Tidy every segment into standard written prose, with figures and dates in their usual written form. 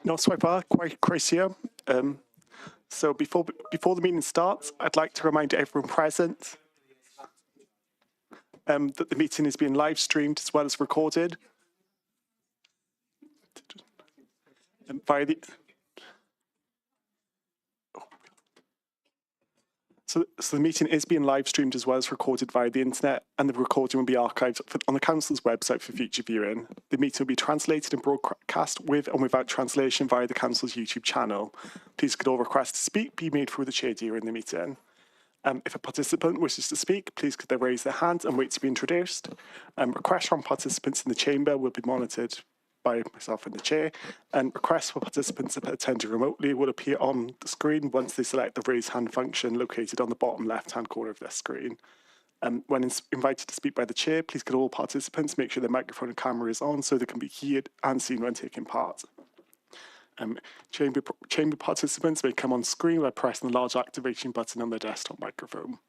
No, so far, quite Chris here. So before the meeting starts, I'd like to remind everyone present that the meeting is being live streamed as well as recorded via the. So the meeting is being live streamed as well as recorded via the internet, and the recording will be archived on the council's website for future viewing. The meeting will be translated and broadcast with and without translation via the council's YouTube channel. Please could all requests to speak be made through the chair during the meeting. If a participant wishes to speak, please could they raise their hand and wait to be introduced. Requests from participants in the chamber will be monitored by myself and the chair, and requests for participants attending remotely will appear on the screen once they select the raise hand function located on the bottom left-hand corner of their screen. When invited to speak by the chair, please could all participants make sure their microphone and camera is on so they can be heard and seen when taking part. Chamber participants may come on screen by pressing the large activation button on their desktop microphone.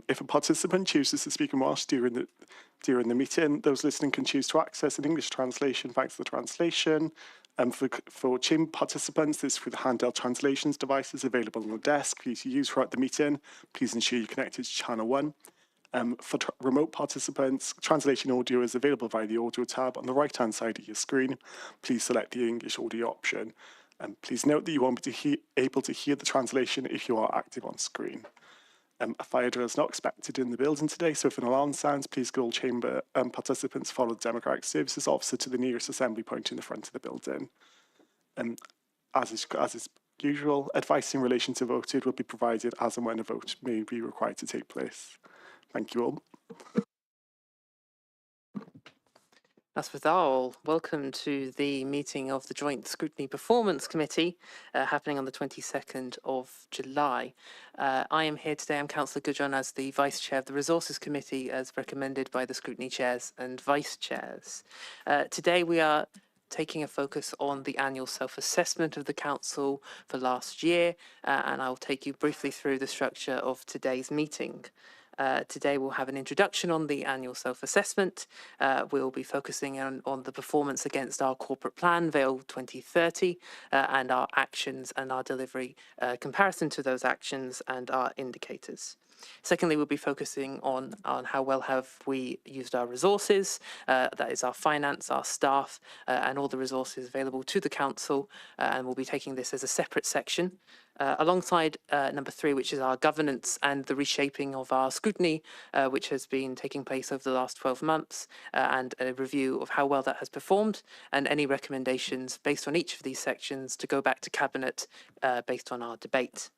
If a participant chooses to speak in Welsh during the meeting, those listening can choose to access an English translation thanks to the translation. For chamber participants, this is through the handheld translations devices available on the desk for you to use throughout the meeting. Please ensure you're connected to channel 1. For remote participants, translation audio is available via the audio tab on the right-hand side of your screen. Please select the English audio option. Please note that you won't be able to hear the translation if you are active on screen. A fire drill is not expected in the building today, so if an alarm sounds, please call chamber participants follow the Democratic Services Officer to the nearest assembly point in the front of the building. As is usual, advice in relation to voted will be provided as and when a vote may be required to take place. Thank you all. Nasvidal, welcome to the meeting of the Joint Scrutiny Performance Committee happening on the 22nd of July. I am here today, I'm Councillor Goodjohn, as the Vice Chair of the Resources Committee as recommended by the Scrutiny Chairs and Vice Chairs. Today we are taking a focus on the annual self-assessment of the Council for last year, and I'll take you briefly through the structure of today's meeting. Today we'll have an introduction on the annual self-assessment. We'll be focusing on the performance against our corporate plan, Vale 2030, and our actions and our delivery, comparison to those actions and our indicators. Secondly, we'll be focusing on how well have we used our resources, that is our finance, our staff, and all the resources available to the Council, and we'll be taking this as a separate section. Alongside number 3, which is our governance and the reshaping of our scrutiny, which has been taking place over the last 12 months, and a review of how well that has performed, and any recommendations based on each of these sections to go back to Cabinet based on our debate.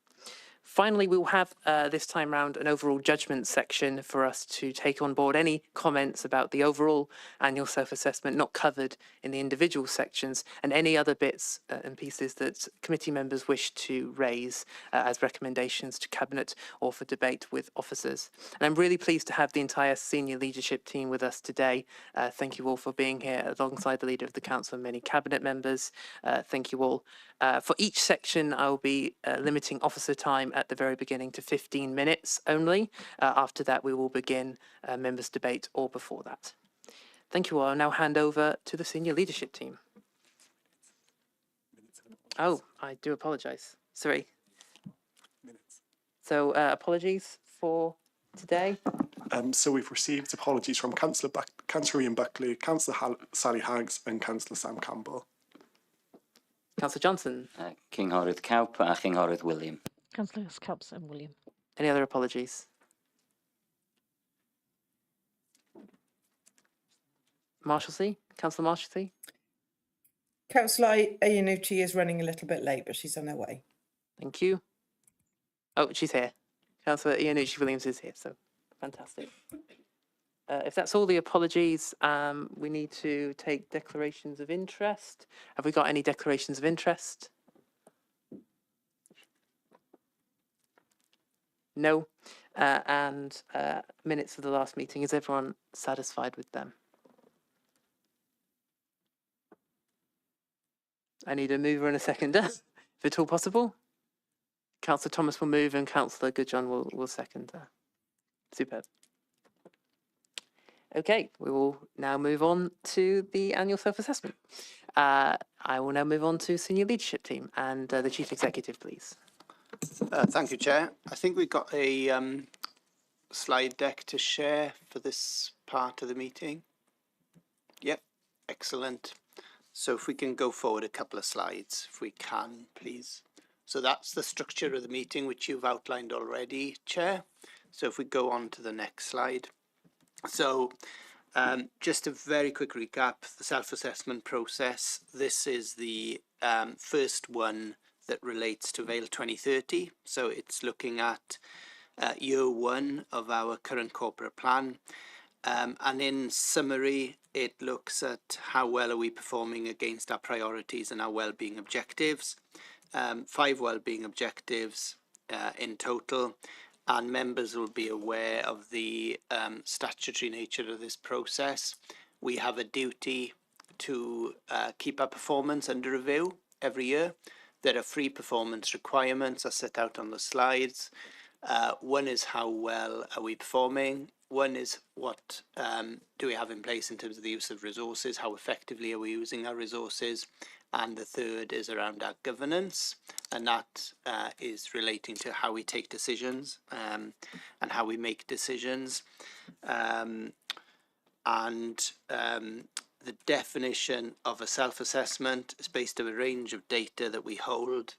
Finally, we will have this time round an overall judgment section for us to take on board any comments about the overall annual self-assessment not covered in the individual sections, and any other bits and pieces that committee members wish to raise as recommendations to Cabinet or for debate with officers. And I'm really pleased to have the entire senior leadership team with us today. Thank you all for being here alongside the Leader of the Council and many Cabinet members. Thank you all. For each section, I will be limiting officer time at the very beginning to 15 minutes only. After that, we will begin members' debate or before that. Thank you all. I'll now hand over to the senior leadership team. Oh, I do apologise. Sorry. So apologies for today. So we've received apologies from Councillor Ian Buckley, Councillor Sally Haggs and Councillor Sam Campbell. Councillor Johnson. Cynghorydd Cawp a Cynghorydd William. Councillors Cowps and William. Any other apologies? Marshalsea? Councillor Marshalsea? Councillor Iannucci is running a little bit late, but she's on her way. Thank you. Oh, she's here. Councillor Iannucci Williams is here, so fantastic. If that's all the apologies, we need to take declarations of interest. Have we got any declarations of interest? No. And minutes of the last meeting, is everyone satisfied with them? I need a mover and a seconder, if at all possible. Councillor Thomas will move and Councillor Goodjohn will second. Superb. Okay, we will now move on to the annual self-assessment. I will now move on to senior leadership team and the chief executive, please. Thank you, Chair. I think we've got a slide deck to share for this part of the meeting. Yep, excellent. So if we can go forward a couple of slides, if we can, please. So that's the structure of the meeting, which you've outlined already, Chair. So if we go on to the next slide. So just a very quick recap, the self-assessment process. This is the first one that relates to Vale 2030. So it's looking at year one of our current corporate plan. And in summary, it looks at how well are we performing against our priorities and our wellbeing objectives. 5 wellbeing objectives in total. And members will be aware of the statutory nature of this process. We have a duty to keep our performance under review every year. There are 3 performance requirements are set out on the slides. One is how well are we performing? One is what do we have in place in terms of the use of resources? How effectively are we using our resources? And the third is around our governance, and that is relating to how we take decisions and how we make decisions. The definition of a self-assessment is based on a range of data that we hold.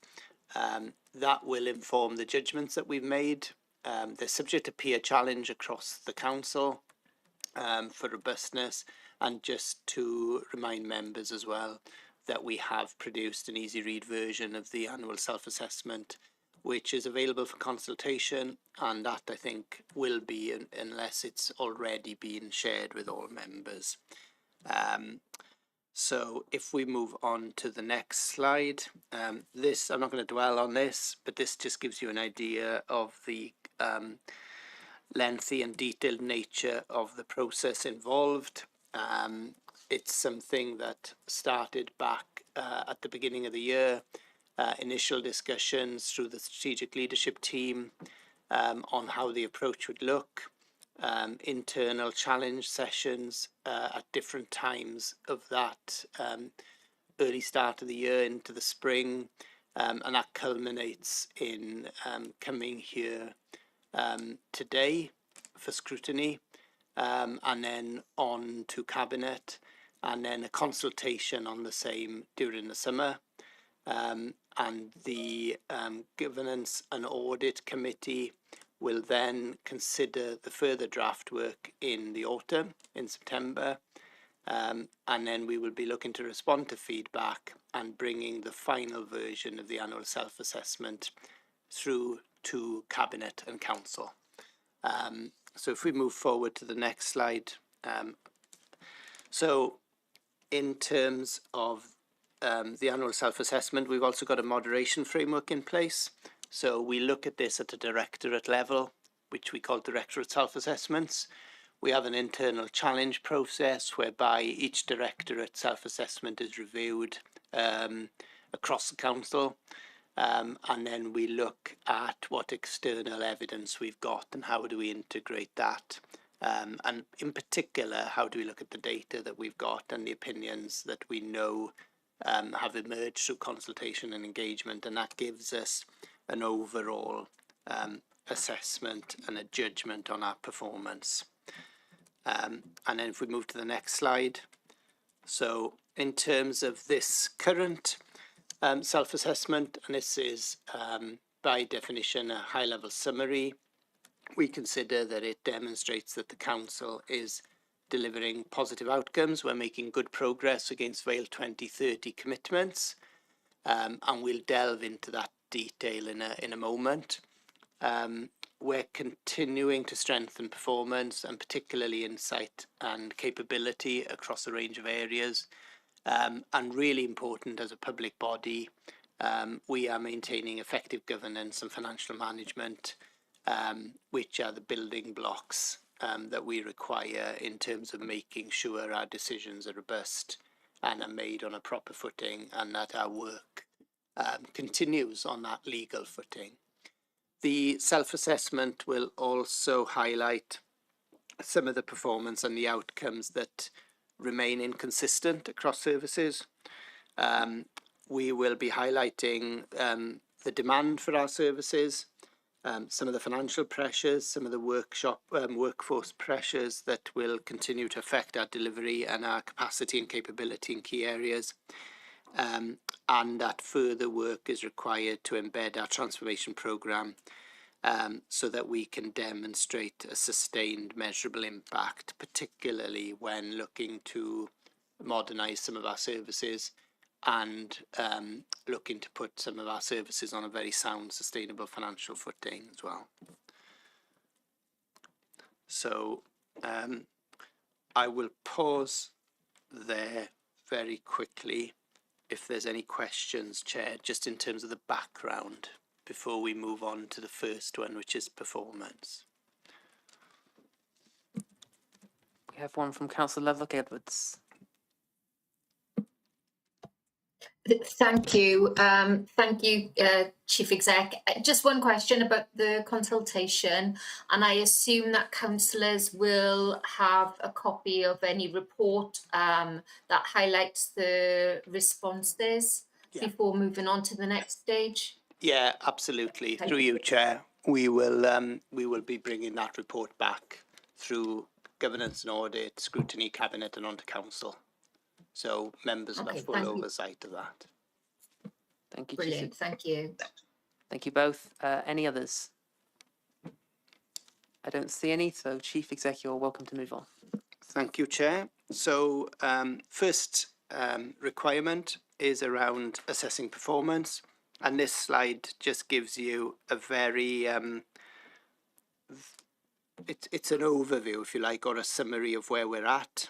That will inform the judgments that we've made. They're subject to peer challenge across the council for robustness, and just to remind members as well that we have produced an easy read version of the annual self-assessment, which is available for consultation, and that I think will be, unless it's already been shared with all members. So if we move on to the next slide, this, I'm not going to dwell on this, but this just gives you an idea of the lengthy and detailed nature of the process involved. It's something that started back at the beginning of the year, initial discussions through the strategic leadership team on how the approach would look, internal challenge sessions at different times of that early start of the year into the spring, and that culminates in coming here today for scrutiny, and then on to Cabinet, and then a consultation on the same during the summer. And the Governance and Audit Committee will then consider the further draft work in the autumn, in September, and then we will be looking to respond to feedback and bringing the final version of the annual self-assessment through to Cabinet and Council. So if we move forward to the next slide. So in terms of the annual self-assessment, we've also got a moderation framework in place. So we look at this at a directorate level, which we call directorate self-assessments. We have an internal challenge process whereby each directorate self-assessment is reviewed across the council. And then we look at what external evidence we've got and how do we integrate that. And in particular, how do we look at the data that we've got and the opinions that we know have emerged through consultation and engagement, and that gives us an overall assessment and a judgment on our performance. And then if we move to the next slide. So in terms of this current self-assessment, and this is by definition a high-level summary, we consider that it demonstrates that the council is delivering positive outcomes. We're making good progress against Vale 2030 commitments, and we'll delve into that detail in a moment. We're continuing to strengthen performance, and particularly insight and capability across a range of areas. And really important as a public body, we are maintaining effective governance and financial management, which are the building blocks that we require in terms of making sure our decisions are robust and are made on a proper footing, and that our work continues on that legal footing. The self-assessment will also highlight some of the performance and the outcomes that remain inconsistent across services. We will be highlighting the demand for our services, some of the financial pressures, some of the workforce pressures that will continue to affect our delivery and our capacity and capability in key areas, and that further work is required to embed our transformation programme so that we can demonstrate a sustained measurable impact, particularly when looking to modernise some of our services and looking to put some of our services on a very sound, sustainable financial footing as well. So I will pause there very quickly if there's any questions, Chair, just in terms of the background before we move on to the first one, which is performance. We have one from Councillor Lovelock-Edwards. Thank you. Thank you, Chief Exec. Just one question about the consultation, and I assume that councillors will have a copy of any report that highlights the responses before moving on to the next stage. Yeah, absolutely. Through you, Chair, we will be bringing that report back through governance and audit, scrutiny, cabinet, and onto council. So members will have full oversight of that. Thank you. Brilliant. Thank you. Thank you both. Any others? I don't see any. So Chief Exec, you're welcome to move on. Thank you, Chair. So first requirement is around assessing performance. And this slide just gives you a very, it's an overview, if you like, or a summary of where we're at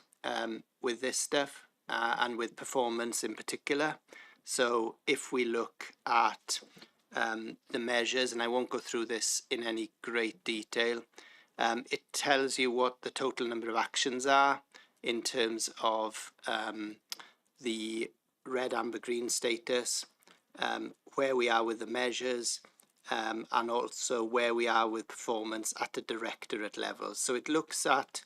with this stuff and with performance in particular. So if we look at the measures, and I won't go through this in any great detail, it tells you what the total number of actions are in terms of the red, amber, green status, where we are with the measures, and also where we are with performance at the directorate level. So it looks at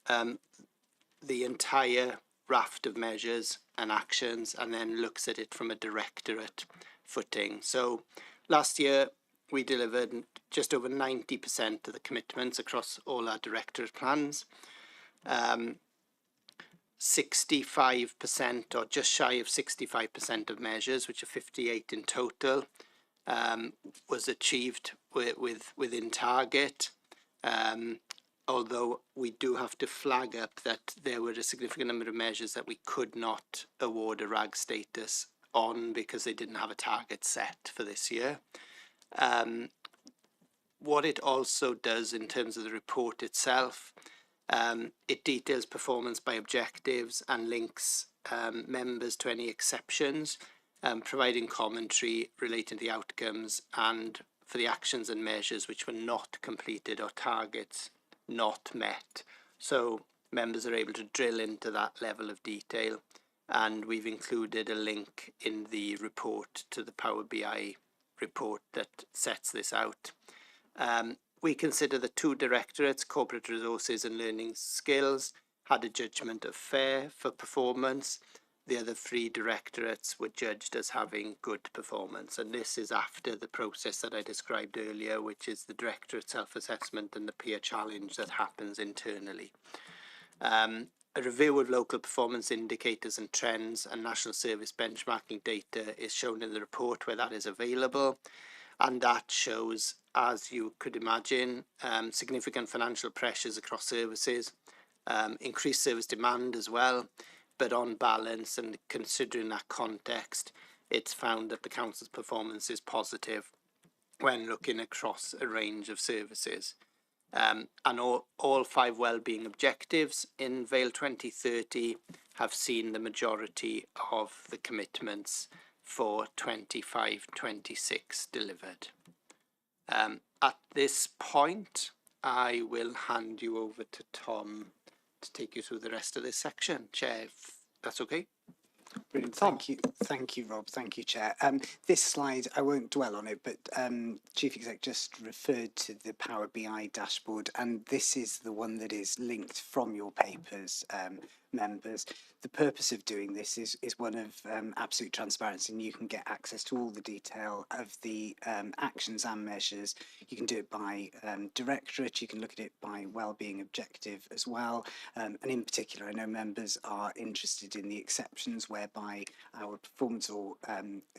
the entire raft of measures and actions and then looks at it from a directorate footing. So last year we delivered just over 90% of the commitments across all our directorate plans. 65% or just shy of 65% of measures, which are 58 in total, was achieved within target. Although we do have to flag up that there were a significant number of measures that we could not award a RAG status on because they didn't have a target set for this year. What it also does in terms of the report itself, it details performance by objectives and links members to any exceptions, providing commentary relating to the outcomes and for the actions and measures which were not completed or targets not met. So members are able to drill into that level of detail, and we've included a link in the report to the Power BI report that sets this out. We consider the two directorates, corporate resources and learning skills, had a judgment of fair for performance. The other three directorates were judged as having good performance, and this is after the process that I described earlier, which is the directorate self-assessment and the peer challenge that happens internally. A review of local performance indicators and trends and national service benchmarking data is shown in the report where that is available, and that shows, as you could imagine, significant financial pressures across services, increased service demand as well. But on balance and considering that context, it's found that the council's performance is positive when looking across a range of services. And all 5 wellbeing objectives in Vale 2030 have seen the majority of the commitments for 25-26 delivered. At this point, I will hand you over to Tom to take you through the rest of this section. Chair, if that's okay. Brilliant. Tom. Thank you, Rob. Thank you, Chair. This slide, I won't dwell on it, but Chief Exec just referred to the Power BI dashboard, and this is the one that is linked from your papers, members. The purpose of doing this is one of absolute transparency, and you can get access to all the detail of the actions and measures. You can do it by directorate, you can look at it by wellbeing objective as well, and in particular, I know members are interested in the exceptions whereby our performance or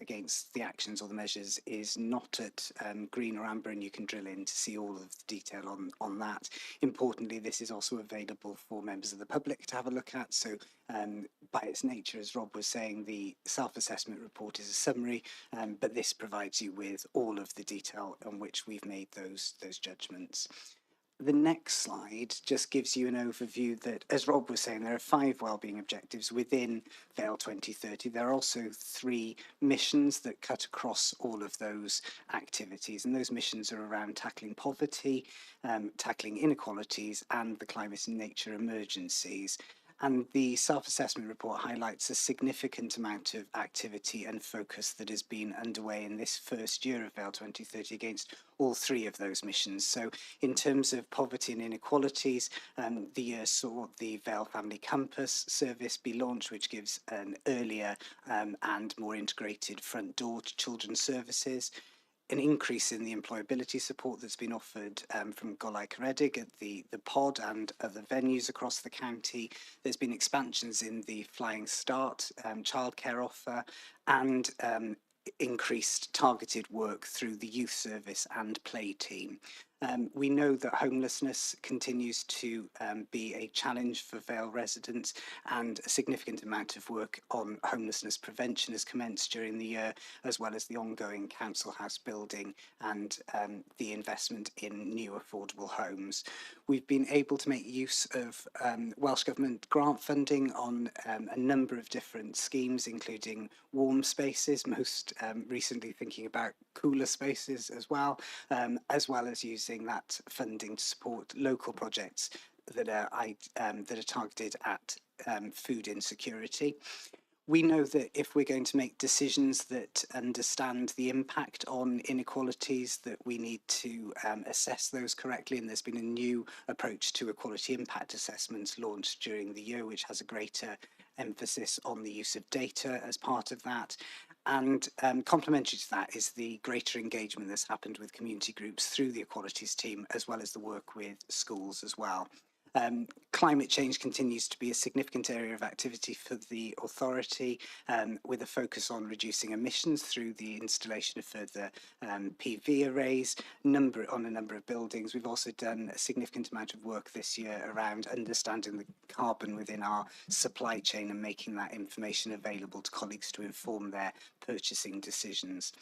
against the actions or the measures is not at green or amber, and you can drill in to see all of the detail on that. Importantly, this is also available for members of the public to have a look at, so by its nature, as Rob was saying, the self-assessment report is a summary, but this provides you with all of the detail on which we've made those judgments. The next slide just gives you an overview that, as Rob was saying, there are 5 wellbeing objectives within VALE 2030. There are also 3 missions that cut across all of those activities, and those missions are around tackling poverty, tackling inequalities, and the climate and nature emergencies. And the self-assessment report highlights a significant amount of activity and focus that has been underway in this first year of VALE 2030 against all 3 of those missions. So in terms of poverty and inequalities, the year saw the VALE Family Campus service be launched, which gives an earlier and more integrated front door to children's services. An increase in the employability support that's been offered from Golau Caredig at the pod and other venues across the county. There's been expansions in the Flying Start childcare offer, and increased targeted work through the youth service and play team. We know that homelessness continues to be a challenge for Vale residents, and a significant amount of work on homelessness prevention has commenced during the year, as well as the ongoing council house building and the investment in new affordable homes. We've been able to make use of Welsh Government grant funding on a number of different schemes, including warm spaces, most recently thinking about cooler spaces as well as using that funding to support local projects that are targeted at food insecurity. We know that if we're going to make decisions that understand the impact on inequalities, that we need to assess those correctly, and there's been a new approach to equality impact assessments launched during the year, which has a greater emphasis on the use of data as part of that. And complementary to that is the greater engagement that's happened with community groups through the equalities team, as well as the work with schools as well. Climate change continues to be a significant area of activity for the authority, with a focus on reducing emissions through the installation of further PV arrays on a number of buildings. We've also done a significant amount of work this year around understanding the carbon within our supply chain and making that information available to colleagues to inform their purchasing decisions.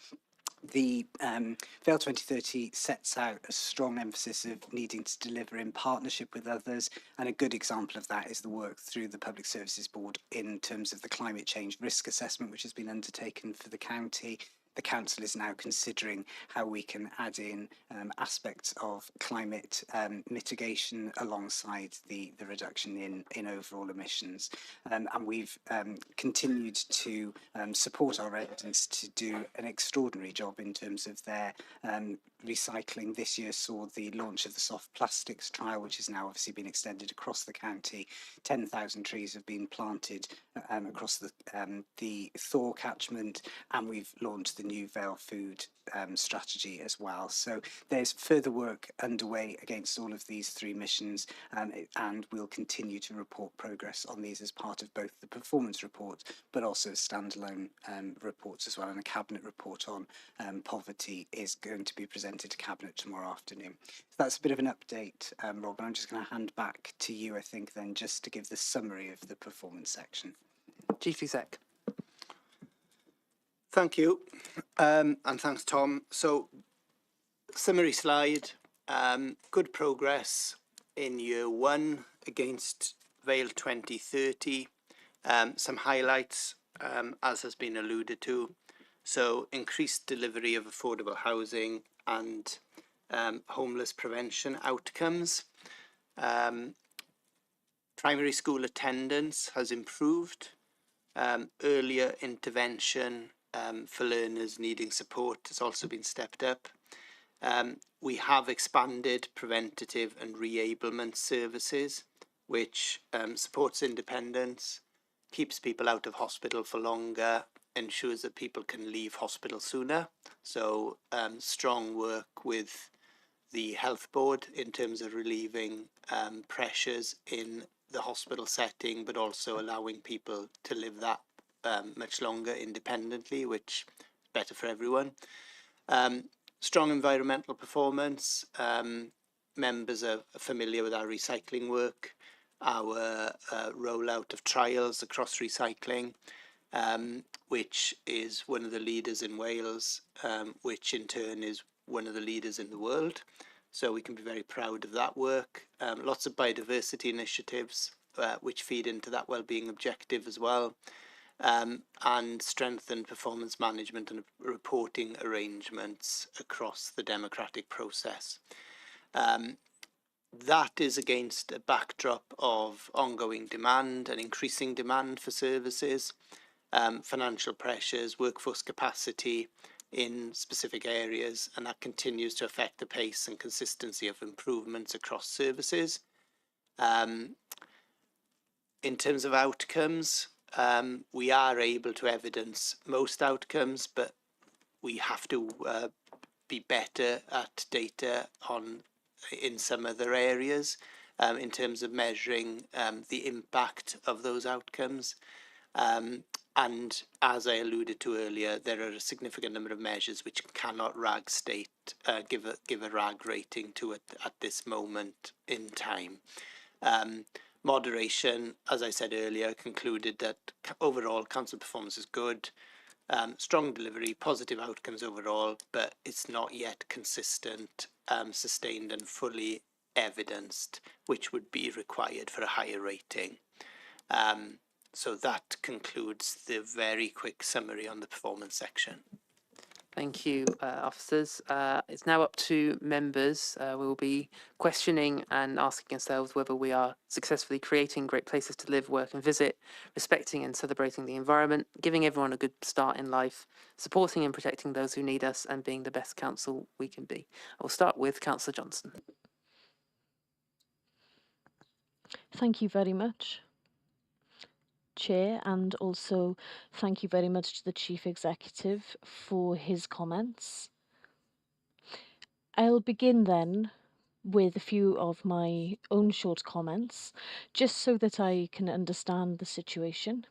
The VALE 2030 sets out a strong emphasis of needing to deliver in partnership with others, and a good example of that is the work through the Public Services Board in terms of the climate change risk assessment, which has been undertaken for the county. The council is now considering how we can add in aspects of climate mitigation alongside the reduction in overall emissions. And we've continued to support our residents to do an extraordinary job in terms of their recycling. This year saw the launch of the soft plastics trial, which has now obviously been extended across the county. 10,000 trees have been planted across the Thor catchment, and we've launched the new Vale food strategy as well. So there's further work underway against all of these 3 missions, and we'll continue to report progress on these as part of both the performance report, but also standalone reports as well. And a cabinet report on poverty is going to be presented to cabinet tomorrow afternoon. So that's a bit of an update, Rob, and I'm just going to hand back to you, I think, then, just to give the summary of the performance section. Chief Exec. Thank you, and thanks, Tom. So, summary slide, good progress in year 1 against VALE 2030. Some highlights, as has been alluded to. So, increased delivery of affordable housing and homeless prevention outcomes. Primary school attendance has improved Earlier intervention for learners needing support has also been stepped up. We have expanded preventative and reablement services, which supports independence, keeps people out of hospital for longer, ensures that people can leave hospital sooner. So strong work with the health board in terms of relieving pressures in the hospital setting, but also allowing people to live that much longer independently, which is better for everyone. Strong environmental performance. Members are familiar with our recycling work, our rollout of trials across recycling, which is one of the leaders in Wales, which in turn is one of the leaders in the world. So we can be very proud of that work. Lots of biodiversity initiatives, which feed into that wellbeing objective as well. And strengthen performance management and reporting arrangements across the democratic process. That is against a backdrop of ongoing demand and increasing demand for services, financial pressures, workforce capacity in specific areas, and that continues to affect the pace and consistency of improvements across services. In terms of outcomes, we are able to evidence most outcomes, but we have to be better at data in some other areas in terms of measuring the impact of those outcomes. And as I alluded to earlier, there are a significant number of measures which cannot give a RAG rating to it at this moment in time. Moderation, as I said earlier, concluded that overall council performance is good, strong delivery, positive outcomes overall, but it's not yet consistent, sustained and fully evidenced, which would be required for a higher rating. So that concludes the very quick summary on the performance section. Thank you, officers. It's now up to members. We will be questioning and asking ourselves whether we are successfully creating great places to live, work and visit, respecting and celebrating the environment, giving everyone a good start in life, supporting and protecting those who need us, and being the best council we can be. I will start with Councillor Johnson. Thank you very much, Chair, and also thank you very much to the Chief Executive for his comments. I'll begin then with a few of my own short comments, just so that I can understand the situation.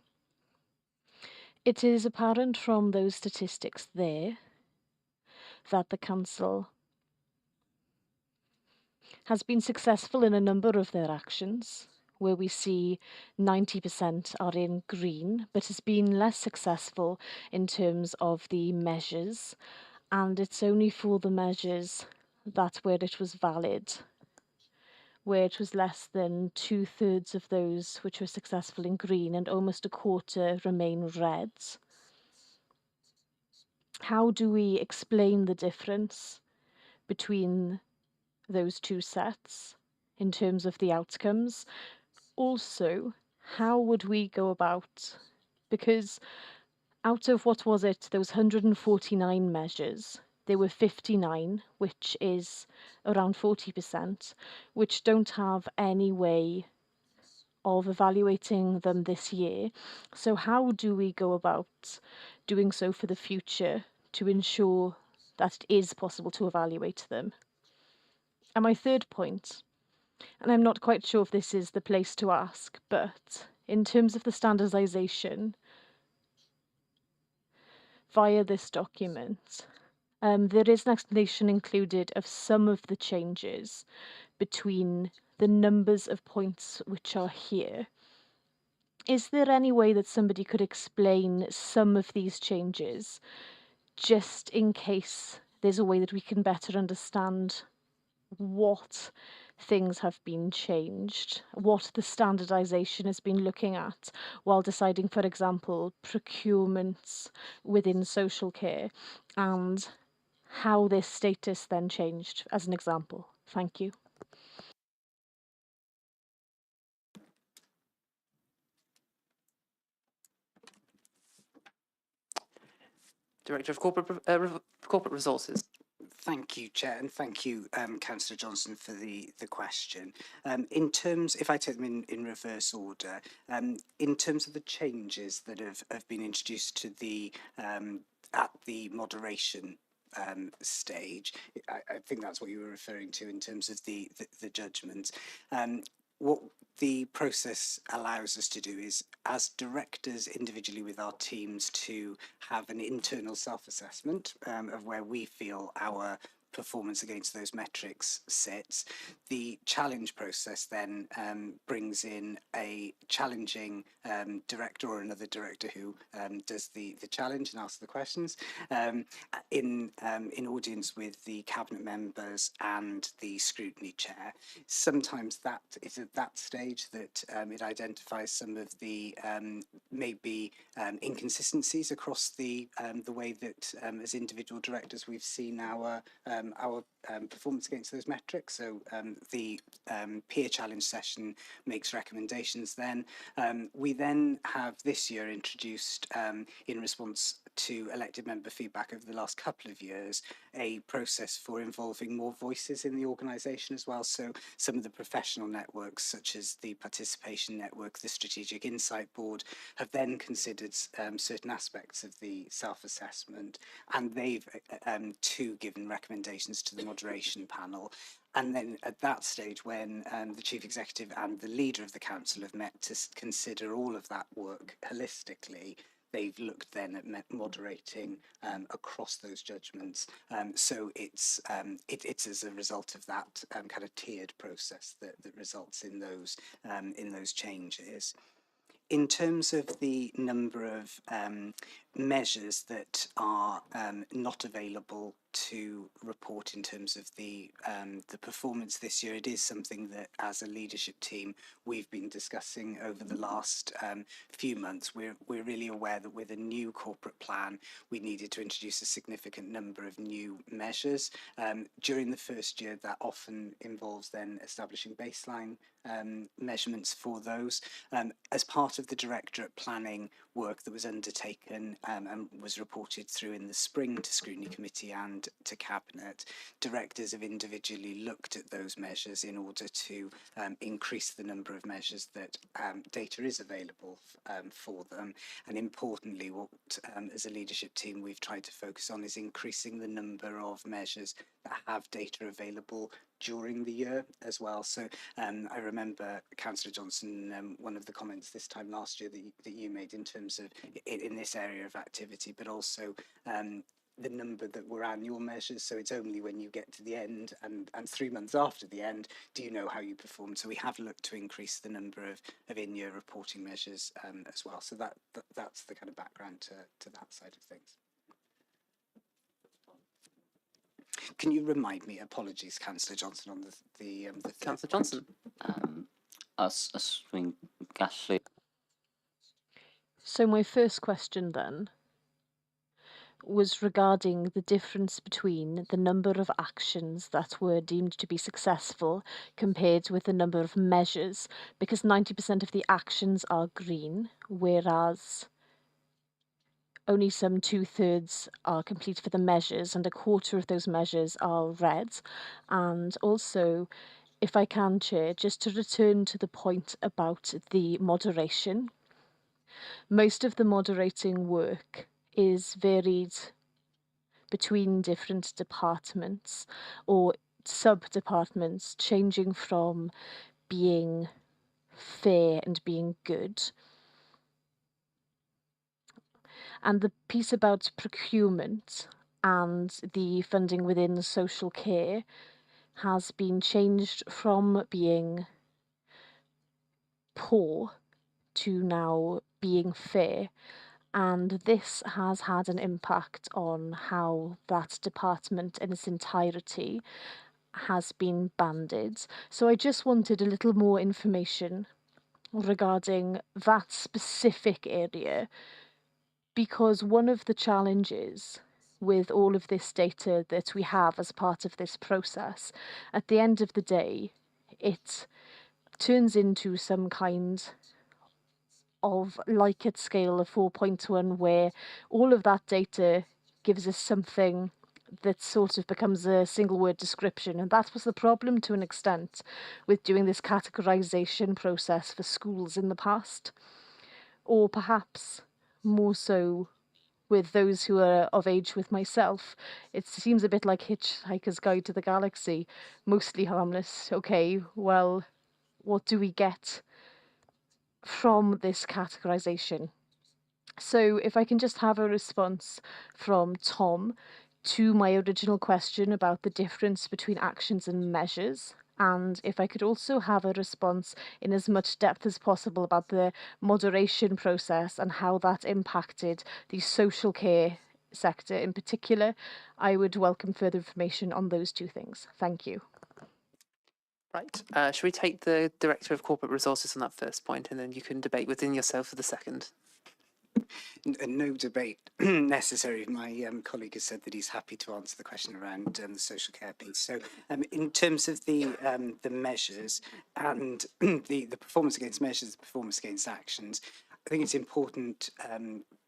It is apparent from those statistics there that the Council has been successful in a number of their actions, where we see 90% are in green, but has been less successful in terms of the measures, and it's only for the measures that where it was valid, where it was less than 2/3 of those which were successful in green and almost a quarter remain red. How do we explain the difference between those two sets in terms of the outcomes? Also, how would we go about, because out of what was it, those 149 measures, there were 59, which is around 40%, which don't have any way of evaluating them this year. So how do we go about doing so for the future to ensure that it is possible to evaluate them? And my third point, and I'm not quite sure if this is the place to ask, but in terms of the standardisation via this document, there is an explanation included of some of the changes between the numbers of points which are here. Is there any way that somebody could explain some of these changes, just in case there's a way that we can better understand what things have been changed, what the standardisation has been looking at while deciding, for example, procurements within social care, and how this status then changed, as an example? Thank you. Director of Corporate Resources. Thank you, Chair, and thank you, Councillor Johnson, for the question. In terms, if I take them in reverse order, in terms of the changes that have been introduced to the at the moderation stage, I think that's what you were referring to in terms of the judgment. What the process allows us to do is, as directors individually with our teams, to have an internal self-assessment of where we feel our performance against those metrics sits. The challenge process then brings in a challenging director or another director who does the challenge and asks the questions in audience with the cabinet members and the scrutiny chair. Sometimes that is at that stage that it identifies some of the maybe inconsistencies across the way that as individual directors we've seen our performance against those metrics. So the peer challenge session makes recommendations then. We then have this year introduced, in response to elected member feedback over the last couple of years, a process for involving more voices in the organisation as well. So some of the professional networks, such as the Participation Network, the Strategic Insight Board, have then considered certain aspects of the self-assessment, and they've too given recommendations to the moderation panel. And then at that stage, when the Chief Executive and the leader of the council have met to consider all of that work holistically, they've looked then at moderating across those judgments. So it's as a result of that kind of tiered process that results in those changes. In terms of the number of measures that are not available to report in terms of the performance this year, it is something that as a leadership team we've been discussing over the last few months. We're really aware that with a new corporate plan we needed to introduce a significant number of new measures. During the first year that often involves then establishing baseline measurements for those. As part of the Directorate planning work that was undertaken and was reported through in the spring to Scrutiny Committee and to Cabinet, directors have individually looked at those measures in order to increase the number of measures that data is available for them. And importantly, what as a leadership team we've tried to focus on is increasing the number of measures that have data available during the year as well. So I remember, Councillor Johnson, one of the comments this time last year that you made in terms of in this area of activity, but also the number that were annual measures. So it's only when you get to the end and 3 months after the end do you know how you performed. So we have looked to increase the number of in-year reporting measures as well. So that's the kind of background to that side of things. Can you remind me? Apologies, Councillor Johnson, on the Councillor Johnson. As dwi'n gallu. So my first question then was regarding the difference between the number of actions that were deemed to be successful compared with the number of measures, because 90% of the actions are green, whereas only some 2/3 are complete for the measures and a quarter of those measures are red. And also, if I can, Chair, just to return to the point about the moderation, most of the moderating work is varied between different departments or sub-departments, changing from being fair and being good. And the piece about procurement and the funding within social care has been changed from being poor to now being fair. And this has had an impact on how that department in its entirety has been banded. So I just wanted a little more information regarding that specific area, because one of the challenges with all of this data that we have as part of this process, at the end of the day, it turns into some kind of Likert scale of 4.1 where all of that data gives us something that sort of becomes a single word description. And that was the problem to an extent with doing this categorization process for schools in the past. Or perhaps more so with those who are of age with myself. It seems a bit like Hitchhiker's Guide to the Galaxy, mostly harmless. Okay, well, what do we get from this categorization? So if I can just have a response from Tom to my original question about the difference between actions and measures, and if I could also have a response in as much depth as possible about the moderation process and how that impacted the social care sector in particular, I would welcome further information on those two things. Thank you. Right. Should we take the Director of Corporate Resources on that first point, and then you can debate within yourself for the second? No debate necessary. My colleague has said that he's happy to answer the question around the social care piece. So in terms of the measures and the performance against measures, the performance against actions, I think it's important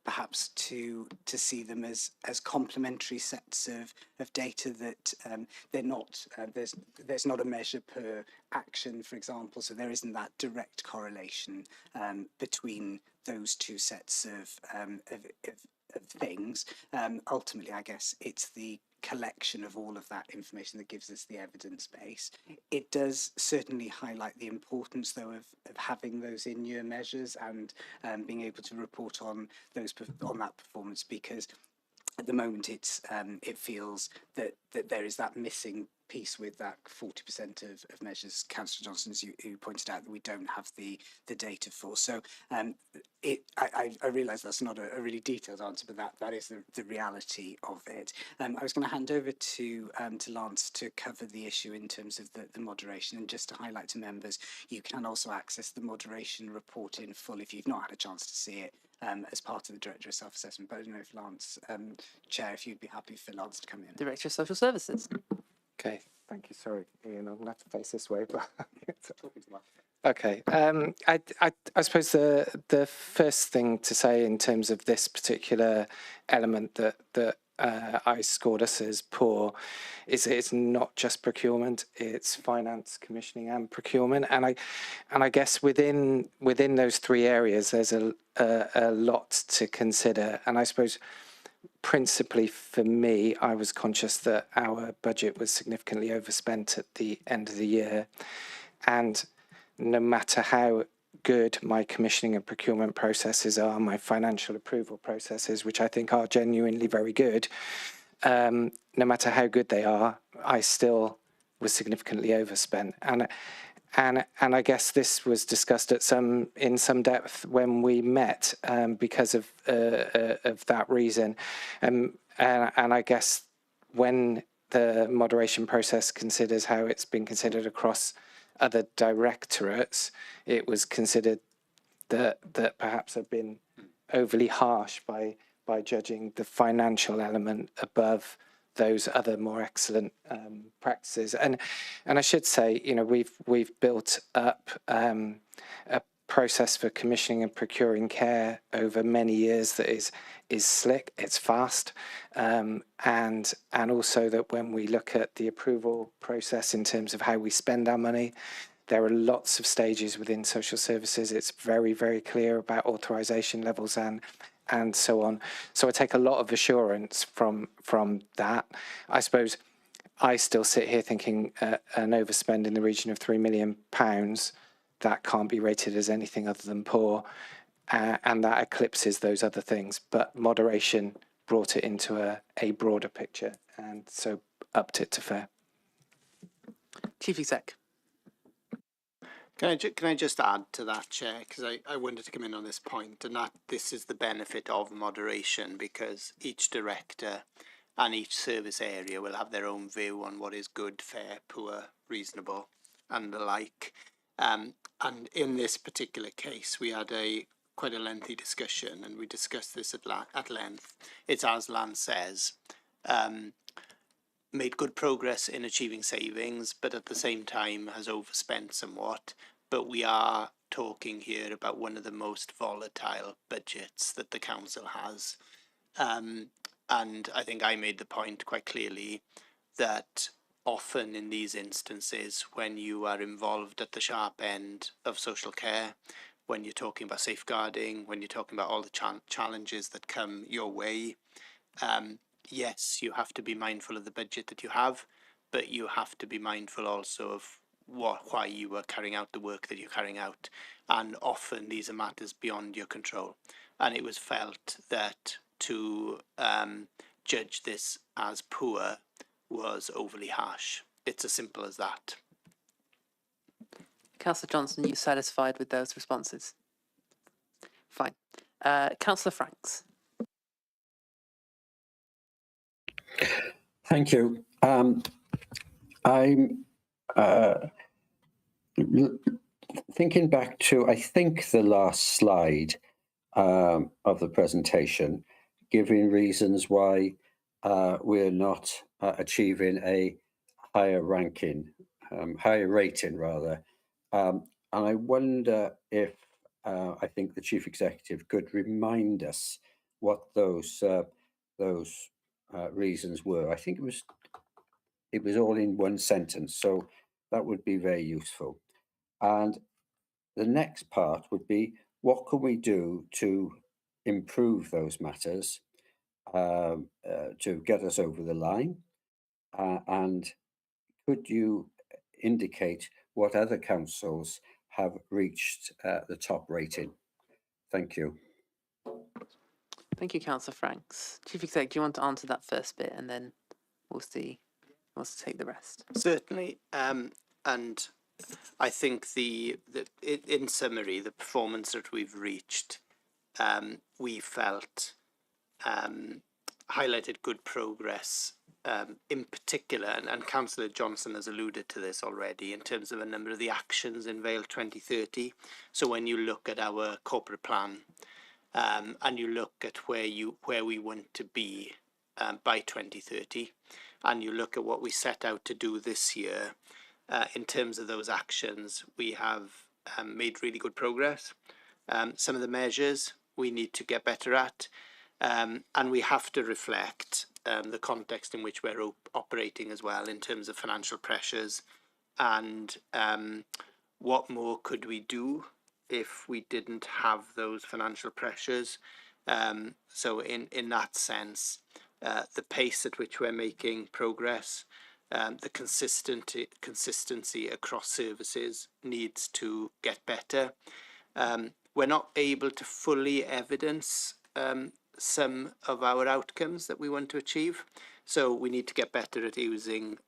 perhaps to see them as complementary sets of data, that they're not there's not a measure per action, for example, so there isn't that direct correlation between those two sets of things. Ultimately, I guess it's the collection of all of that information that gives us the evidence base. It does certainly highlight the importance, though, of having those in-year measures and being able to report on those on that performance, because at the moment it feels that there is that missing piece with that 40% of measures, Councillor Johnson, as you pointed out, that we don't have the data for. So I realise that's not a really detailed answer, but that is the reality of it. I was going to hand over to Lance to cover the issue in terms of the moderation, and just to highlight to members, you can also access the moderation report in full if you've not had a chance to see it, as part of the Director of Self-Assessment. But I don't know if Lance, Chair, if you'd be happy for Lance to come in. Director of Social Services. Okay, thank you. Sorry, Ian, I'm going to have to face this way, but okay. I suppose the first thing to say in terms of this particular element that I scored us as poor is it's not just procurement; it's finance, commissioning, and procurement. And I guess within those three areas, there's a lot to consider. And I suppose, principally for me, I was conscious that our budget was significantly overspent at the end of the year, and no matter how good my commissioning and procurement processes are, my financial approval processes, which I think are genuinely very good, no matter how good they are, I still was significantly overspent. And I guess this was discussed in some depth when we met, because of that reason. And I guess when the moderation process considers how it's been considered across other directorates, it was considered that perhaps have been overly harsh by judging the financial element above those other more excellent practices. And I should say, we've built up a process for commissioning and procuring care over many years that is slick, it's fast, and also that when we look at the approval process in terms of how we spend our money, there are lots of stages within social services. It's very, very clear about authorization levels and so on. So I take a lot of assurance from that. I suppose I still sit here thinking an overspend in the region of £3 million, that can't be rated as anything other than poor, and that eclipses those other things. But moderation brought it into a broader picture, and so upped it to fair. Chief Exec. Can I just add to that, Chair, because I wanted to come in on this point, and that this is the benefit of moderation, because each director and each service area will have their own view on what is good, fair, poor, reasonable, and the like. And in this particular case, we had quite a lengthy discussion, and we discussed this at length. It's as Lance says, made good progress in achieving savings, but at the same time has overspent somewhat. But we are talking here about one of the most volatile budgets that the council has. And I think I made the point quite clearly that often in these instances, when you are involved at the sharp end of social care, when you're talking about safeguarding, when you're talking about all the challenges that come your way, yes, you have to be mindful of the budget that you have, but you have to be mindful also of why you are carrying out the work that you're carrying out. And often these are matters beyond your control. And it was felt that to judge this as poor was overly harsh. It's as simple as that. Councillor Johnson, you satisfied with those responses? Fine. Councillor Franks. Thank you. I'm thinking back to, I think, the last slide of the presentation, giving reasons why we're not achieving a higher rating rather. And I wonder if I think the Chief Executive could remind us what those reasons were. I think it was all in one sentence, so that would be very useful. And the next part would be, what can we do to improve those matters to get us over the line? And could you indicate what other councils have reached the top rating? Thank you. Thank you, Councillor Franks. Chief Exec, do you want to answer that first bit, and then we'll see who wants to take the rest? Certainly. And I think in summary, the performance that we've reached, we felt highlighted good progress, in particular, and Councillor Johnson has alluded to this already, in terms of a number of the actions in Vale 2030. So when you look at our corporate plan, and you look at where we want to be by 2030, and you look at what we set out to do this year, in terms of those actions, we have made really good progress. Some of the measures we need to get better at, and we have to reflect the context in which we're operating as well, in terms of financial pressures, and what more could we do if we didn't have those financial pressures. So in that sense, the pace at which we're making progress, the consistency across services needs to get better. We're not able to fully evidence some of our outcomes that we want to achieve. So we need to get better at using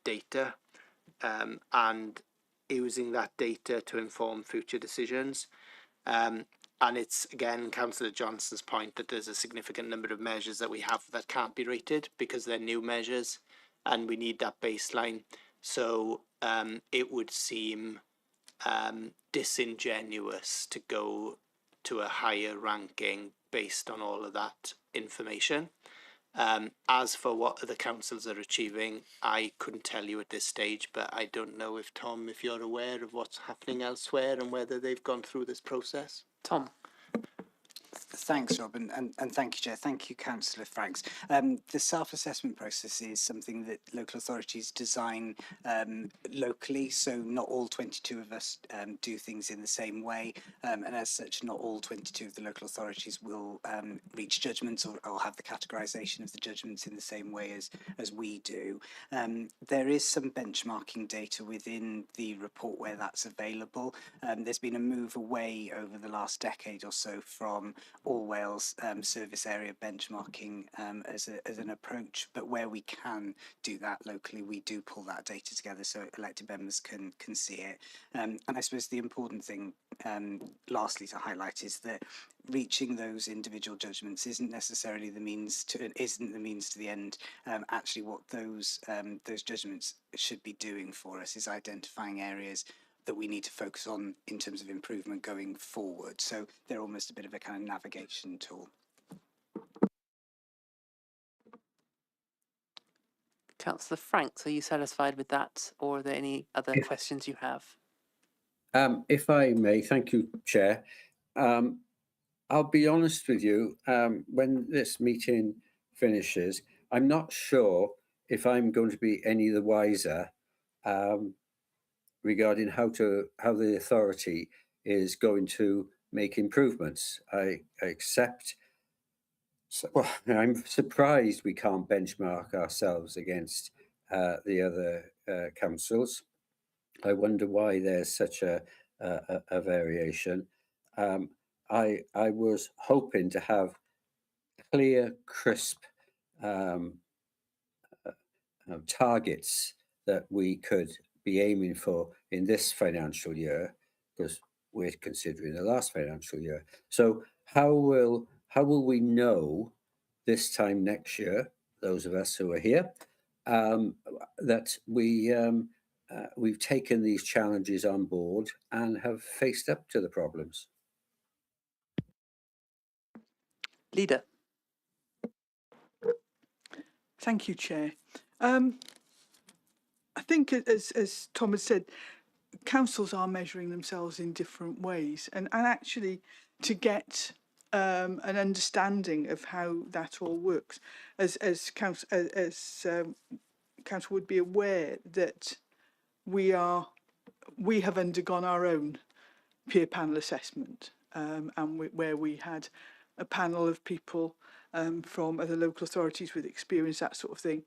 data and using that data to inform future decisions. And it's, again, Councillor Johnson's point that there's a significant number of measures that we have that can't be rated because they're new measures and we need that baseline. So it would seem disingenuous to go to a higher ranking based on all of that information. As for what other councils are achieving, I couldn't tell you at this stage, but I don't know if, Tom, if you're aware of what's happening elsewhere and whether they've gone through this process. Tom. Thanks, Rob, and thank you, Chair. Thank you, Councillor Franks. The self-assessment process is something that local authorities design locally, so not all 22 of us do things in the same way, and as such, not all 22 of the local authorities will reach judgments or have the categorisation of the judgments in the same way as we do. There is some benchmarking data within the report where that's available. There's been a move away over the last decade or so from all Wales service area benchmarking as an approach, but where we can do that locally, we do pull that data together so elected members can see it. And I suppose the important thing, lastly, to highlight is that reaching those individual judgments isn't necessarily the means to the end. Actually, what those judgments should be doing for us is identifying areas that we need to focus on in terms of improvement going forward. So they're almost a bit of a kind of navigation tool. Councillor Franks, are you satisfied with that, or are there any other questions you have? If I may, thank you, Chair. I'll be honest with you, when this meeting finishes, I'm not sure if I'm going to be any the wiser regarding how the authority is going to make improvements. I accept. So, well, I'm surprised we can't benchmark ourselves against the other councils. I wonder why there's such a variation. I was hoping to have clear, crisp targets that we could be aiming for in this financial year, because we're considering the last financial year. So how will we know this time next year, those of us who are here, that we've taken these challenges on board and have faced up to the problems? Leader. Thank you, Chair. I think, as Tom has said, councils are measuring themselves in different ways, and actually to get an understanding of how that all works, as council would be aware that we have undergone our own peer panel assessment, and where we had a panel of people from other local authorities with experience, that sort of thing,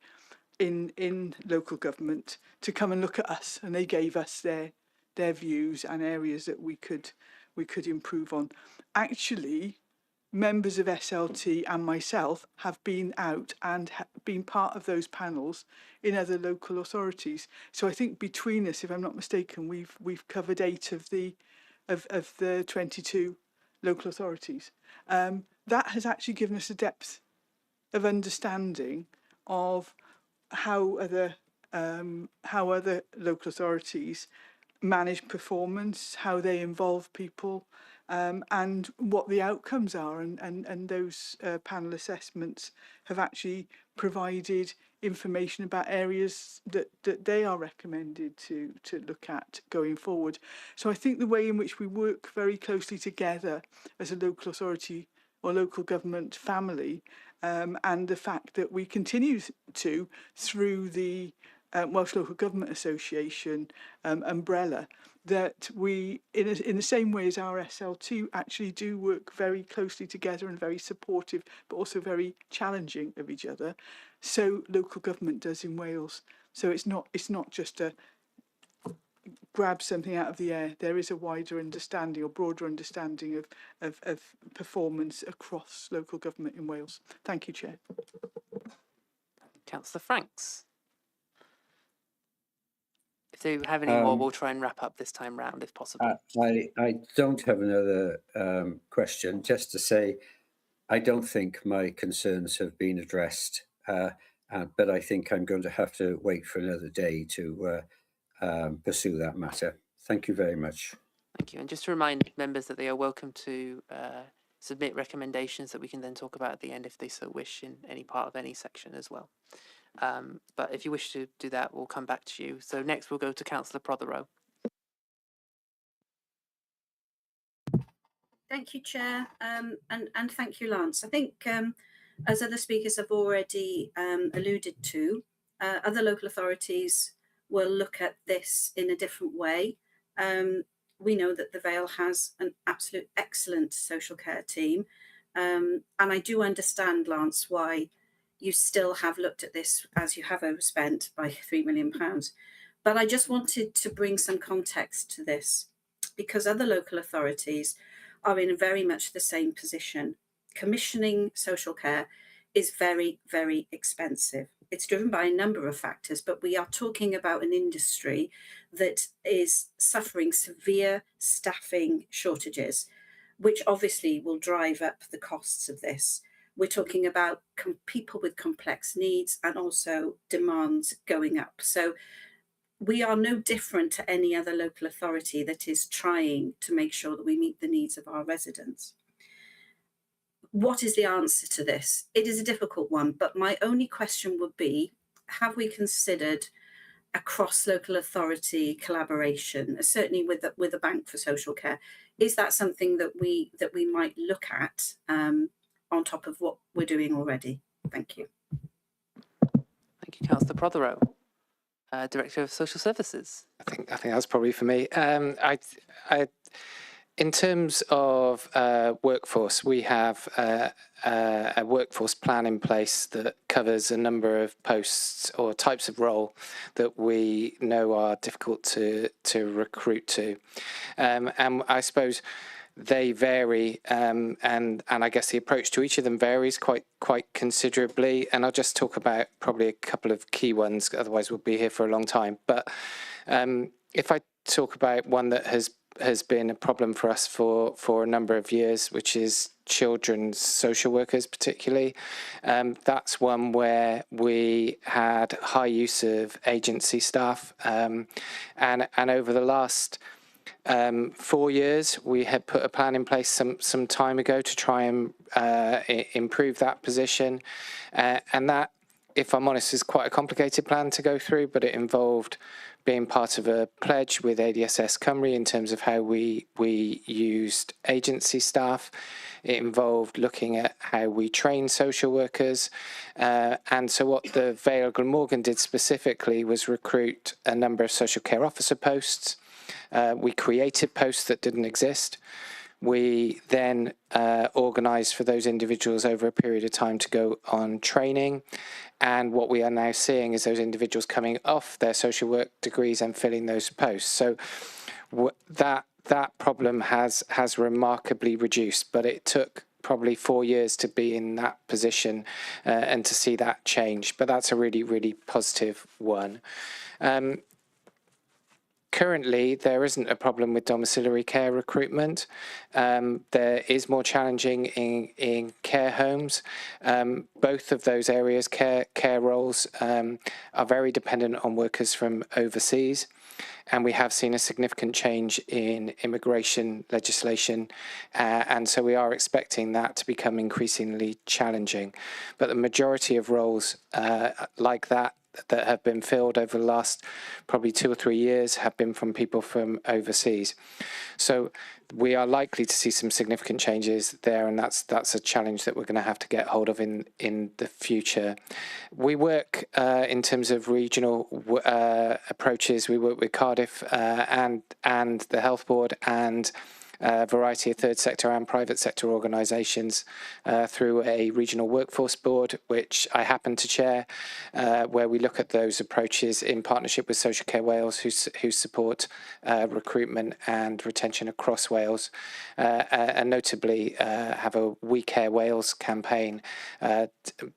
in local government to come and look at us, and they gave us their views and areas that we could improve on. Actually, members of SLT and myself have been out and been part of those panels in other local authorities. So I think between us, if I'm not mistaken, we've covered 8 of the 22 local authorities. That has actually given us a depth of understanding of how other local authorities manage performance, how they involve people, and what the outcomes are. And those panel assessments have actually provided information about areas that they are recommended to look at going forward. So I think the way in which we work very closely together as a local authority or local government family, and the fact that we continue to, through the Welsh Local Government Association umbrella, that we, in the same way as our SL2, actually do work very closely together and very supportive, but also very challenging of each other. So local government does in Wales. So it's not just a grab something out of the air. There is a wider understanding or broader understanding of performance across local government in Wales. Thank you, Chair. Councillor Franks. If you have any more, we'll try and wrap up this time round if possible. I don't have another question, just to say I don't think my concerns have been addressed, but I think I'm going to have to wait for another day to pursue that matter. Thank you very much. Thank you. And just to remind members that they are welcome to submit recommendations that we can then talk about at the end if they so wish in any part of any section as well. But if you wish to do that, we'll come back to you. So next we'll go to Councillor Prothero. Thank you, Chair, and thank you, Lance. I think, as other speakers have already alluded to, other local authorities will look at this in a different way. We know that the Vale has an absolute excellent social care team, and I do understand, Lance, why you still have looked at this as you have overspent by £3 million. But I just wanted to bring some context to this, because other local authorities are in very much the same position. Commissioning social care is very, very expensive. It's driven by a number of factors, but we are talking about an industry that is suffering severe staffing shortages, which obviously will drive up the costs of this. We're talking about people with complex needs and also demands going up. So we are no different to any other local authority that is trying to make sure that we meet the needs of our residents. What is the answer to this? It is a difficult one, but my only question would be, have we considered a cross-local authority collaboration, certainly with the Bank for Social Care? Is that something that we might look at on top of what we're doing already? Thank you. Thank you, Councillor Prothero, Director of Social Services. I think that's probably for me. In terms of workforce, we have a workforce plan in place that covers a number of posts or types of role that we know are difficult to recruit to, and I suppose they vary, and I guess the approach to each of them varies quite considerably. And I'll just talk about probably a couple of key ones. Otherwise, we'll be here for a long time. But if I talk about one that has been a problem for us for a number of years, which is children's social workers particularly. That's one where we had high use of agency staff, and over the last 4 years, we had put a plan in place some time ago to try and improve that position, and that, if I'm honest, is quite a complicated plan to go through, but it involved being part of a pledge with ADSS Cymru in terms of how we used agency staff. It involved looking at how we train social workers. And so what the Vale Glamorgan did specifically was recruit a number of social care officer posts. We created posts that didn't exist. We then organised for those individuals over a period of time to go on training. And what we are now seeing is those individuals coming off their social work degrees and filling those posts. So that problem has remarkably reduced, but it took probably 4 years to be in that position and to see that change. But that's a really, really positive one. Currently, there isn't a problem with domiciliary care recruitment. There is more challenging in care homes. Both of those areas, care roles, are very dependent on workers from overseas. And we have seen a significant change in immigration legislation. And so we are expecting that to become increasingly challenging. But the majority of roles like that have been filled over the last probably 2 or 3 years have been from people from overseas. So we are likely to see some significant changes there, and that's a challenge that we're going to have to get hold of in the future. We work in terms of regional approaches. We work with Cardiff and the Health Board and a variety of third sector and private sector organisations through a regional workforce board, which I happen to chair, where we look at those approaches in partnership with Social Care Wales, who support recruitment and retention across Wales, and notably have a We Care Wales campaign,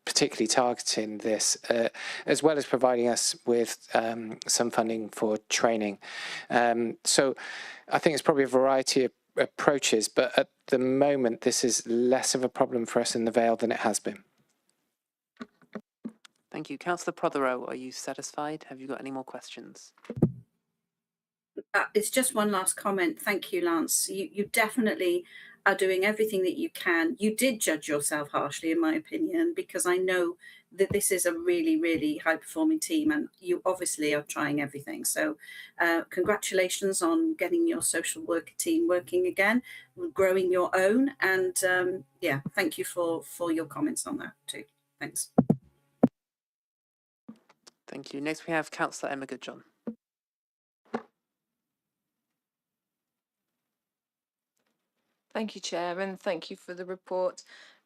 particularly targeting this, as well as providing us with some funding for training. So I think it's probably a variety of approaches, but at the moment this is less of a problem for us in the Vale than it has been. Thank you. Councillor Prothero, are you satisfied? Have you got any more questions? It's just one last comment. Thank you, Lance. You definitely are doing everything that you can. You did judge yourself harshly, in my opinion, because I know that this is a really, really high-performing team, and you obviously are trying everything. So congratulations on getting your social worker team working again, growing your own, and yeah, thank you for your comments on that too. Thanks. Thank you. Next we have Councillor Emma Goodjohn. Thank you, Chair, and thank you for the report.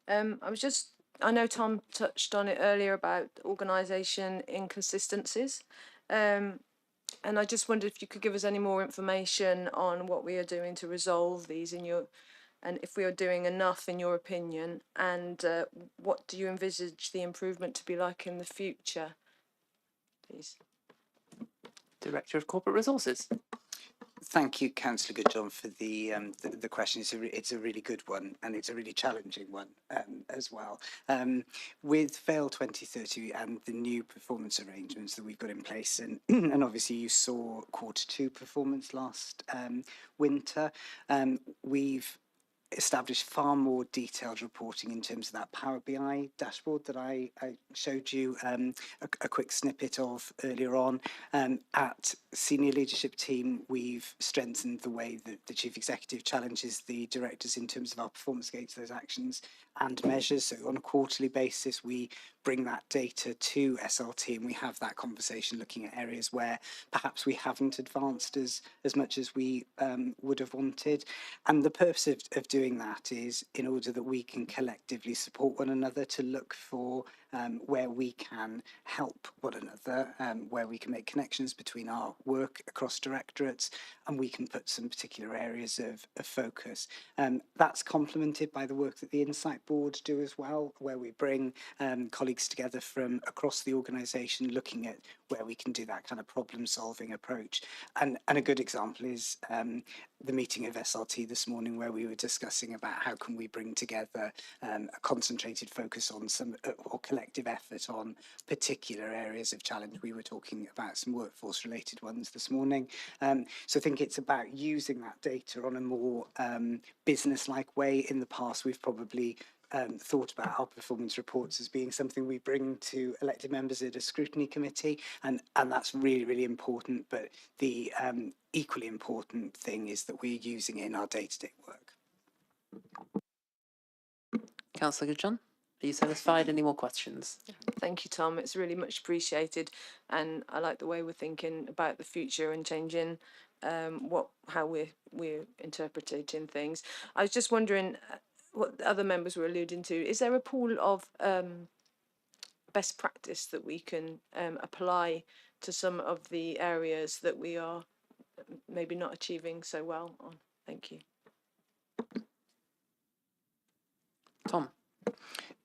I know Tom touched on it earlier about organisation inconsistencies, and I just wondered if you could give us any more information on what we are doing to resolve these and if we are doing enough in your opinion, and what do you envisage the improvement to be like in the future, please? Director of Corporate Resources. Thank you, Councillor Goodjohn, for the question. It's a really good one, and it's a really challenging one as well. With Vale 2030 and the new performance arrangements that we've got in place, and obviously you saw Q2 performance last winter, we've established far more detailed reporting in terms of that Power BI dashboard that I showed you a quick snippet of earlier on. At senior leadership team, we've strengthened the way that the chief executive challenges the directors in terms of our performance against those actions, and measures. So on a quarterly basis, we bring that data to SLT and we have that conversation looking at areas where perhaps we haven't advanced as much as we would have wanted. And the purpose of doing that is in order that we can collectively support one another to look for where we can help one another, where we can make connections between our work across directorates, and we can put some particular areas of focus. That's complemented by the work that the Insight Board do as well, where we bring colleagues together from across the organisation looking at where we can do that kind of problem-solving approach. And a good example is the meeting of SLT this morning, where we were discussing about how can we bring together a concentrated focus on some or collective effort on particular areas of challenge. We were talking about some workforce related ones this morning. So I think it's about using that data on a more business-like way. In the past, we've probably thought about our performance reports as being something we bring to elected members at a scrutiny committee, and that's really, really important. But the equally important thing is that we're using it in our day-to-day work. Councillor Goodjohn, are you satisfied? Any more questions? Thank you, Tom. It's really much appreciated, and I like the way we're thinking about the future and changing how we're interpreting things. I was just wondering what the other members were alluding to. Is there a pool of best practice that we can apply to some of the areas that we are maybe not achieving so well on? Thank you. Tom.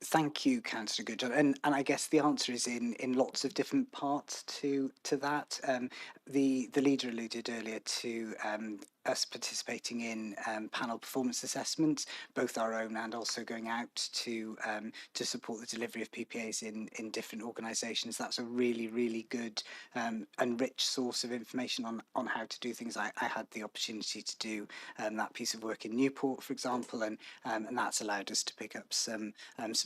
Thank you, Councillor Goodjohn. And I guess the answer is in lots of different parts to that. The leader alluded earlier to us participating in panel performance assessments, both our own and also going out to support the delivery of PPAs in different organisations. That's a really, really good and rich source of information on how to do things. I had the opportunity to do that piece of work in Newport, for example, and that's allowed us to pick up some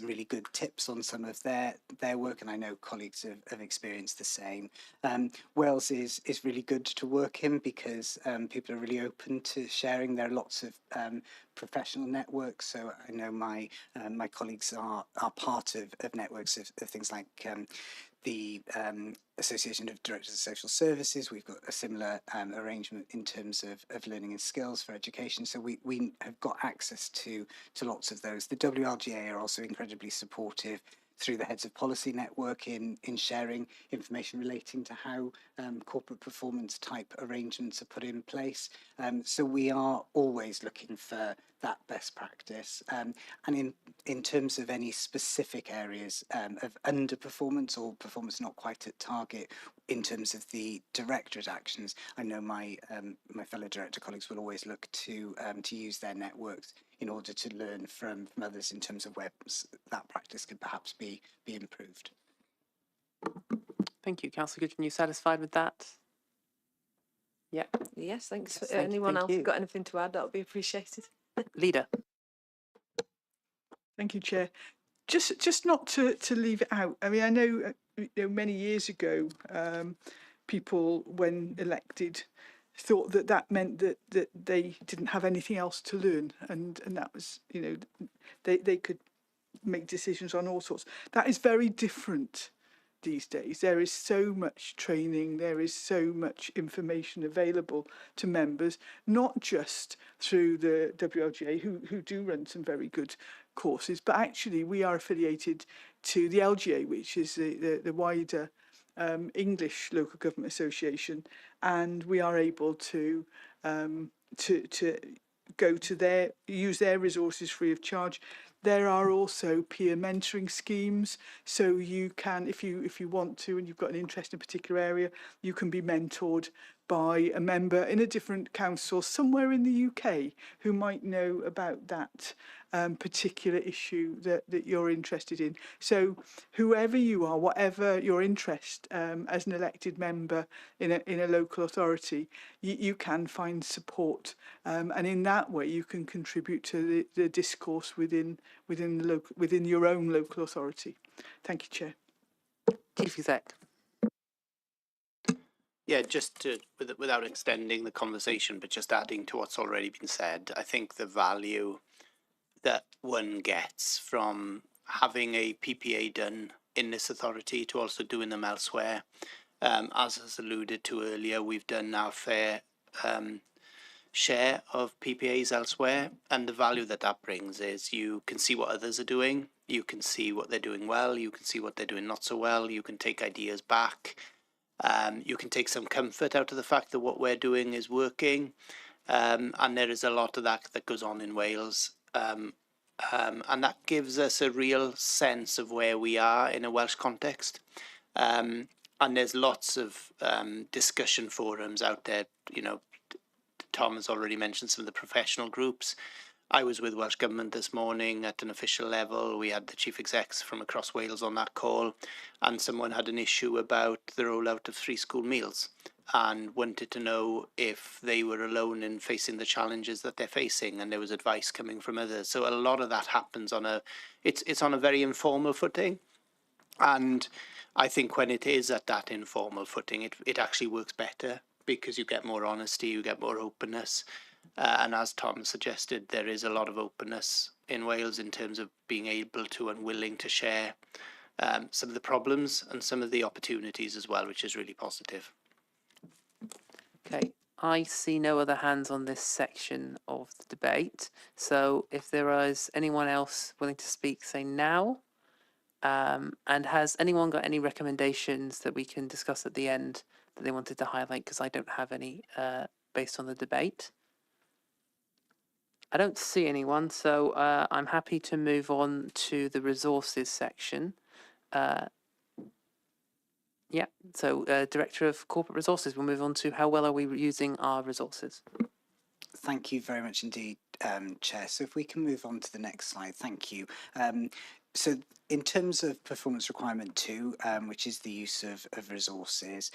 really good tips on some of their work, and I know colleagues have experienced the same. Wales is really good to work in because people are really open to sharing. There are lots of professional networks, so I know my colleagues are part of networks of things like the Association of Directors of Social Services. We've got a similar arrangement in terms of learning and skills for education, so we have got access to lots of those. The WLGA are also incredibly supportive through the Heads of Policy Network in sharing information relating to how corporate performance type arrangements are put in place. So we are always looking for that best practice. And in terms of any specific areas of underperformance or performance not quite at target, in terms of the directorate actions, I know my fellow director colleagues will always look to use their networks in order to learn from others in terms of where that practice could perhaps be improved. Thank you, Councillor Goodjohn. You satisfied with that? Yeah. Yes, thanks. Yes, thank you, Anyone thank else you. got anything to add? That would be appreciated. Leader. Thank you, Chair. Just not to leave it out. I mean, I know, many years ago, people, when elected, thought that meant that they didn't have anything else to learn, and that was, they could make decisions on all sorts. That is very different these days. There is so much training, there is so much information available to members, not just through the WLGA, who do run some very good courses, but actually we are affiliated to the LGA, which is the wider English Local Government Association, and we are able to go to use their resources free of charge. There are also peer mentoring schemes, so you can, if you want to, and you've got an interest in a particular area, you can be mentored by a member in a different council somewhere in the UK who might know about that particular issue that you're interested in. So whoever you are, whatever your interest as an elected member in a local authority, you can find support, and in that way you can contribute to the discourse within your own local authority. Thank you, Chair. Chief Exec. Yeah, just to, without extending the conversation, but just adding to what's already been said, I think the value that one gets from having a PPA done in this authority to also doing them elsewhere. As was alluded to earlier, we've done our fair share of PPAs elsewhere, and the value that that brings is you can see what others are doing, you can see what they're doing well, you can see what they're doing not so well, you can take ideas back, you can take some comfort out of the fact that what we're doing is working, and there is a lot of that that goes on in Wales, and that gives us a real sense of where we are in a Welsh context. And there's lots of discussion forums out there. You know, Tom has already mentioned some of the professional groups. I was with Welsh Government this morning at an official level. We had the chief execs from across Wales on that call, and someone had an issue about the rollout of free school meals and wanted to know if they were alone in facing the challenges that they're facing, and there was advice coming from others. So a lot of that happens on it's on a very informal footing. And I think when it is at that informal footing, it actually works better because you get more honesty, you get more openness. And as Tom suggested, there is a lot of openness in Wales in terms of being able to and willing to share some of the problems and some of the opportunities as well, which is really positive. Okay, I see no other hands on this section of the debate. So if there is anyone else willing to speak, say now. And has anyone got any recommendations that we can discuss at the end that they wanted to highlight? Because I don't have any based on the debate. I don't see anyone, so I'm happy to move on to the resources section. Yeah, so Director of Corporate Resources, we'll move on to how well are we using our resources? Thank you very much indeed, Chair. So if we can move on to the next slide, thank you. So in terms of performance requirement 2, which is the use of resources,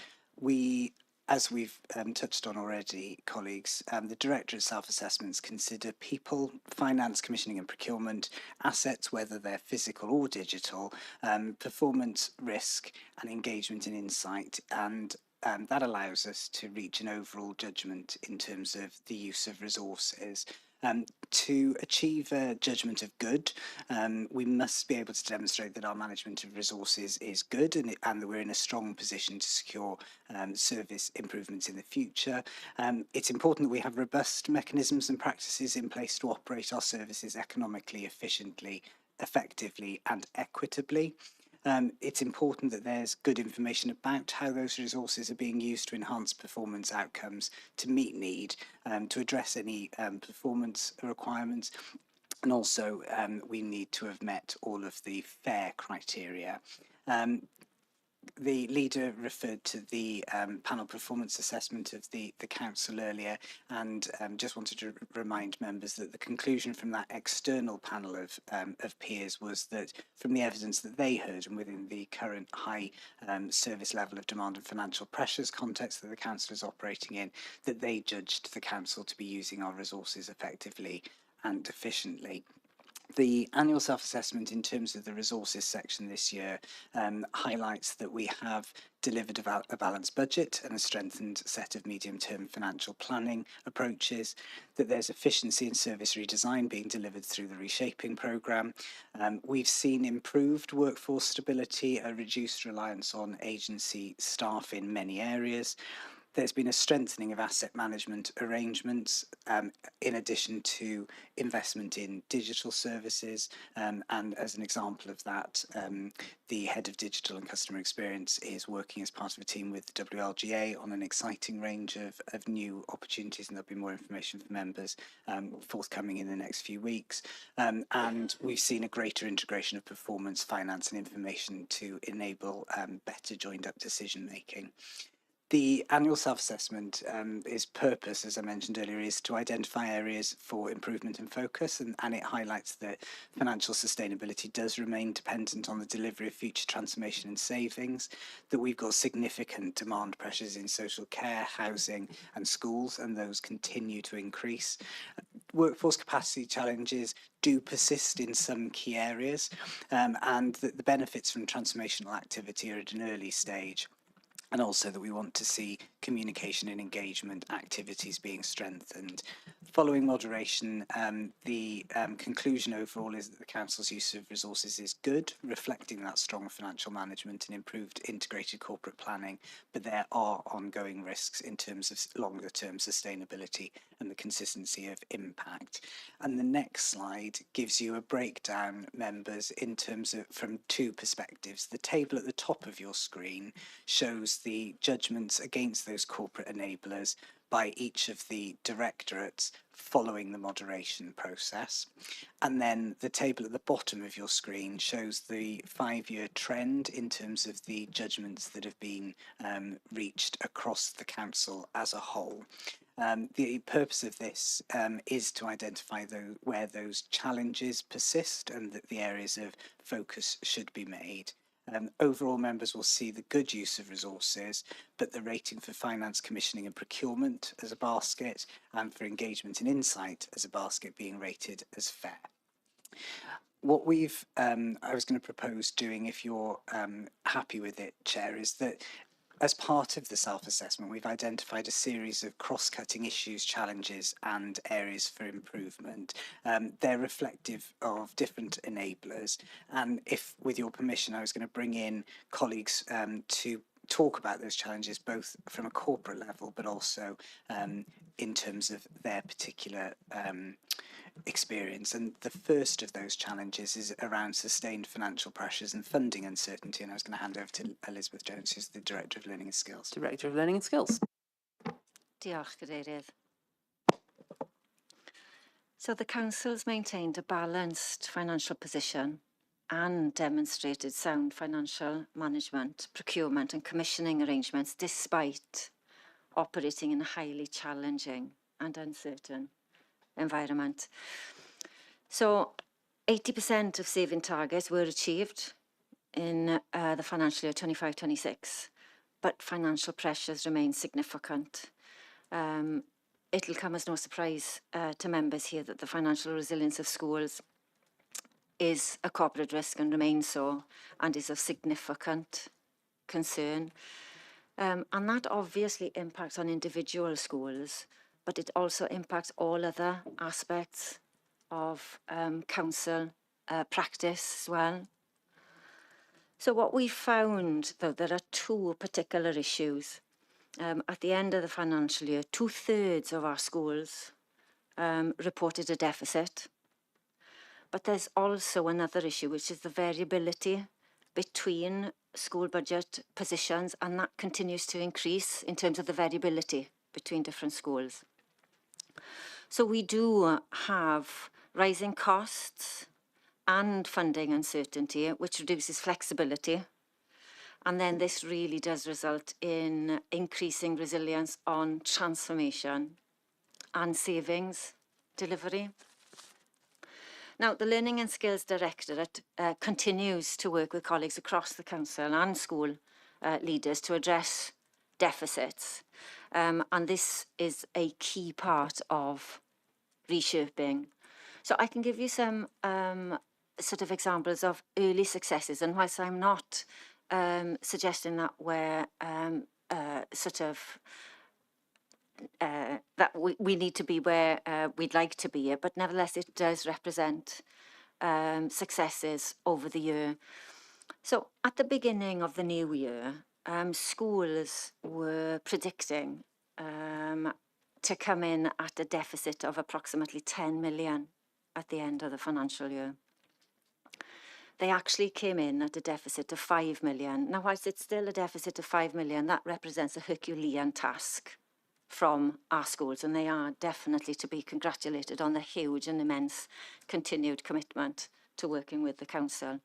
as we've touched on already, colleagues, the Directorate Self-Assessments consider people, finance, commissioning and procurement, assets, whether they're physical or digital, performance, risk and engagement and insight, and that allows us to reach an overall judgment in terms of the use of resources. To achieve a judgment of good, we must be able to demonstrate that our management of resources is good and that we're in a strong position to secure service improvements in the future. It's important that we have robust mechanisms and practices in place to operate our services economically, efficiently, effectively and equitably. It's important that there's good information about how those resources are being used to enhance performance outcomes, to meet need, to address any performance requirements, and also we need to have met all of the FAIR criteria. The leader referred to the panel performance assessment of the council earlier, and just wanted to remind members that the conclusion from that external panel of peers was that from the evidence that they heard and within the current high service level of demand and financial pressures context that the council is operating in, that they judged the council to be using our resources effectively and efficiently. The annual self-assessment in terms of the resources section this year highlights that we have delivered a balanced budget and a strengthened set of medium-term financial planning approaches, that there's efficiency and service redesign being delivered through the reshaping programme. We've seen improved workforce stability, a reduced reliance on agency staff in many areas. There's been a strengthening of asset management arrangements in addition to investment in digital services. And as an example of that, the head of digital and customer experience is working as part of a team with WLGA on an exciting range of new opportunities, and there'll be more information for members forthcoming in the next few weeks. And we've seen a greater integration of performance, finance and information to enable better joined up decision making. The annual self-assessment, its purpose, as I mentioned earlier, is to identify areas for improvement and focus, and it highlights that financial sustainability does remain dependent on the delivery of future transformation and savings, that we've got significant demand pressures in social care, housing and schools, and those continue to increase. Workforce capacity challenges do persist in some key areas, and that the benefits from transformational activity are at an early stage. and also that we want to see communication and engagement activities being strengthened. Following moderation, the conclusion overall is that the Council's use of resources is good, reflecting that strong financial management and improved integrated corporate planning, but there are ongoing risks in terms of longer term sustainability and the consistency of impact. And the next slide gives you a breakdown, members, in terms of from two perspectives. The table at the top of your screen shows the judgments against those corporate enablers by each of the directorates following the moderation process. And then the table at the bottom of your screen shows the 5-year trend in terms of the judgments that have been reached across the council as a whole. The purpose of this is to identify where those challenges persist and that the areas of focus should be made. Overall, members will see the good use of resources, but the rating for finance, commissioning and procurement as a basket, and for engagement and insight as a basket being rated as fair. What I was going to propose doing, if you're happy with it, Chair, is that as part of the self-assessment, we've identified a series of cross-cutting issues, challenges and areas for improvement. They're reflective of different enablers. And if, with your permission, I was going to bring in colleagues to talk about those challenges, both from a corporate level, but also in terms of their particular experience. And the first of those challenges is around sustained financial pressures and funding uncertainty. And I was going to hand over to Elizabeth Jones, who's the Director of Learning and Skills. Director of Learning and Skills. Diolch, Cadeirydd. So the Council's maintained a balanced financial position and demonstrated sound financial management, procurement and commissioning arrangements despite operating in a highly challenging and uncertain environment. So 80% of saving targets were achieved in the financial year 25-26, but financial pressures remain significant. It'll come as no surprise to members here that the financial resilience of schools is a corporate risk and remains so, and is of significant concern. And that obviously impacts on individual schools, but it also impacts all other aspects of council practice as well. So what we found, though, there are two particular issues. At the end of the financial year, 2/3 of our schools reported a deficit. But there's also another issue, which is the variability between school budget positions, and that continues to increase in terms of the variability between different schools. So we do have rising costs and funding uncertainty, which reduces flexibility. And then this really does result in increasing resilience on transformation and savings delivery. Now, the Learning and Skills Directorate continues to work with colleagues across the council and school leaders to address deficits. And this is a key part of reshaping. So I can give you some sort of examples of early successes. And whilst I'm not suggesting that we're that we need to be where we'd like to be, but nevertheless it does represent successes over the year. So at the beginning of the new year, schools were predicting to come in at a deficit of approximately 10 million at the end of the financial year. They actually came in at a deficit of 5 million. Now, whilst it's still a deficit of 5 million, that represents a Herculean task from our schools, and they are definitely to be congratulated on the huge and immense continued commitment to working with the council.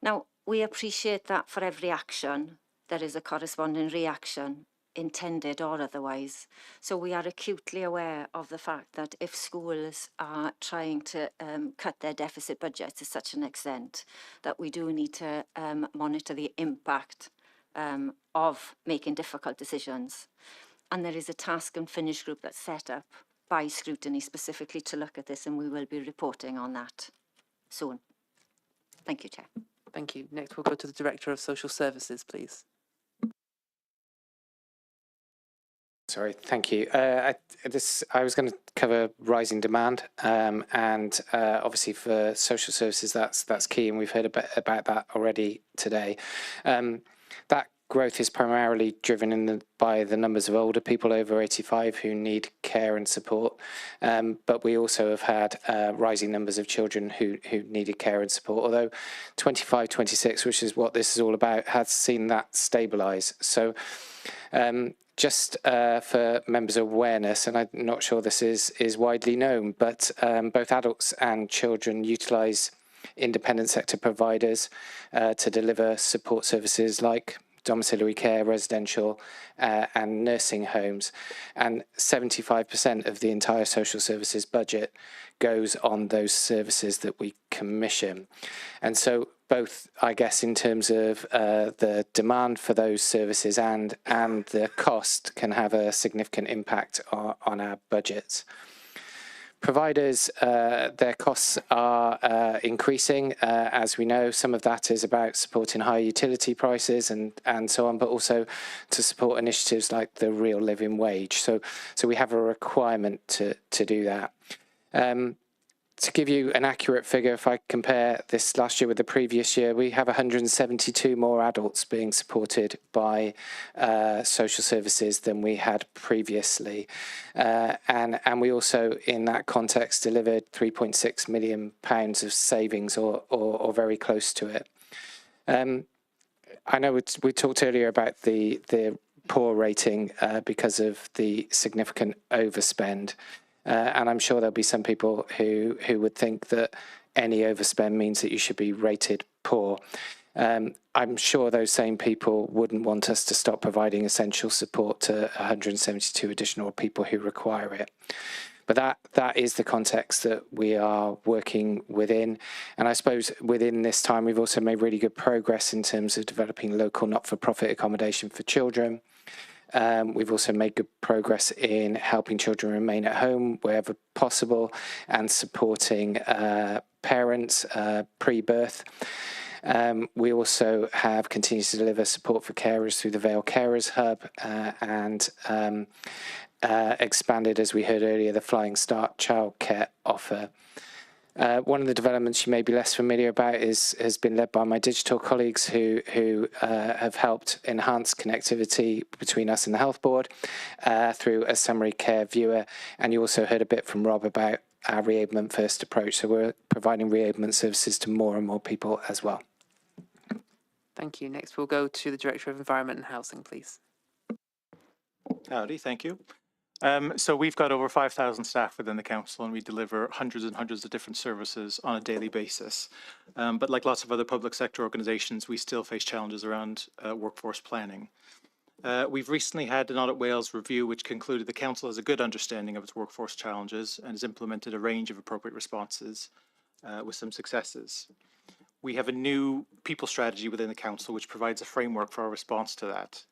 Now, we appreciate that for every action, there is a corresponding reaction, intended or otherwise. So we are acutely aware of the fact that if schools are trying to cut their deficit budgets to such an extent, that we do need to monitor the impact of making difficult decisions. And there is a task and finish group that's set up by Scrutiny specifically to look at this, and we will be reporting on that soon. Thank you, Chair. Thank you. Next, we'll go to the Director of Social Services, please. Sorry, thank you. I was going to cover rising demand, and obviously for social services, that's key, and we've heard a bit about that already today. That growth is primarily driven by the numbers of older people over 85 who need care and support, but we also have had rising numbers of children who needed care and support, although 25-26, which is what this is all about, has seen that stabilise. So just for members' awareness, and I'm not sure this is widely known, but both adults and children utilise independent sector providers to deliver support services like domiciliary care, residential and nursing homes, and 75% of the entire social services budget goes on those services that we commission. And so both, I guess, in terms of the demand for those services and the cost can have a significant impact on our budgets. Providers, their costs are increasing, as we know. Some of that is about supporting higher utility prices and so on, but also to support initiatives like the real living wage. So we have a requirement to do that. To give you an accurate figure, if I compare this last year with the previous year, we have 172 more adults being supported by social services than we had previously. And we also, in that context, delivered £3.6 million of savings or very close to it. I know we talked earlier about the poor rating because of the significant overspend. And I'm sure there'll be some people who would think that any overspend means that you should be rated poor. I'm sure those same people wouldn't want us to stop providing essential support to 172 additional people who require it. But that is the context that we are working within. And I suppose within this time, we've also made really good progress in terms of developing local not-for-profit accommodation for children. We've also made good progress in helping children remain at home wherever possible and supporting parents pre-birth. We also have continued to deliver support for carers through the Vale Carers Hub and expanded, as we heard earlier, the Flying Start childcare offer. One of the developments you may be less familiar about has been led by my digital colleagues who have helped enhance connectivity between us and the Health Board through a summary care viewer. And you also heard a bit from Rob about our reablement first approach. So we're providing reablement services to more and more people as well. Thank you. Next, we'll go to the Director of Environment and Housing, please. Howdy, thank you. So we've got over 5,000 staff within the council, and we deliver hundreds and hundreds of different services on a daily basis. But like lots of other public sector organisations, we still face challenges around workforce planning. We've recently had an Audit Wales review which concluded the council has a good understanding of its workforce challenges and has implemented a range of appropriate responses with some successes. We have a new people strategy within the council which provides a framework for our response to that.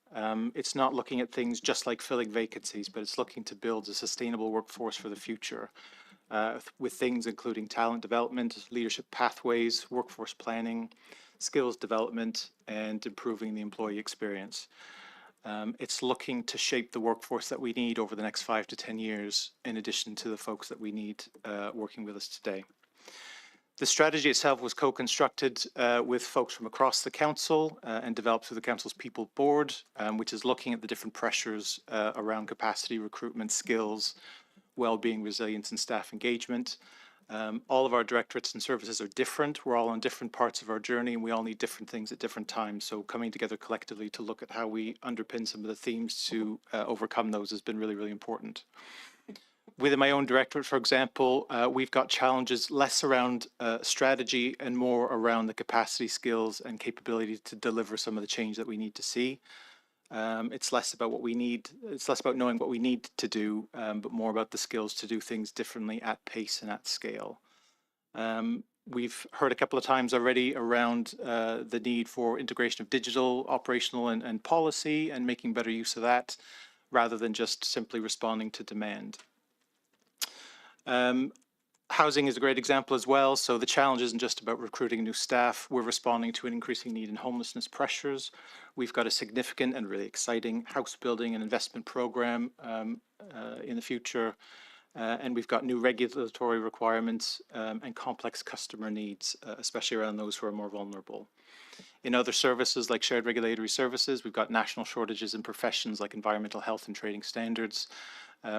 It's not looking at things just like filling vacancies, but it's looking to build a sustainable workforce for the future with things including talent development, leadership pathways, workforce planning, skills development, and improving the employee experience. It's looking to shape the workforce that we need over the next 5 to 10 years, in addition to the folks that we need working with us today. The strategy itself was co-constructed with folks from across the council and developed through the council's people board, which is looking at the different pressures around capacity, recruitment, skills, well-being, resilience, and staff engagement. All of our directorates and services are different. We're all on different parts of our journey, and we all need different things at different times. So coming together collectively to look at how we underpin some of the themes to overcome those has been really, really important. Within my own directorate, for example, we've got challenges less around strategy and more around the capacity, skills, and capability to deliver some of the change that we need to see. It's less about what we need. It's less about knowing what we need to do, but more about the skills to do things differently at pace and at scale. We've heard a couple of times already around the need for integration of digital, operational, and policy, and making better use of that, rather than just simply responding to demand. Housing is a great example as well. So the challenge isn't just about recruiting new staff. We're responding to an increasing need in homelessness pressures. We've got a significant and really exciting house building and investment program in the future. And we've got new regulatory requirements and complex customer needs, especially around those who are more vulnerable. In other services like shared regulatory services, we've got national shortages in professions like environmental health and trading standards,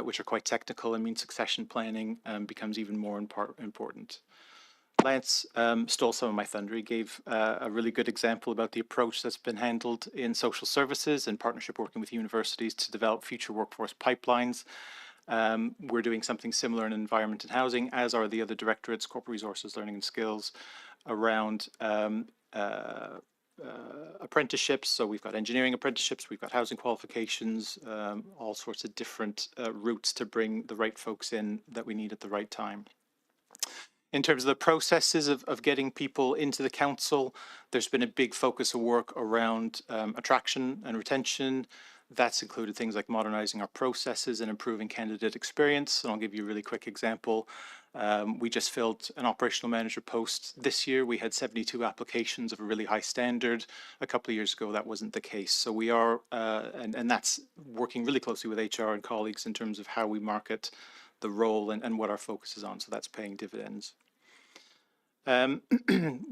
which are quite technical and mean succession planning becomes even more important. Lance stole some of my thunder. He gave a really good example about the approach that's been handled in social services and partnership working with universities to develop future workforce pipelines. We're doing something similar in environment and housing, as are the other directorates, corporate resources, learning and skills, around apprenticeships. So we've got engineering apprenticeships, we've got housing qualifications, all sorts of different routes to bring the right folks in that we need at the right time. In terms of the processes of getting people into the council, there's been a big focus of work around attraction and retention. That's included things like modernizing our processes and improving candidate experience. And I'll give you a really quick example. We just filled an operational manager post this year. We had 72 applications of a really high standard. A couple of years ago, that wasn't the case. So we are, and that's working really closely with HR and colleagues in terms of how we market the role and what our focus is on. So that's paying dividends.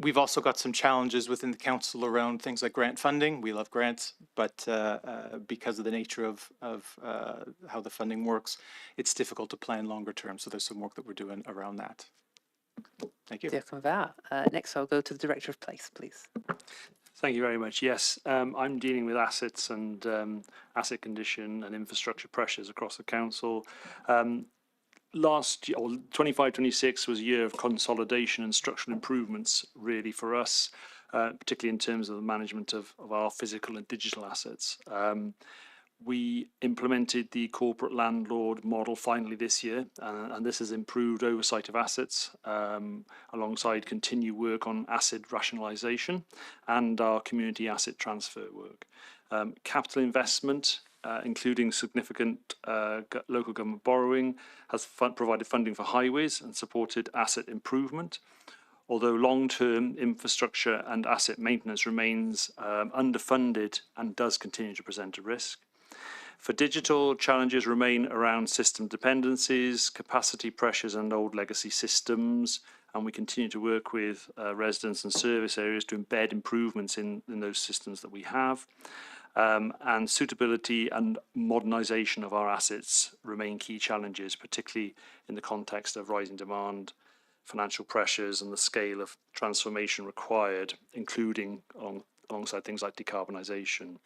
We've also got some challenges within the council around things like grant funding. We love grants, but because of the nature of how the funding works, it's difficult to plan longer term. So there's some work that we're doing around that. Thank you. Next, I'll go to the Director of Place, please. Thank you very much. Yes, I'm dealing with assets and asset condition and infrastructure pressures across the council. Last year, or 25-26 was a year of consolidation and structural improvements really for us, particularly in terms of the management of our physical and digital assets. We implemented the corporate landlord model finally this year, and this has improved oversight of assets alongside continued work on asset rationalisation and our community asset transfer work. Capital investment, including significant local government borrowing, has provided funding for highways and supported asset improvement, although long-term infrastructure and asset maintenance remains underfunded and does continue to present a risk. For digital, challenges remain around system dependencies, capacity pressures and old legacy systems, and we continue to work with residents and service areas to embed improvements in those systems that we have. And suitability and modernisation of our assets remain key challenges, particularly in the context of rising demand, financial pressures and the scale of transformation required, including alongside things like decarbonisation.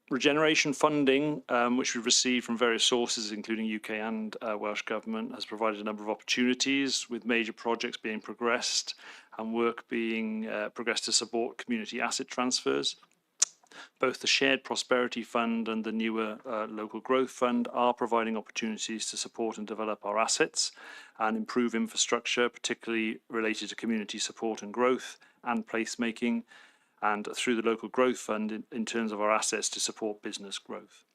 Regeneration funding, which we've received from various sources, including UK and Welsh Government, has provided a number of opportunities, with major projects being progressed and work being progressed to support community asset transfers. Both the Shared Prosperity Fund and the newer Local Growth Fund are providing opportunities to support and develop our assets and improve infrastructure, particularly related to community support and growth and placemaking, and through the Local Growth Fund in terms of our assets to support business growth.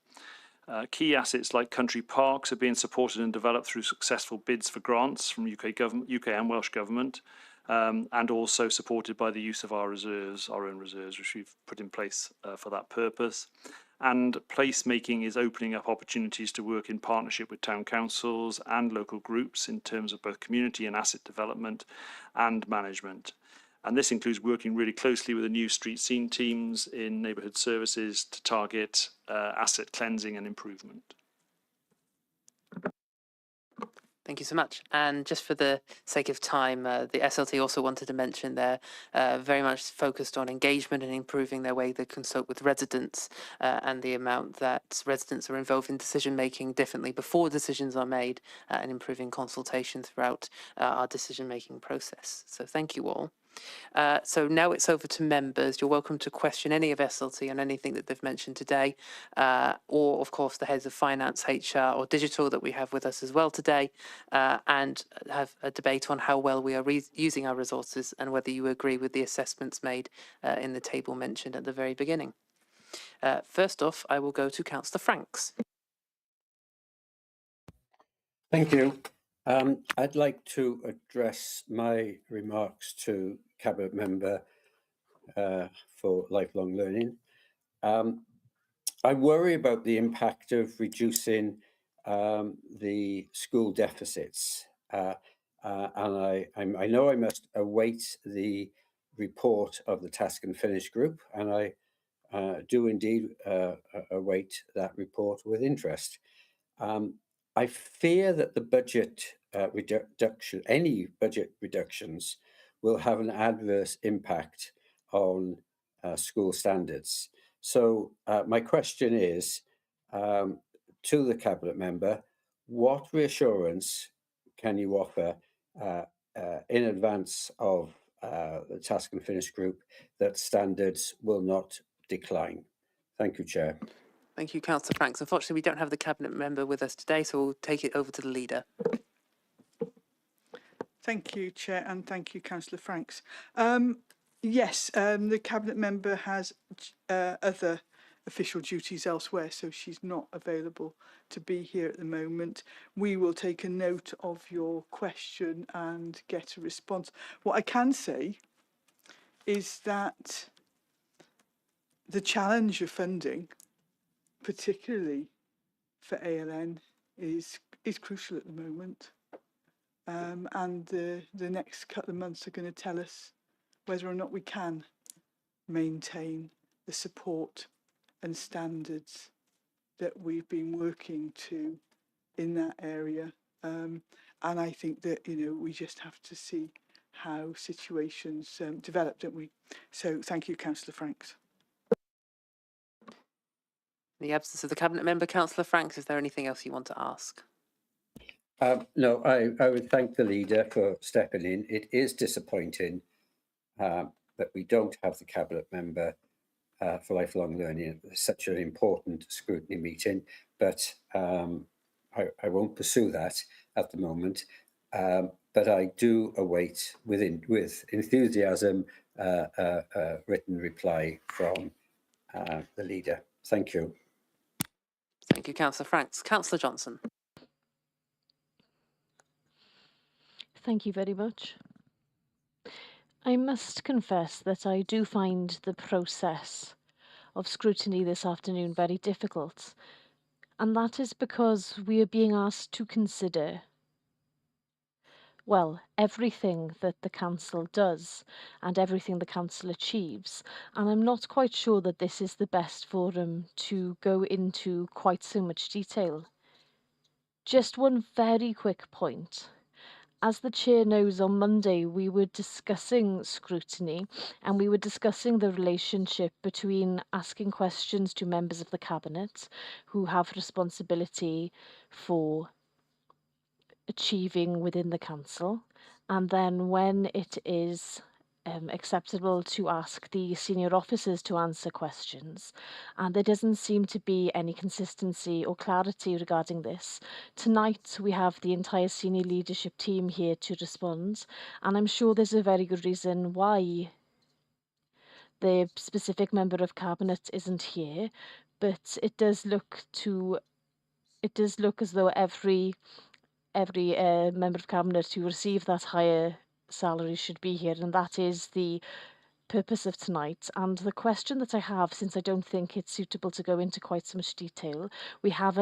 Key assets like country parks are being supported and developed through successful bids for grants from UK and Welsh Government, and also supported by the use of our reserves, our own reserves, which we've put in place for that purpose. And placemaking is opening up opportunities to work in partnership with town councils and local groups in terms of both community and asset development and management. And this includes working really closely with the new street scene teams in neighbourhood services to target asset cleansing and improvement. Thank you so much. And just for the sake of time, the SLT also wanted to mention they're very much focused on engagement and improving their way they consult with residents and the amount that residents are involved in decision making differently before decisions are made and improving consultation throughout our decision making process. So thank you all. So now it's over to members. You're welcome to question any of SLT on anything that they've mentioned today, or of course the heads of finance, HR or digital that we have with us as well today, and have a debate on how well we are using our resources and whether you agree with the assessments made in the table mentioned at the very beginning. First off, I will go to Councillor Franks. Thank you. I'd like to address my remarks to Cabinet Member for Lifelong Learning. I worry about the impact of reducing the school deficits. And I know I must await the report of the Task and Finish group, and I do indeed await that report with interest. I fear that the budget reduction, any budget reductions, will have an adverse impact on school standards. So my question is to the Cabinet Member, what reassurance can you offer in advance of the Task and Finish group that standards will not decline? Thank you, Chair. Thank you, Councillor Franks. Unfortunately, we don't have the Cabinet Member with us today, so we'll take it over to the Leader. Thank you, Chair, and thank you, Councillor Franks. Yes, the Cabinet Member has other official duties elsewhere, so she's not available to be here at the moment. We will take a note of your question and get a response. What I can say is that the challenge of funding, particularly for ALN, is crucial at the moment. And the next couple of months are going to tell us whether or not we can maintain the support and standards that we've been working to in that area. And I think that, we just have to see how situations develop, don't we? So thank you, Councillor Franks. In the absence of the Cabinet Member, Councillor Franks, is there anything else you want to ask? No, I would thank the Leader for stepping in. It is disappointing that we don't have the Cabinet Member for Lifelong Learning at such an important scrutiny meeting, but I won't pursue that at the moment. But I do await with enthusiasm a written reply from the Leader. Thank you. Thank you, Councillor Franks. Councillor Johnson. Thank you very much. I must confess that I do find the process of scrutiny this afternoon very difficult, and that is because we are being asked to consider, well, everything that the Council does and everything the Council achieves, and I'm not quite sure that this is the best forum to go into quite so much detail. Just one very quick point. As the Chair knows, on Monday we were discussing scrutiny and we were discussing the relationship between asking questions to members of the Cabinet who have responsibility for achieving within the Council, and then when it is acceptable to ask the senior officers to answer questions, and there doesn't seem to be any consistency or clarity regarding this. Tonight we have the entire senior leadership team here to respond, and I'm sure there's a very good reason why the specific member of Cabinet isn't here, but it does look as though every member of Cabinet who receive that higher salary should be here, and that is the purpose of tonight. And the question that I have, since I don't think it's suitable to go into quite so much detail, we have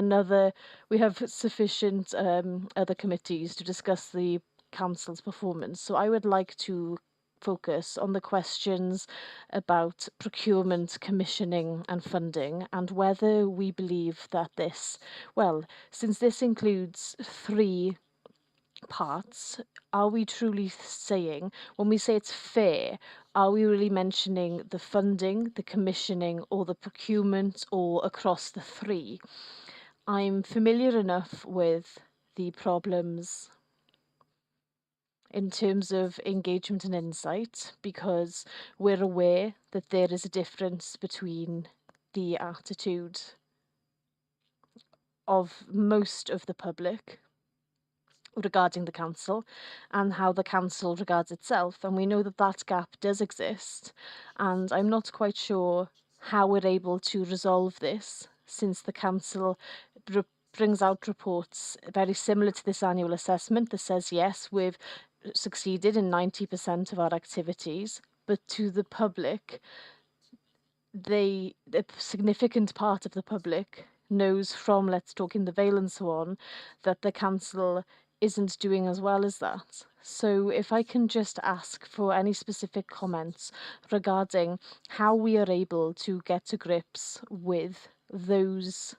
sufficient other committees to discuss the Council's performance. So I would like to focus on the questions about procurement, commissioning and funding, and whether we believe that since this includes 3 parts, are we truly saying, when we say it's fair, are we really mentioning the funding, the commissioning, or the procurement, or across the 3? I'm familiar enough with the problems in terms of engagement and insight, because we're aware that there is a difference between the attitude of most of the public regarding the Council and how the Council regards itself, and we know that that gap does exist, and I'm not quite sure how we're able to resolve this, since the Council brings out reports very similar to this annual assessment that says, yes, we've succeeded in 90% of our activities, but to the public, a significant part of the public knows from Let's Talk in the Vale and so on that the council isn't doing as well as that. So if I can just ask for any specific comments regarding how we are able to get to grips with those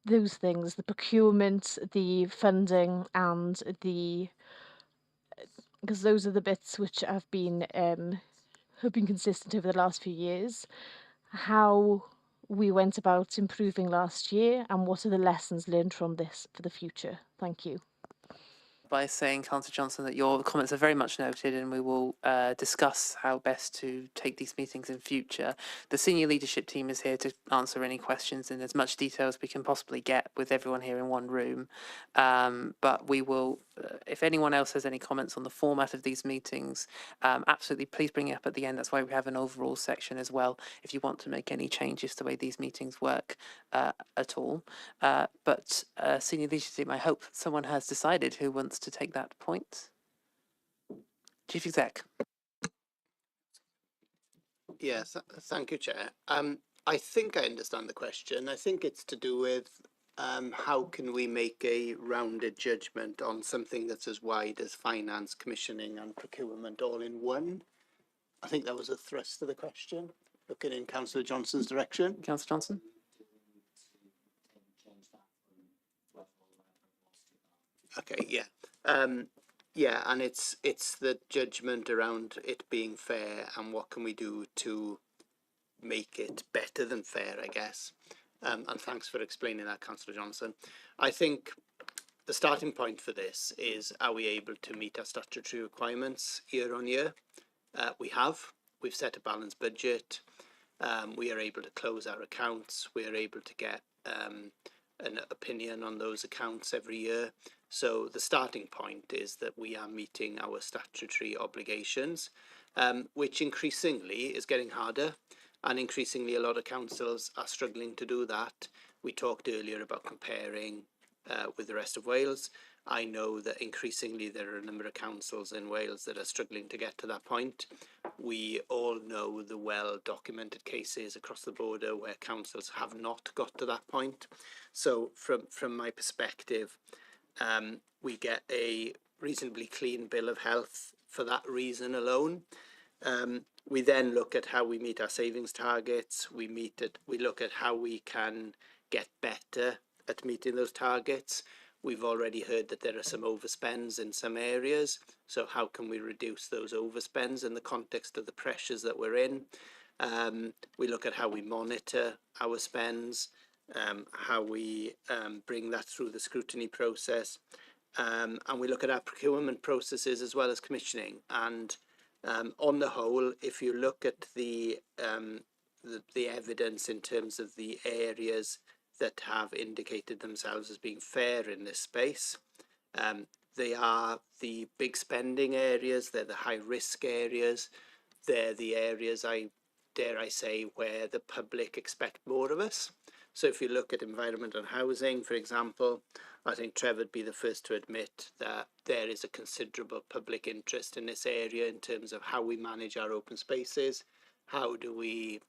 things, the procurement, the funding, and because those are the bits which have been consistent over the last few years, how we went about improving last year, and what are the lessons learned from this for the future. Thank you. By saying, Councillor Johnson, that your comments are very much noted, and we will discuss how best to take these meetings in future. The senior leadership team is here to answer any questions in as much detail as we can possibly get with everyone here in one room. But we will, if anyone else has any comments on the format of these meetings, absolutely please bring it up at the end. That's why we have an overall section as well, if you want to make any changes to the way these meetings work at all. But senior leadership team, I hope someone has decided who wants to take that point. Chief Exec. Yes, thank you, Chair. I think I understand the question. I think it's to do with how can we make a rounded judgment on something that's as wide as finance, commissioning and procurement all in one. I think that was a thrust of the question, looking in Councillor Johnson's direction. Councillor Johnson? Okay, yeah. Yeah, and it's the judgment around it being fair and what can we do to make it better than fair, I guess. And thanks for explaining that, Councillor Johnson. I think the starting point for this is, are we able to meet our statutory requirements year on year? We have. We've set a balanced budget. We are able to close our accounts. We are able to get an opinion on those accounts every year. So the starting point is that we are meeting our statutory obligations, which increasingly is getting harder, and increasingly a lot of councils are struggling to do that. We talked earlier about comparing with the rest of Wales. I know that increasingly there are a number of councils in Wales that are struggling to get to that point. We all know the well-documented cases across the border where councils have not got to that point. So from my perspective, we get a reasonably clean bill of health for that reason alone. We then look at how we meet our savings targets. We look at how we can get better at meeting those targets. We've already heard that there are some overspends in some areas. So how can we reduce those overspends in the context of the pressures that we're in? We look at how we monitor our spends, how we bring that through the scrutiny process. And we look at our procurement processes as well as commissioning. And on the whole, if you look at the evidence in terms of the areas that have indicated themselves as being fair in this space, they are the big spending areas, they're the high risk areas, they're the areas, dare I say, where the public expect more of us. So if you look at environment and housing, for example, I think Trevor would be the first to admit that there is a considerable public interest in this area in terms of how we manage our open spaces, how do we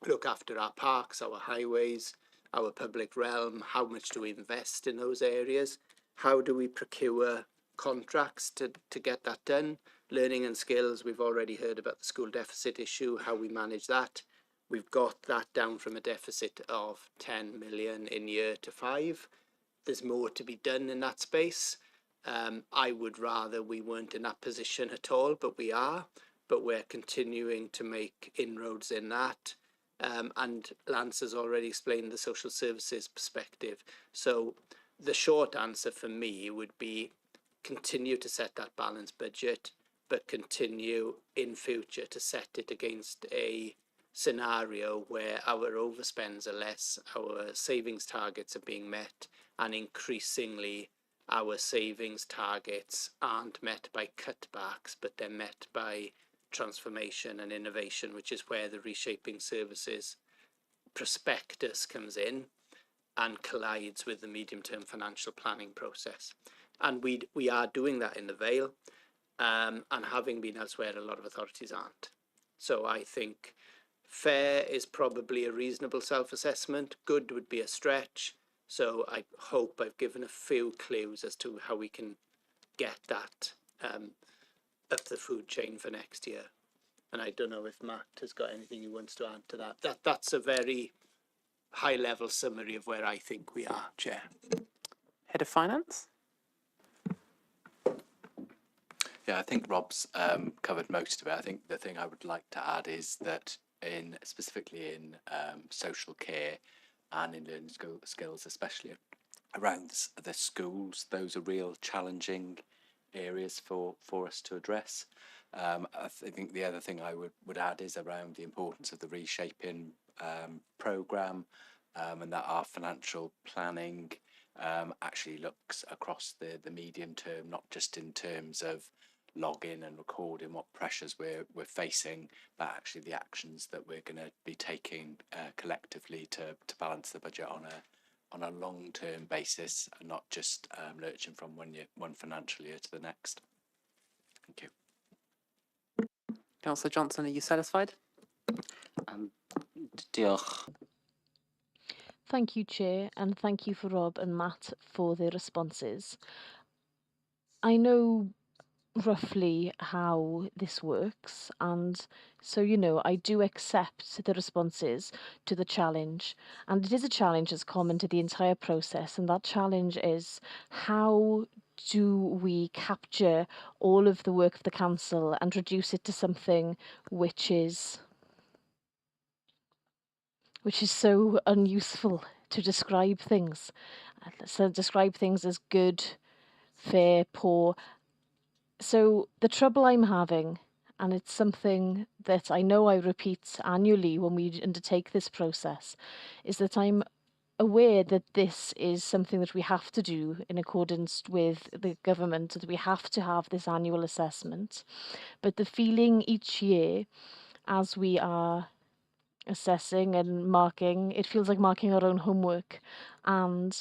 look after our parks, our highways, our public realm, how much do we invest in those areas, how do we procure contracts to get that done. Learning and skills, we've already heard about the school deficit issue, how we manage that. We've got that down from a deficit of 10 million in year to 5. There's more to be done in that space. I would rather we weren't in that position at all, but we are. But we're continuing to make inroads in that. And Lance has already explained the social services perspective. So the short answer for me would be continue to set that balanced budget, but continue in future to set it against a scenario where our overspends are less, our savings targets are being met, and increasingly our savings targets aren't met by cutbacks, but they're met by transformation and innovation, which is where the Reshaping Services prospectus comes in. and collides with the medium-term financial planning process. And we are doing that in the Vale, and having been elsewhere, a lot of authorities aren't. So I think fair is probably a reasonable self-assessment. Good would be a stretch. So I hope I've given a few clues as to how we can get that up the food chain for next year. And I don't know if Matt has got anything he wants to add to that. That's a very high-level summary of where I think we are, Chair. Head of Finance? Yeah, I think Rob's covered most of it. I think the thing I would like to add is that specifically in social care and in learning skills, especially around the schools, those are real challenging areas for us to address. I think the other thing I would add is around the importance of the reshaping programme, and that our financial planning actually looks across the medium term, not just in terms of logging and recording what pressures we're facing, but actually the actions that we're going to be taking collectively to balance the budget on a long-term basis, and not just lurching from one financial year to the next. Thank you. Councillor Johnson, are you satisfied? Diolch. Thank you, Chair, and thank you for Rob and Matt for their responses. I know roughly how this works, and so I do accept the responses to the challenge, and it is a challenge that's common to the entire process, and that challenge is how do we capture all of the work of the council and reduce it to something which is so unuseful to describe things. So describe things as good, fair, poor. So the trouble I'm having, and it's something that I know I repeat annually when we undertake this process, is that I'm aware that this is something that we have to do in accordance with the government, that we have to have this annual assessment. But the feeling each year as we are assessing and marking, it feels like marking our own homework, and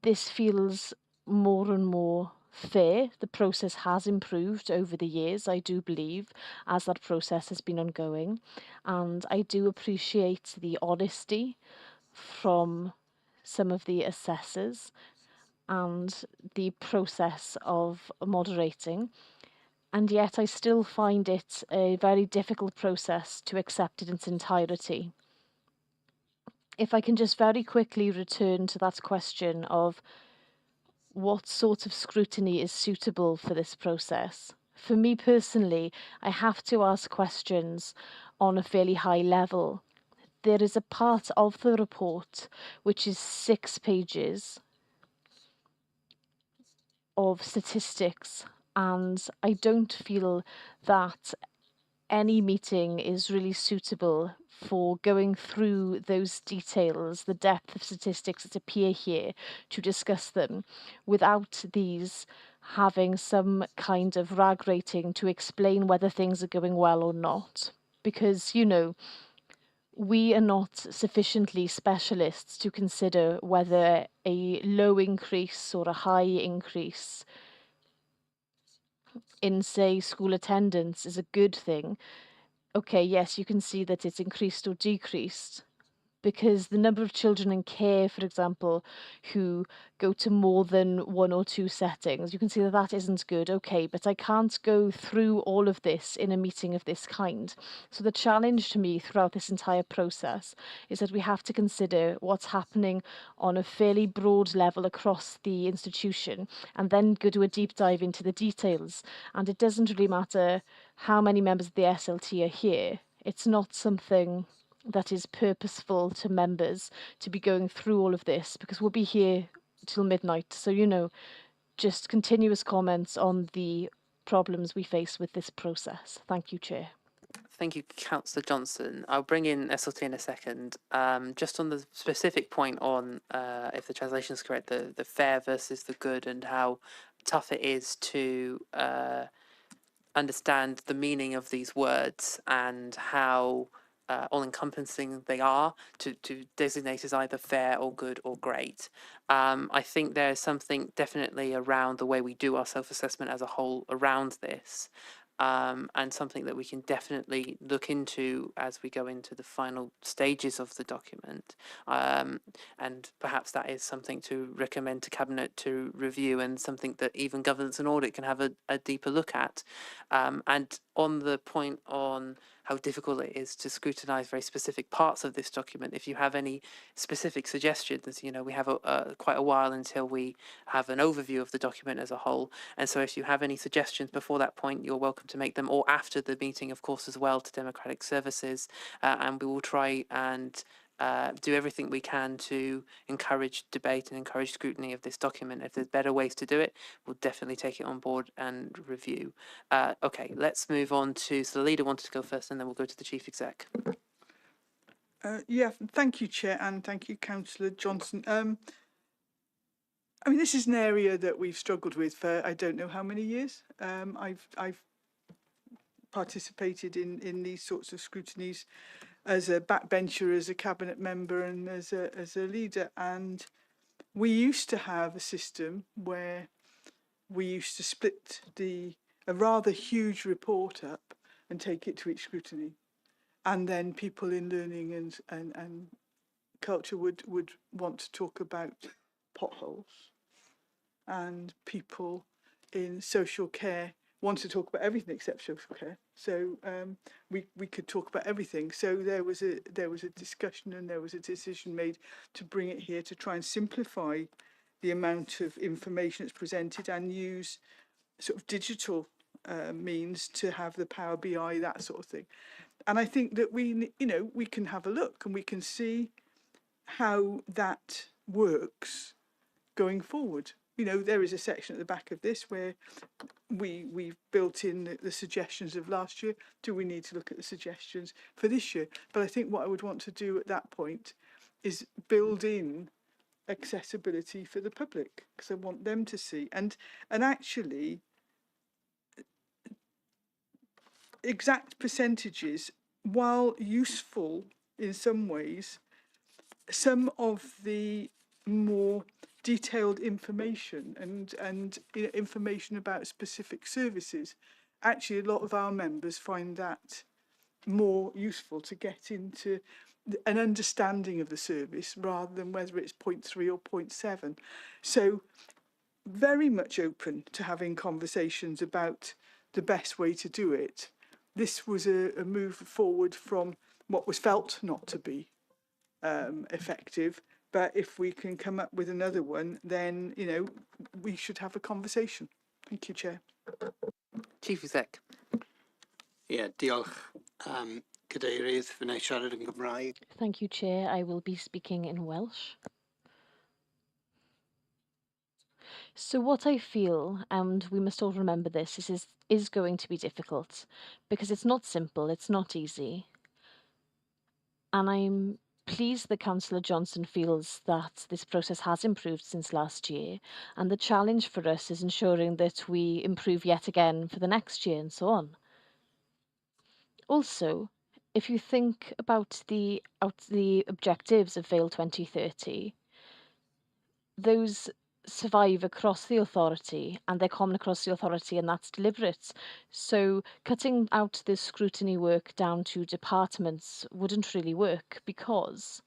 this feels more and more fair. The process has improved over the years, I do believe, as that process has been ongoing, and I do appreciate the honesty from some of the assessors and the process of moderating. And yet I still find it a very difficult process to accept in its entirety. If I can just very quickly return to that question of what sort of scrutiny is suitable for this process. For me personally, I have to ask questions on a fairly high level. There is a part of the report which is 6 pages of statistics, and I don't feel that any meeting is really suitable for going through those details, the depth of statistics that appear here, to discuss them without these having some kind of RAG rating to explain whether things are going well or not. Because, we are not sufficiently specialists to consider whether a low increase or a high increase in, say, school attendance is a good thing. Okay, yes, you can see that it's increased or decreased, because the number of children in care, for example, who go to more than 1 or 2 settings, you can see that that isn't good. Okay, but I can't go through all of this in a meeting of this kind. So the challenge to me throughout this entire process is that we have to consider what's happening on a fairly broad level across the institution, and then go do a deep dive into the details. And it doesn't really matter how many members of the SLT are here. It's not something that is purposeful to members to be going through all of this, because we'll be here till midnight. So, just continuous comments on the problems we face with this process. Thank you, Chair. Thank you, Councillor Johnson. I'll bring in SLT in a second. Just on the specific point on, if the translation is correct, the fair versus the good, and how tough it is to understand the meaning of these words, and how all-encompassing they are to designate as either fair or good or great. I think there's something definitely around the way we do our self-assessment as a whole around this, and something that we can definitely look into as we go into the final stages of the document. And perhaps that is something to recommend to Cabinet to review, and something that even Governance and Audit can have a deeper look at. And on the point on how difficult it is to scrutinise very specific parts of this document, if you have any specific suggestions, we have quite a while until we have an overview of the document as a whole. And so if you have any suggestions before that point, you're welcome to make them, or after the meeting, of course, as well, to Democratic Services. And we will try and do everything we can to encourage debate and encourage scrutiny of this document. If there's better ways to do it, we'll definitely take it on board and review. Okay, let's move on to, so the leader wanted to go first, and then we'll go to the Chief Exec. Yeah, thank you, Chair, and thank you, Councillor Johnson. I mean, this is an area that we've struggled with for I don't know how many years. I've participated in these sorts of scrutinies as a backbencher, as a cabinet member, and as a leader. And we used to have a system where we used to split a rather huge report up and take it to each scrutiny, and then people in learning and culture would want to talk about potholes, and people in social care want to talk about everything except social care. So we could talk about everything. So there was a discussion, and there was a decision made to bring it here to try and simplify the amount of information that's presented, and use sort of digital means to have the Power BI, that sort of thing. And I think that we can have a look, and we can see how that works going forward. There is a section at the back of this where we've built in the suggestions of last year. Do we need to look at the suggestions for this year? But I think what I would want to do at that point is build in accessibility for the public, because I want them to see. And actually, exact percentages, while useful in some ways, some of the more detailed information and information about specific services, actually a lot of our members find that more useful to get into an understanding of the service rather than whether it's 0.3 or 0.7. So very much open to having conversations about the best way to do it. This was a move forward from what was felt not to be effective, but if we can come up with another one, then we should have a conversation. Thank you, Chair. Chief Exec. Yeah, diolch. Cadeirydd, fy wna I siarad yn Gymraeg. Thank you, Chair. I will be speaking in Welsh. So what I feel, and we must all remember this, is going to be difficult, because it's not simple, it's not easy. And I'm pleased that Councillor Johnson feels that this process has improved since last year, and the challenge for us is ensuring that we improve yet again for the next year and so on. Also, if you think about the objectives of Vale 2030, those survive across the authority, and they're common across the authority, and that's deliberate. So cutting out this scrutiny work down to departments wouldn't really work, because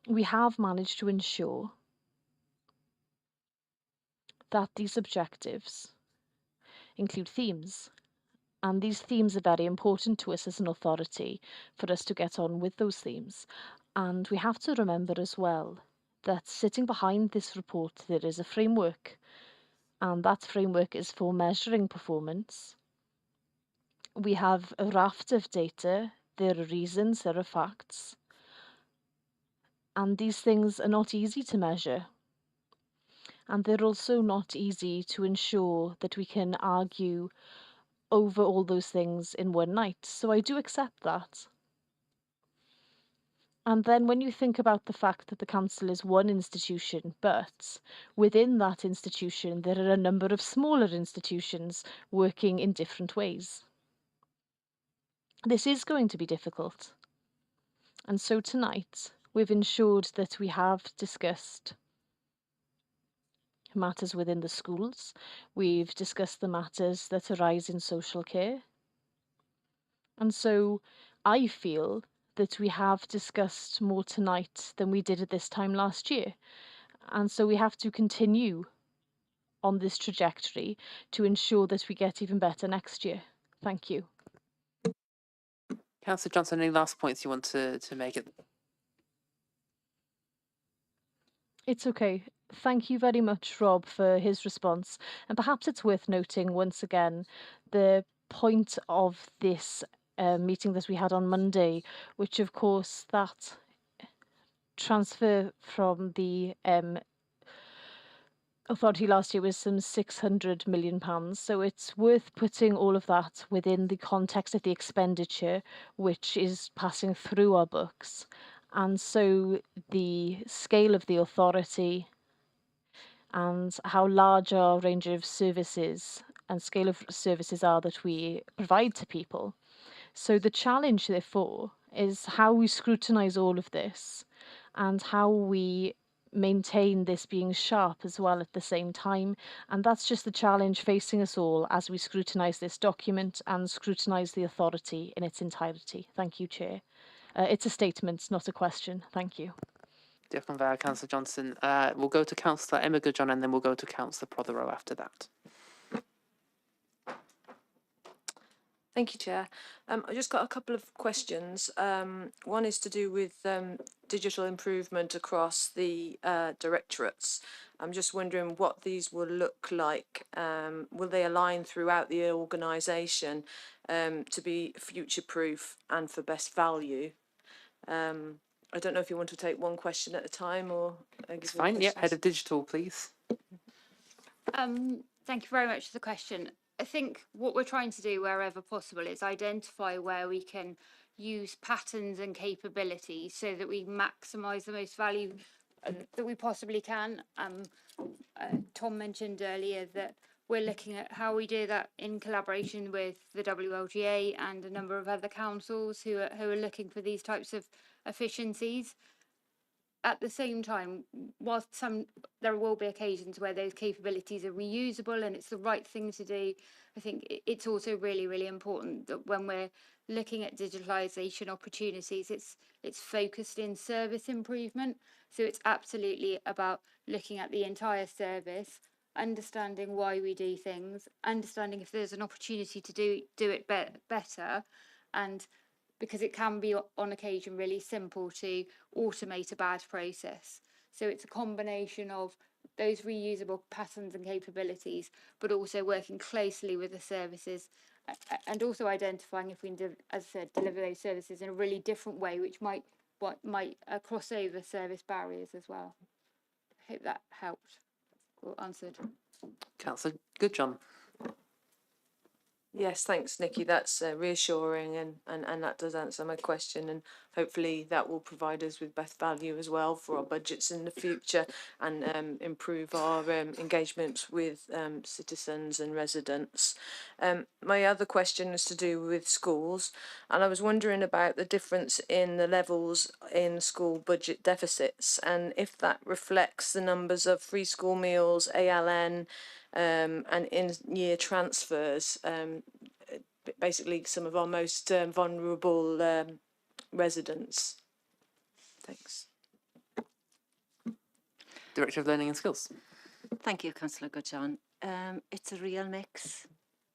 we have managed to ensure that these objectives include themes. And these themes are very important to us as an authority, for us to get on with those themes. And we have to remember as well that sitting behind this report, there is a framework, and that framework is for measuring performance. We have a raft of data, there are reasons, there are facts, and these things are not easy to measure. And they're also not easy to ensure that we can argue over all those things in one night. So I do accept that. And then when you think about the fact that the council is one institution, but within that institution there are a number of smaller institutions working in different ways. This is going to be difficult. And so tonight, we've ensured that we have discussed matters within the schools. We've discussed the matters that arise in social care. And so I feel that we have discussed more tonight than we did at this time last year. And so we have to continue on this trajectory to ensure that we get even better next year. Thank you. Councillor Johnson, any last points you want to make? It's okay. Thank you very much, Rob, for his response. And perhaps it's worth noting once again the point of this meeting that we had on Monday, which of course that transfer from the authority last year was some £600 million. So it's worth putting all of that within the context of the expenditure, which is passing through our books. And so the scale of the authority and how large our range of services and scale of services are that we provide to people. So the challenge, therefore, is how we scrutinise all of this and how we maintain this being sharp as well at the same time. And that's just the challenge facing us all as we scrutinise this document and scrutinise the authority in its entirety. Thank you, Chair. It's a statement, not a question. Thank you. Diolch yn fawr, Councillor Johnson. We'll go to Councillor Emma Goodjohn and then we'll go to Councillor Prothero after that. Thank you, Chair. I've just got a couple of questions. One is to do with digital improvement across the directorates. I'm just wondering what these will look like. Will they align throughout the organisation to be future-proof and for best value? I don't know if you want to take one question at a time or... It's fine, yeah. Head of Digital, please. Thank you very much for the question. I think what we're trying to do wherever possible is identify where we can use patterns and capabilities so that we maximise the most value that we possibly can. Tom mentioned earlier that we're looking at how we do that in collaboration with the WLGA and a number of other councils who are looking for these types of efficiencies. At the same time, whilst there will be occasions where those capabilities are reusable and it's the right thing to do, I think it's also really, really important that when we're looking at digitalisation opportunities, it's focused in service improvement. So it's absolutely about looking at the entire service, understanding why we do things, understanding if there's an opportunity to do it better, and because it can be on occasion really simple to automate a bad process. So it's a combination of those reusable patterns and capabilities, but also working closely with the services and also identifying if we can, as I said, deliver those services in a really different way, which might cross over service barriers as well. I hope that helped or answered. Councillor Goodjohn. Yes, thanks, Nikki. That's reassuring and that does answer my question, and hopefully that will provide us with best value as well for our budgets in the future and improve our engagement with citizens and residents. My other question is to do with schools, and I was wondering about the difference in the levels in school budget deficits and if that reflects the numbers of free school meals, ALN, and in-year transfers, basically some of our most vulnerable residents. Thanks. Director of Learning and Skills. Thank you, Councillor Goodjohn. It's a real mix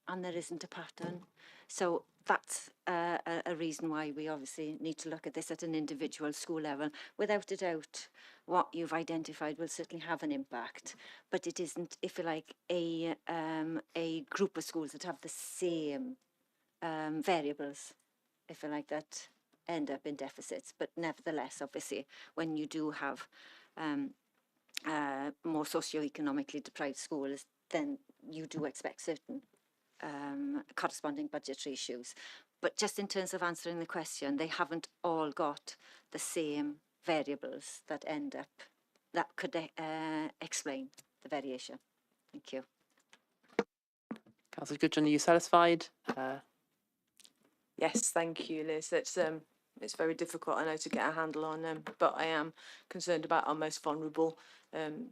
and there isn't a pattern. So that's a reason why we obviously need to look at this at an individual school level. Without a doubt, what you've identified will certainly have an impact, but it isn't, if you like, a group of schools that have the same variables, if you like, that end up in deficits. But nevertheless, obviously, when you do have more socioeconomically deprived schools, then you do expect certain corresponding budgetary issues. But just in terms of answering the question, they haven't all got the same variables that end up, that could explain the variation. Thank you. Councillor Goodjohn, are you satisfied? Yes, thank you, Liz. It's very difficult, I know, to get a handle on, but I am concerned about our most vulnerable.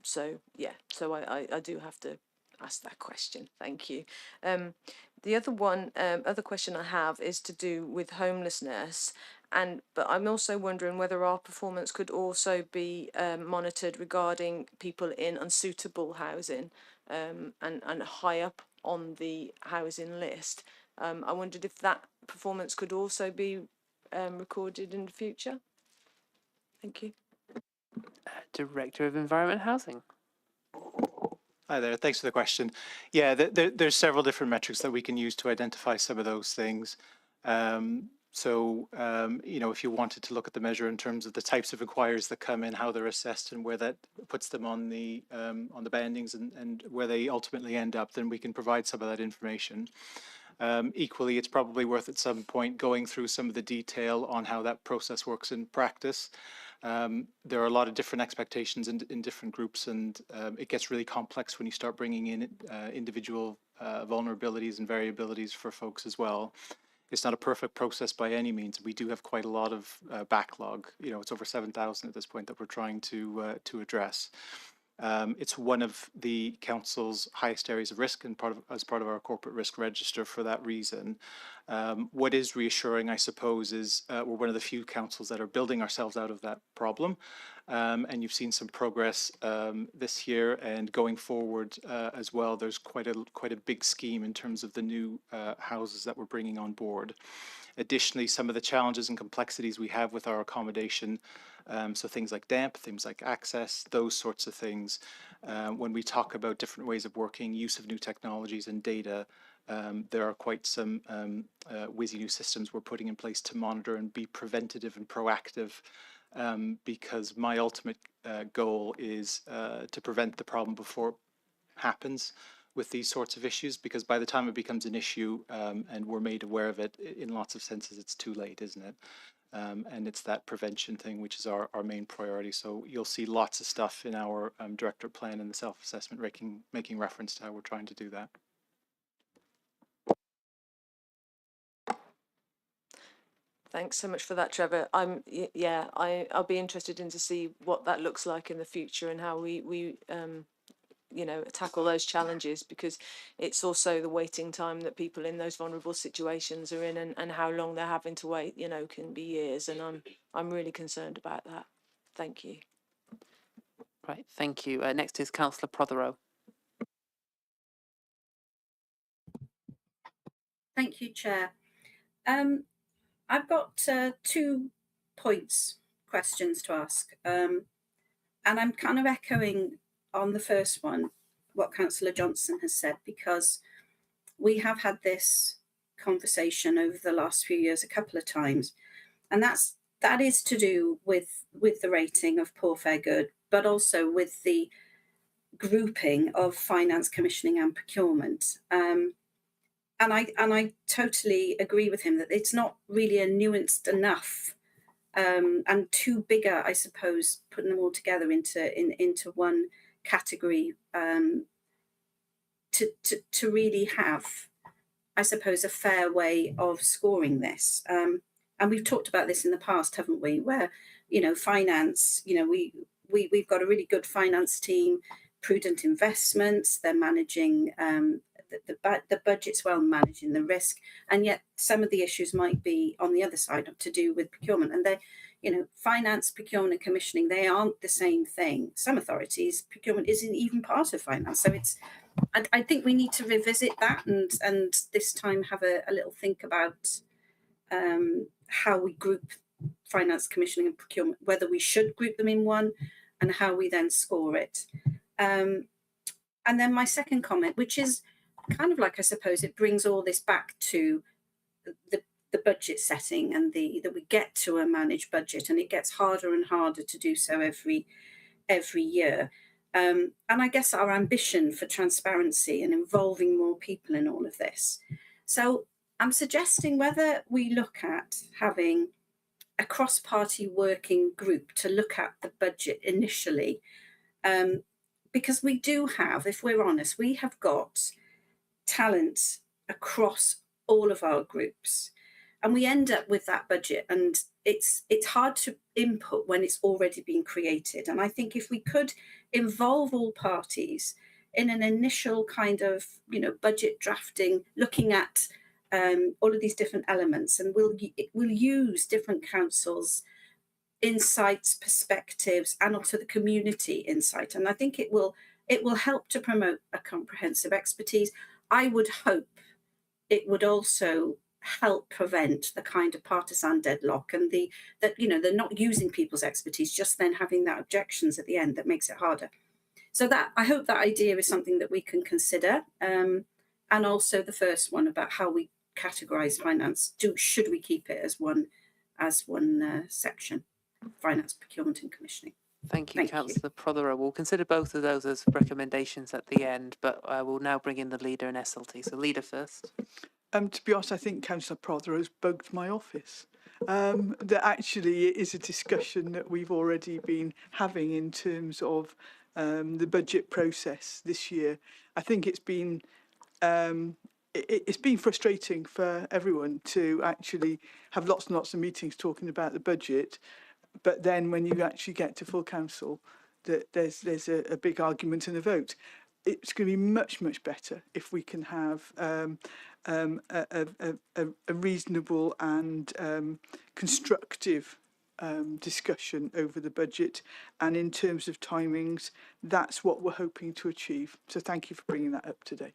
So I do have to ask that question. Thank you. The other question I have is to do with homelessness, but I'm also wondering whether our performance could also be monitored regarding people in unsuitable housing, and high up on the housing list. I wondered if that performance could also be recorded in the future. Thank you. Director of Environment Housing. Hi there, thanks for the question. Yeah, there's several different metrics that we can use to identify some of those things. You know, if you wanted to look at the measure in terms of the types of inquiries that come in, how they're assessed, and where that puts them on the bandings and where they ultimately end up, then we can provide some of that information. Equally, it's probably worth at some point going through some of the detail on how that process works in practice. There are a lot of different expectations in different groups, and it gets really complex when you start bringing in individual vulnerabilities and variabilities for folks as well. It's not a perfect process by any means. We do have quite a lot of backlog. You know, it's over 7,000 at this point that we're trying to address. It's one of the council's highest areas of risk and as part of our corporate risk register for that reason. What is reassuring, I suppose, is we're one of the few councils that are building ourselves out of that problem. And you've seen some progress this year and going forward as well. There's quite a big scheme in terms of the new houses that we're bringing on board. Additionally, some of the challenges and complexities we have with our accommodation, so things like damp, things like access, those sorts of things. When we talk about different ways of working, use of new technologies and data, there are quite some whizzy new systems we're putting in place to monitor and be preventative and proactive, because my ultimate goal is to prevent the problem before it happens with these sorts of issues, because by the time it becomes an issue and we're made aware of it, in lots of senses, it's too late, isn't it? And it's that prevention thing, which is our main priority. So you'll see lots of stuff in our director plan and the self-assessment making reference to how we're trying to do that. Thanks so much for that, Trevor. I'll be interested in to see what that looks like in the future and how we you know, tackle those challenges, because it's also the waiting time that people in those vulnerable situations are in, and how long they're having to wait, you know, can be years, and I'm really concerned about that. Thank you. Right, thank you. Next is Councillor Prothero. Thank you, Chair. I've got 2 questions to ask, and I'm kind of echoing on the first one what Councillor Johnson has said, because we have had this conversation over the last few years a couple of times, and that is to do with the rating of poor, fair, good, but also with the grouping of finance, commissioning, and procurement. And I totally agree with him that it's not really a nuanced enough and too bigger, I suppose, putting them all together into one category to really have, I suppose, a fair way of scoring this. And we've talked about this in the past, haven't we? Where, you know, finance, you know, we've got a really good finance team, prudent investments, they're managing the budget's well, managing the risk, and yet some of the issues might be on the other side to do with procurement. And they, you know, finance, procurement, and commissioning, they aren't the same thing. Some authorities, procurement isn't even part of finance. So it's, I think we need to revisit that and this time have a little think about how we group finance, commissioning, and procurement, whether we should group them in one, and how we then score it. And then my second comment, which is kind of like, I suppose, it brings all this back to the budget setting and that we get to a managed budget, and it gets harder and harder to do so every year. And I guess our ambition for transparency and involving more people in all of this. So I'm suggesting whether we look at having a cross-party working group to look at the budget initially, because we do have, if we're honest, we have got talent across all of our groups. and we end up with that budget, and it's hard to input when it's already been created. And I think if we could involve all parties in an initial kind of, budget drafting, looking at all of these different elements, and we'll use different councils' insights, perspectives, and also the community insight. And I think it will help to promote a comprehensive expertise. I would hope it would also help prevent the kind of partisan deadlock and they're not using people's expertise, just then having that objections at the end that makes it harder. So that I hope that idea is something that we can consider, and also the first one about how we categorise finance. Should we keep it as one section, finance, procurement, and commissioning? Thank you, Councillor Prothero. We'll consider both of those as recommendations at the end, but I will now bring in the leader in SLT. So, leader first. To be honest, I think Councillor Prothero has bugged my office. That actually is a discussion that we've already been having in terms of the budget process this year. I think it's been frustrating for everyone to actually have lots and lots of meetings talking about the budget, but then when you actually get to full council, there's a big argument and a vote. It's going to be much better if we can have a reasonable and constructive discussion over the budget, and in terms of timings, that's what we're hoping to achieve. So thank you for bringing that up today.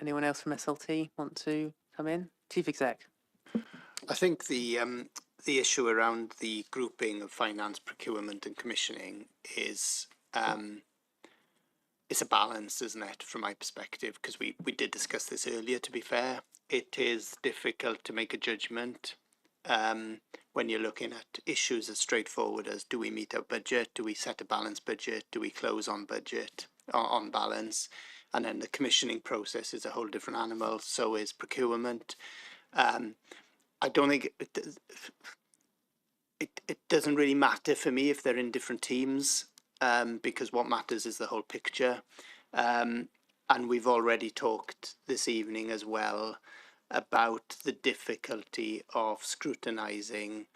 Anyone else from SLT want to come in? Chief Exec. I think the issue around the grouping of finance, procurement, and commissioning is it's a balance, isn't it, from my perspective? Because we did discuss this earlier. To be fair, it is difficult to make a judgment when you're looking at issues as straightforward as: do we meet our budget? Do we set a balanced budget? Do we close on budget, on balance? And then the commissioning process is a whole different animal. So is procurement. I don't think it doesn't really matter for me if they're in different teams, because what matters is the whole picture. And we've already talked this evening as well about the difficulty of scrutinising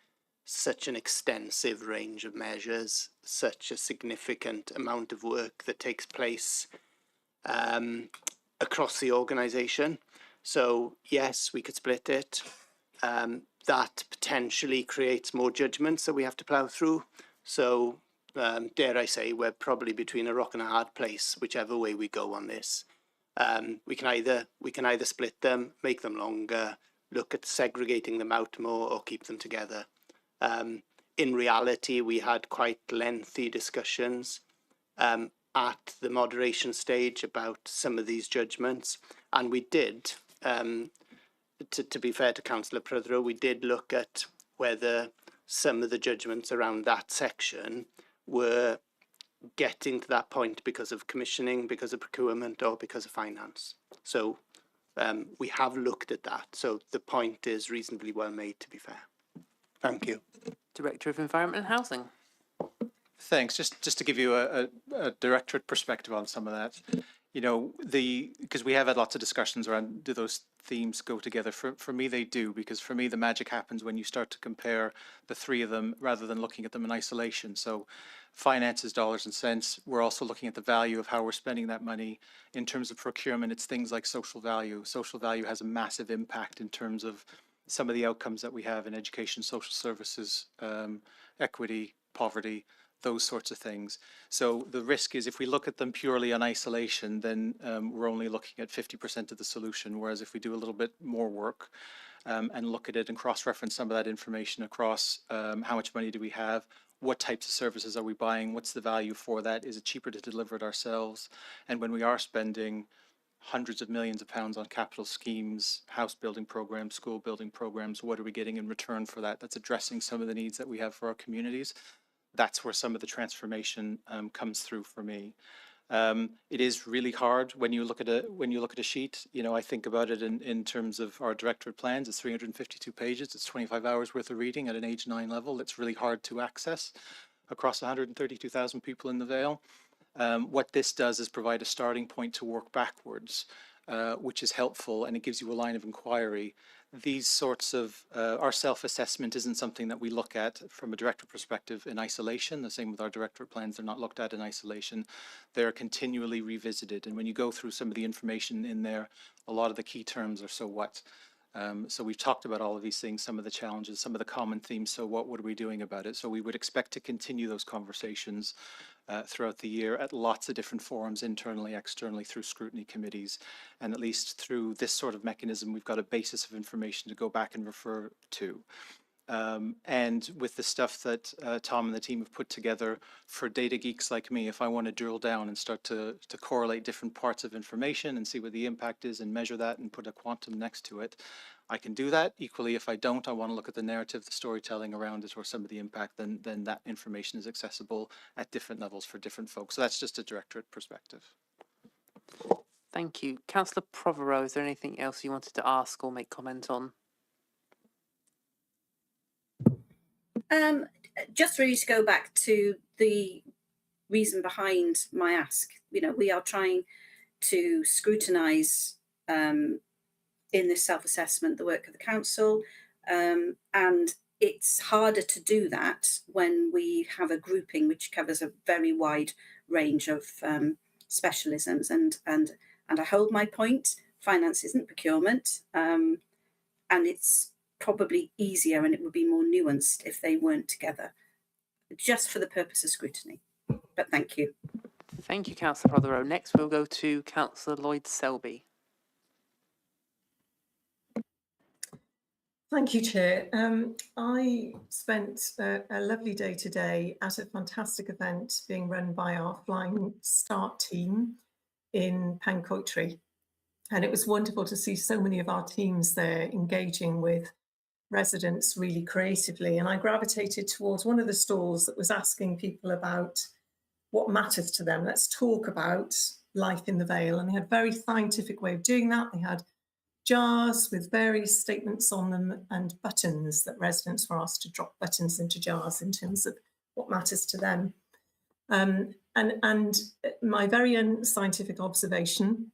such an extensive range of measures, such a significant amount of work that takes place across the organisation. So yes, we could split it. That potentially creates more judgments that we have to plough through. So dare I say, we're probably between a rock and a hard place, whichever way we go on this. We can either split them, make them longer, look at segregating them out more, or keep them together. In reality, we had quite lengthy discussions at the moderation stage about some of these judgments, and we did, to be fair to Councillor Prothero, we did look at whether some of the judgments around that section were getting to that point because of commissioning, because of procurement, or because of finance. So we have looked at that. So the point is reasonably well made, to be fair. Thank you. Director of Environment and Housing. Thanks. Just to give you a directorate perspective on some of that, because we have had lots of discussions around, do those themes go together? For me, they do, because for me, the magic happens when you start to compare the three of them rather than looking at them in isolation. So finance is dollars and cents. We're also looking at the value of how we're spending that money. In terms of procurement, it's things like social value. Social value has a massive impact in terms of some of the outcomes that we have in education, social services, equity, poverty, those sorts of things. So the risk is if we look at them purely in isolation, then we're only looking at 50% of the solution. Whereas if we do a little bit more work and look at it and cross-reference some of that information across how much money do we have, what types of services are we buying, what's the value for that, is it cheaper to deliver it ourselves? And when we are spending hundreds of millions of pounds on capital schemes, house building programs, school building programs, what are we getting in return for that? That's addressing some of the needs that we have for our communities. That's where some of the transformation comes through for me. It is really hard when you look at a sheet. I think about it in terms of our directorate plans. It's 352 pages. It's 25 hours worth of reading at an age 9 level. It's really hard to access across 132,000 people in the Vale. What this does is provide a starting point to work backwards. which is helpful, and it gives you a line of inquiry. These sorts of, our self-assessment isn't something that we look at from a directorate perspective in isolation. The same with our directorate plans, they're not looked at in isolation. They're continually revisited. And when you go through some of the information in there, a lot of the key terms are so what. So we've talked about all of these things, some of the challenges, some of the common themes. So what are we doing about it? So we would expect to continue those conversations throughout the year at lots of different forums, internally, externally, through scrutiny committees. And at least through this sort of mechanism, we've got a basis of information to go back and refer to. And with the stuff that Tom and the team have put together for data geeks like me, if I want to drill down and start to correlate different parts of information and see what the impact is and measure that and put a quantum next to it, I can do that. Equally, if I don't, I want to look at the narrative, the storytelling around it, or some of the impact, then that information is accessible at different levels for different folks. So that's just a directorate perspective. Thank you. Councillor Prothero, is there anything else you wanted to ask or make comment on? Just really to go back to the reason behind my ask. You know, we are trying to scrutinise in this self-assessment the work of the council, and it's harder to do that when we have a grouping which covers a very wide range of specialisms. And I hold my point. Finance isn't procurement, and it's probably easier and it would be more nuanced if they weren't together, just for the purpose of scrutiny. But thank you. Thank you, Councillor Prothero. Next, we'll go to Councillor Lloyd Selby. Thank you, Chair. I spent a lovely day today at a fantastic event being run by our Flying Start team in Pencoitry. And it was wonderful to see so many of our teams there engaging with residents really creatively. And I gravitated towards one of the stalls that was asking people about what matters to them. Let's talk about life in the Vale. And they had a very scientific way of doing that. They had jars with various statements on them and buttons that residents were asked to drop buttons into jars in terms of what matters to them. And my very own scientific observation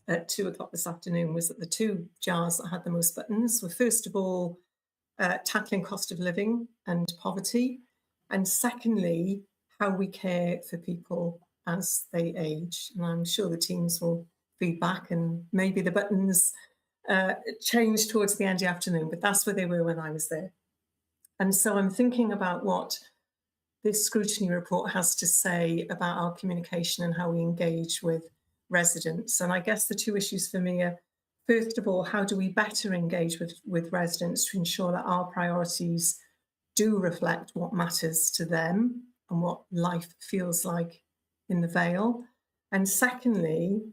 at 2 o'clock this afternoon was that the 2 jars that had the most buttons were, first of all, tackling cost of living and poverty, and secondly, how we care for people as they age. And I'm sure the teams will feed back, and maybe the buttons changed towards the end of the afternoon, but that's where they were when I was there. And so I'm thinking about what this scrutiny report has to say about our communication and how we engage with residents. And I guess the 2 issues for me are, first of all, how do we better engage with residents to ensure that our priorities do reflect what matters to them and what life feels like in the Vale? And secondly,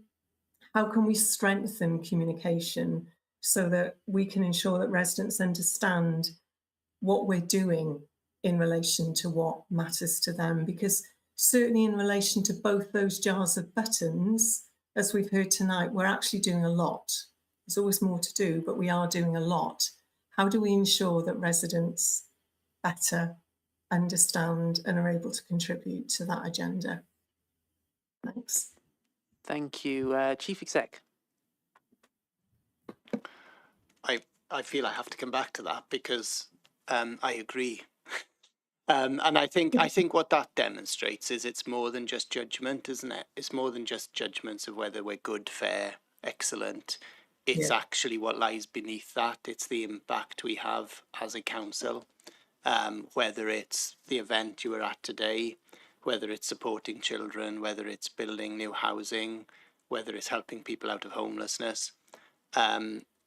how can we strengthen communication so that we can ensure that residents understand what we're doing in relation to what matters to them? Because certainly in relation to both those jars of buttons, as we've heard tonight, we're actually doing a lot. There's always more to do, but we are doing a lot. How do we ensure that residents better understand and are able to contribute to that agenda? Thanks. Thank you. Chief Exec. I feel I have to come back to that because I agree. And I think what that demonstrates is it's more than just judgment, isn't it? It's more than just judgments of whether we're good, fair, excellent. It's actually what lies beneath that. It's the impact we have as a council, whether it's the event you were at today, whether it's supporting children, whether it's building new housing, whether it's helping people out of homelessness.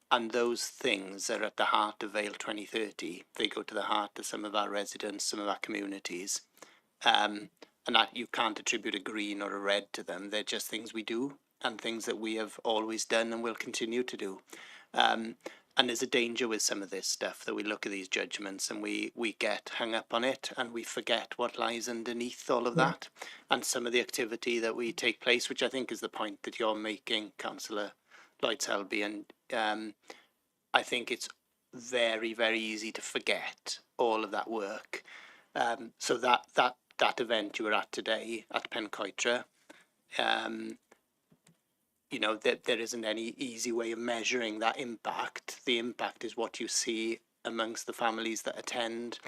And those things are at the heart of Vale 2030. They go to the heart of some of our residents, some of our communities. And that you can't attribute a green or a red to them. They're just things we do and things that we have always done and will continue to do. And there's a danger with some of this stuff that we look at these judgments and we get hung up on it and we forget what lies underneath all of that. And some of the activity that we take place, which I think is the point that you're making, Councillor Lloyd Selby, and I think it's very, very easy to forget all of that work. So that event you were at today at Pencoitry, you know, that there isn't any easy way of measuring that impact. The impact is what you see amongst the families that attend,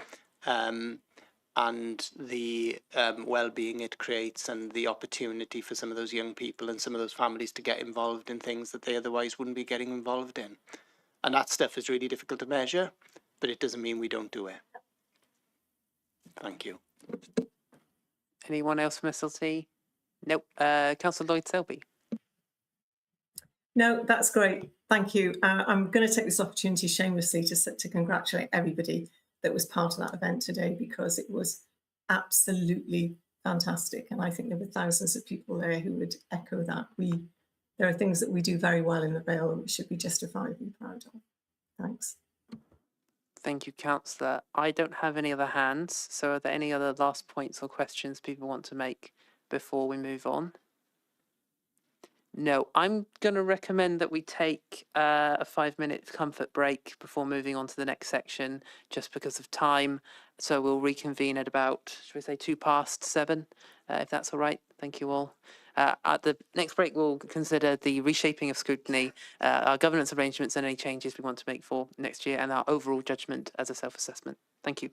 and the well-being it creates, and the opportunity for some of those young people and some of those families to get involved in things that they otherwise wouldn't be getting involved in. And that stuff is really difficult to measure, but it doesn't mean we don't do it. Thank you. Anyone else from SLT? Nope. Councillor Lloyd-Selby. No, that's great. Thank you. I'm going to take this opportunity shamelessly to congratulate everybody that was part of that event today, because it was absolutely fantastic. And I think there were thousands of people there who would echo that. There are things that we do very well in the Vale and we should be justifiably proud of. Thanks. Thank you, Councillor. I don't have any other hands. So are there any other last points or questions people want to make before we move on? No, I'm going to recommend that we take a 5-minute comfort break before moving on to the next section, just because of time. So we'll reconvene at about, should we say, 7:02, if that's all right. Thank you all. At the next break, we'll consider the reshaping of scrutiny, our governance arrangements and any changes we want to make for next year, and our overall judgment as a self-assessment. Thank you.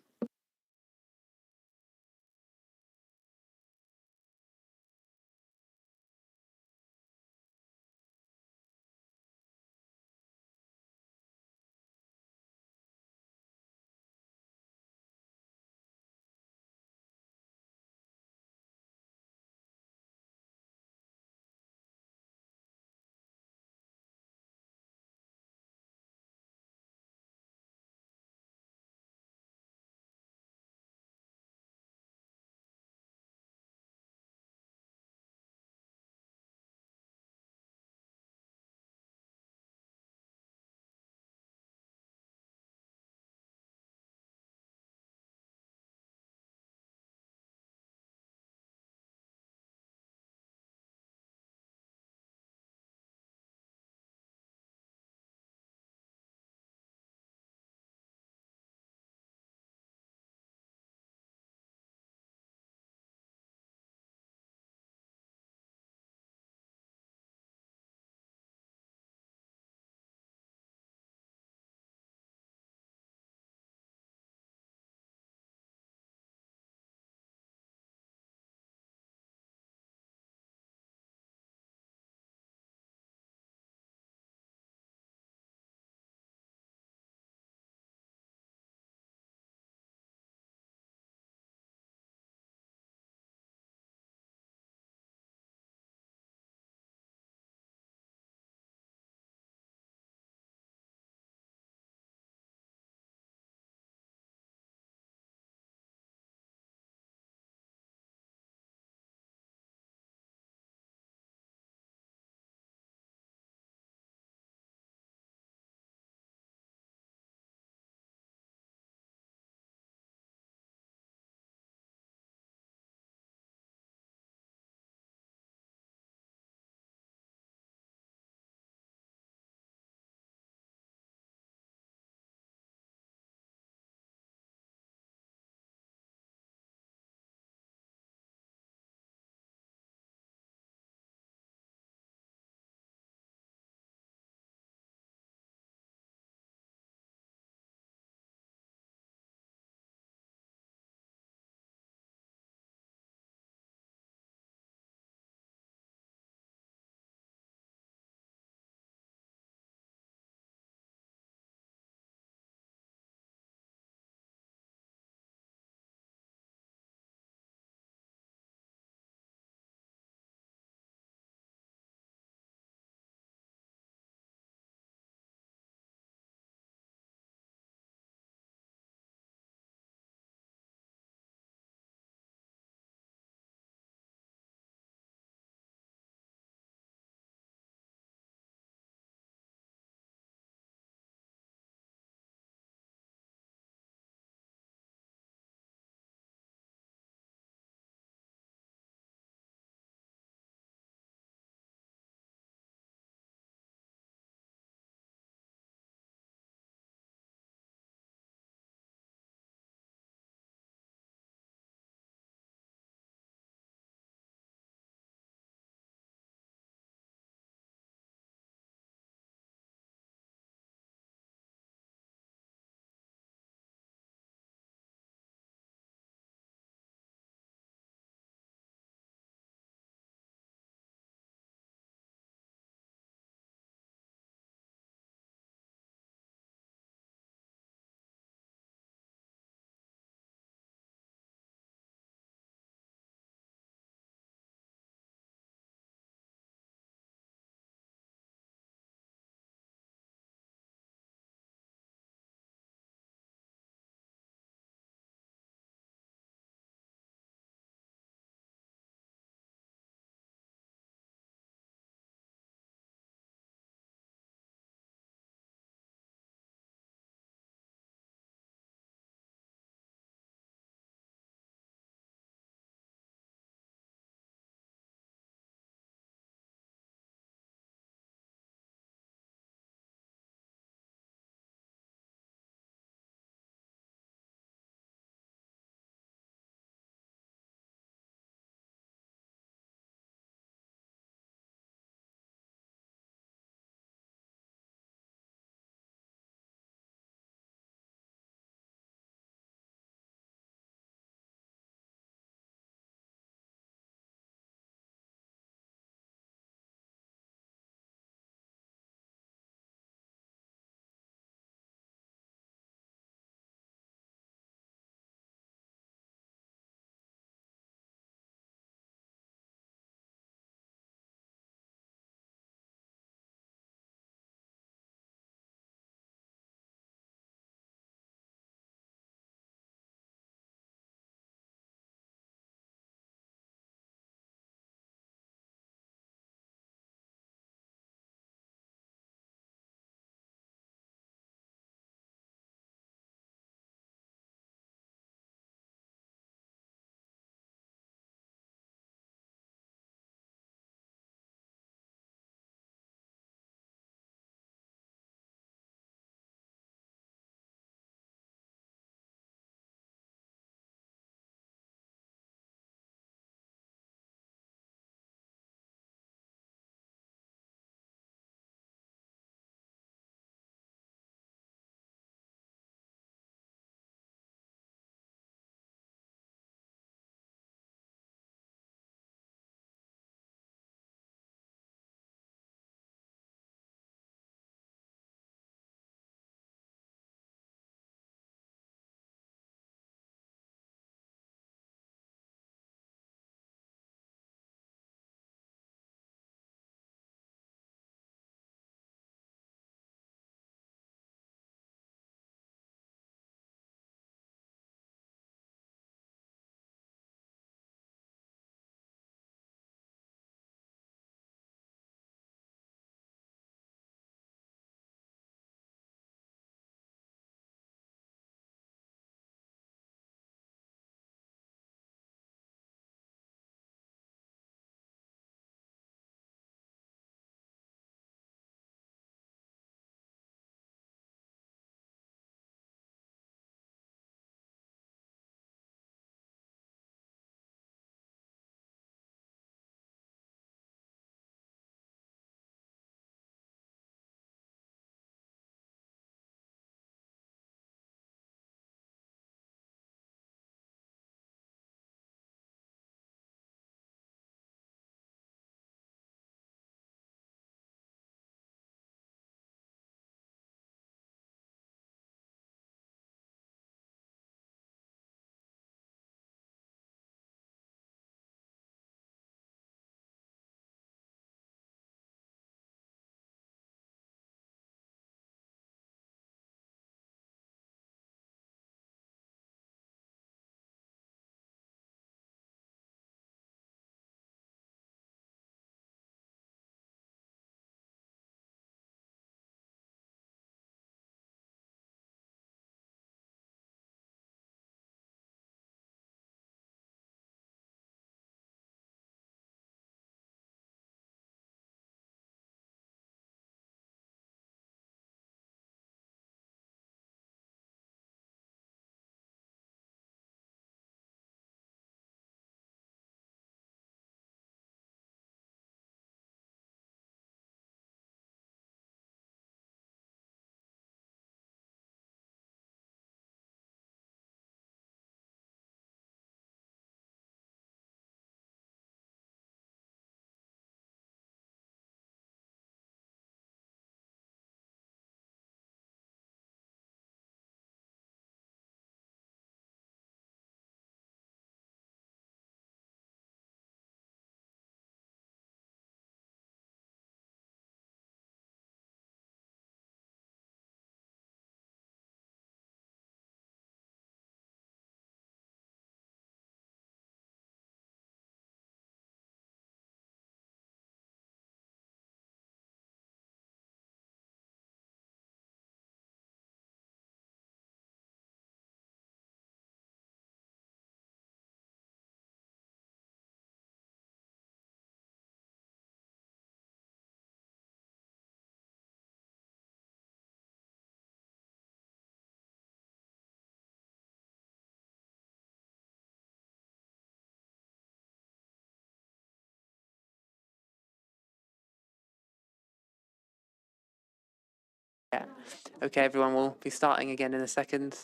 Okay, everyone, we'll be starting again in a second.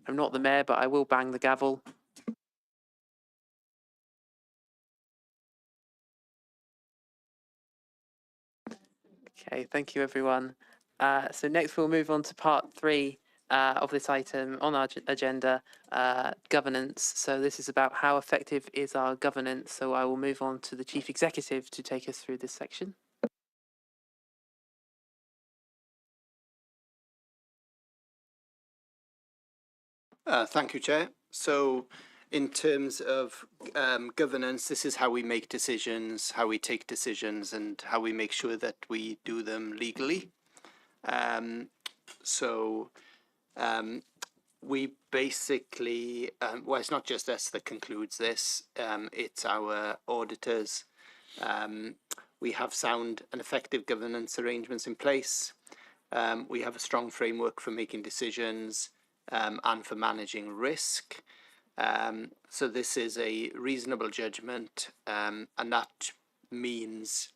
I'm not the mayor, but I will bang the gavel. Okay, thank you, everyone. So next we'll move on to part 3 of this item on our agenda, governance. So this is about how effective is our governance. So I will move on to the Chief Executive to take us through this section. Thank you, Chair. So in terms of governance, this is how we make decisions, how we take decisions, and how we make sure that we do them legally. We basically, well, it's not just us that concludes this, it's our auditors. We have sound and effective governance arrangements in place. We have a strong framework for making decisions and for managing risk. So this is a reasonable judgment, and that means,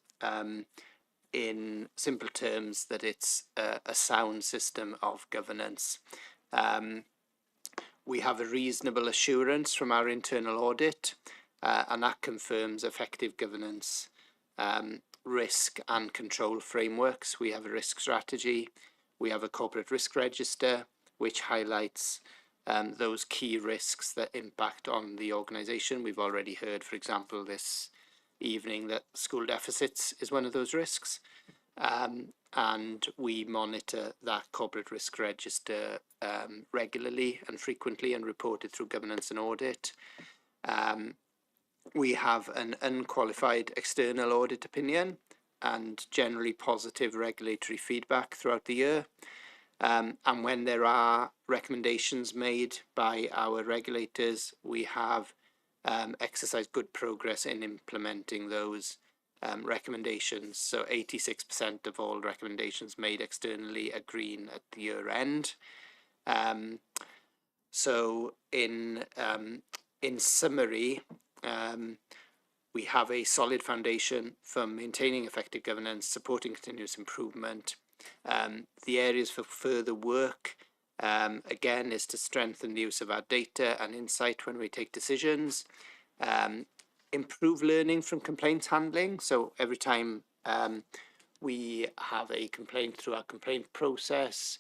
in simple terms, that it's a sound system of governance. We have a reasonable assurance from our internal audit, and that confirms effective governance, risk and control frameworks. We have a risk strategy. We have a corporate risk register, which highlights those key risks that impact on the organisation. We've already heard, for example, this evening that school deficits is one of those risks. And we monitor that corporate risk register regularly and frequently and report it through governance and audit. We have an unqualified external audit opinion and generally positive regulatory feedback throughout the year. And when there are recommendations made by our regulators, we have exercised good progress in implementing those recommendations. So 86% of all recommendations made externally are green at the year end. So in summary, we have a solid foundation for maintaining effective governance, supporting continuous improvement. The areas for further work, again, is to strengthen the use of our data and insight when we take decisions. Improve learning from complaints handling. So every time we have a complaint through our complaint process,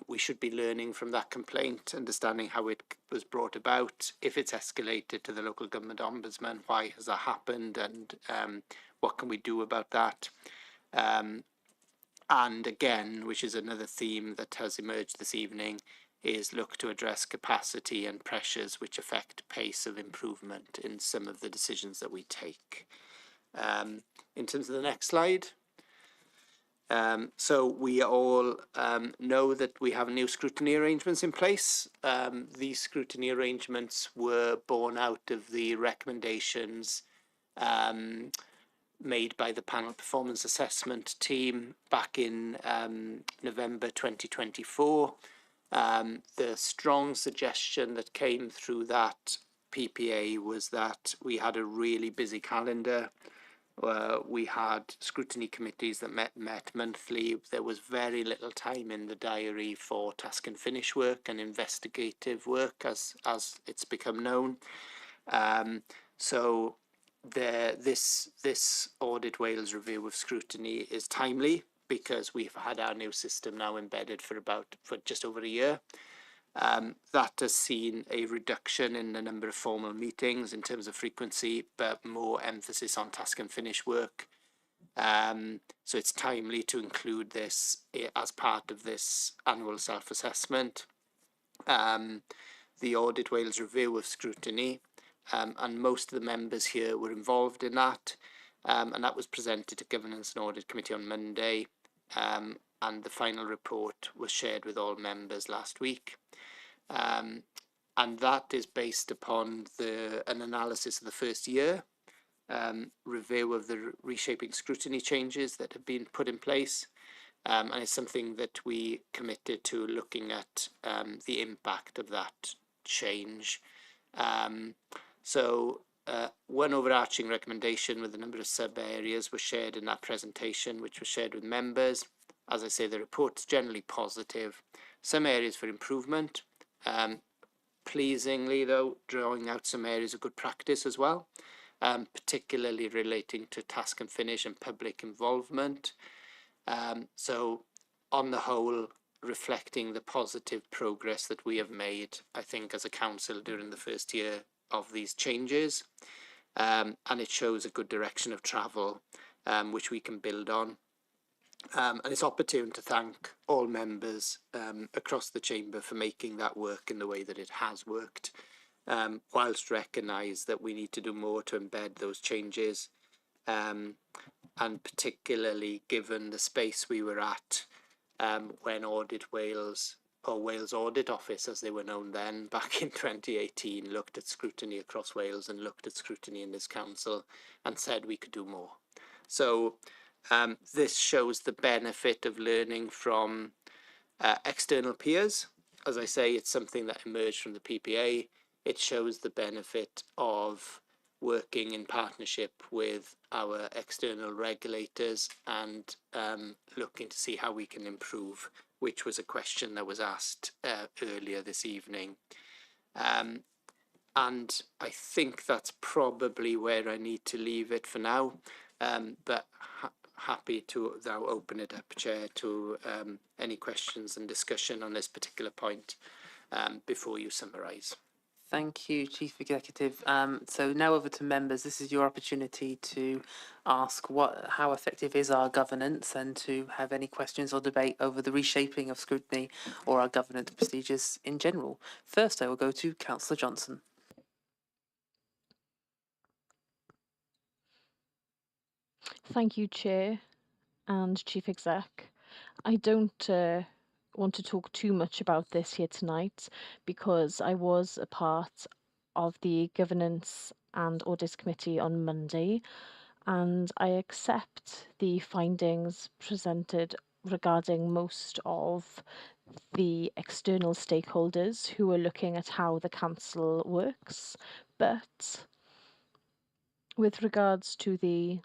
we should be learning from that complaint, understanding how it was brought about, if it's escalated to the local government ombudsman, why has that happened, and what can we do about that. And again, which is another theme that has emerged this evening, is look to address capacity and pressures which affect pace of improvement in some of the decisions that we take. In terms of the next slide, so we all know that we have new scrutiny arrangements in place. These scrutiny arrangements were born out of the recommendations made by the panel performance assessment team back in November 2024. The strong suggestion that came through that PPA was that we had a really busy calendar. We had scrutiny committees that met monthly. There was very little time in the diary for task and finish work and investigative work, as it's become known. So this Audit Wales review of scrutiny is timely because we've had our new system now embedded for just over a year. That has seen a reduction in the number of formal meetings in terms of frequency, but more emphasis on task and finish work. So it's timely to include this as part of this annual self-assessment. The Audit Wales review of scrutiny, and most of the members here were involved in that, and that was presented to Governance and Audit Committee on Monday, and the final report was shared with all members last week. And that is based upon an analysis of the first year, review of the reshaping scrutiny changes that have been put in place, and it's something that we committed to looking at the impact of that change. So one overarching recommendation with a number of sub-areas was shared in that presentation, which was shared with members. As I say, the report's generally positive. Some areas for improvement. Pleasingly, though, drawing out some areas of good practice as well, particularly relating to task and finish and public involvement. So, on the whole, reflecting the positive progress that we have made, I think, as a council during the first year of these changes. And it shows a good direction of travel, which we can build on. And it's opportune to thank all members across the chamber for making that work in the way that it has worked, whilst recognise that we need to do more to embed those changes, and particularly given the space we were at when Audit Wales, or Wales Audit Office as they were known then, back in 2018, looked at scrutiny across Wales and looked at scrutiny in this council and said we could do more. So this shows the benefit of learning from external peers. As I say, it's something that emerged from the PPA. It shows the benefit of working in partnership with our external regulators and looking to see how we can improve, which was a question that was asked earlier this evening. And I think that's probably where I need to leave it for now. But happy to now open it up, Chair, to any questions and discussion on this particular point before you summarise. Thank you, Chief Executive. So now over to members. This is your opportunity to ask how effective is our governance and to have any questions or debate over the reshaping of scrutiny or our governance procedures in general. First, I will go to Councillor Johnson. Thank you, Chair and Chief Exec. I don't want to talk too much about this here tonight because I was a part of the Governance and Audit Committee on Monday, and I accept the findings presented regarding most of the external stakeholders who are looking at how the council works. But with regards to the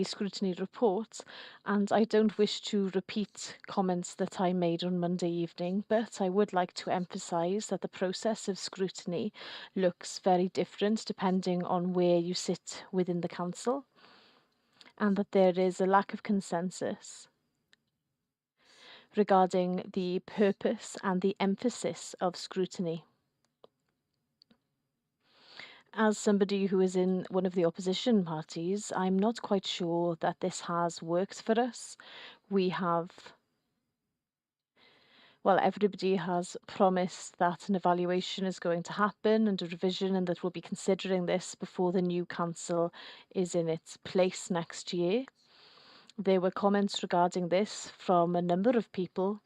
scrutiny report, and I don't wish to repeat comments that I made on Monday evening, but I would like to emphasise that the process of scrutiny looks very different depending on where you sit within the council, and that there is a lack of consensus regarding the purpose and the emphasis of scrutiny. As somebody who is in one of the opposition parties, I'm not quite sure that this has worked for us. We have, well, everybody has promised that an evaluation is going to happen and a revision, and that we'll be considering this before the new council is in its place next year. There were comments regarding this from a number of people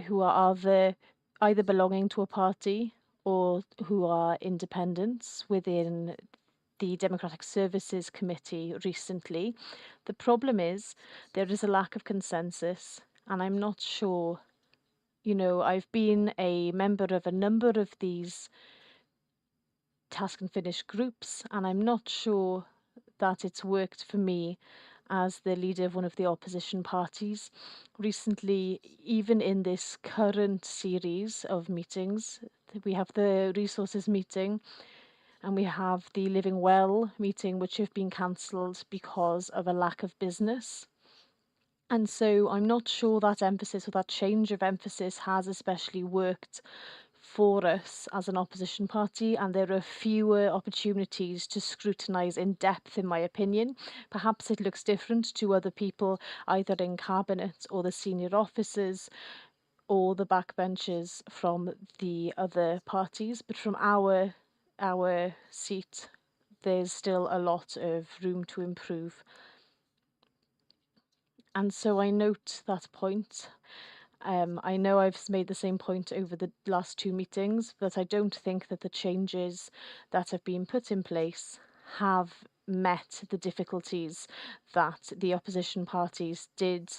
who are either belonging to a party or who are independents within the Democratic Services Committee recently. The problem is there is a lack of consensus, and I'm not sure, I've been a member of a number of these task and finish groups, and I'm not sure that it's worked for me as the leader of one of the opposition parties. Recently, even in this current series of meetings, we have the resources meeting and we have the Living Well meeting, which have been cancelled because of a lack of business. And so I'm not sure that emphasis or that change of emphasis has especially worked for us as an opposition party, and there are fewer opportunities to scrutinise in depth, in my opinion. Perhaps it looks different to other people, either in cabinet or the senior officers or the backbenchers from the other parties, but from our seat, there's still a lot of room to improve. And so I note that point. I know I've made the same point over the last two meetings, but I don't think that the changes that have been put in place have met the difficulties that the opposition parties did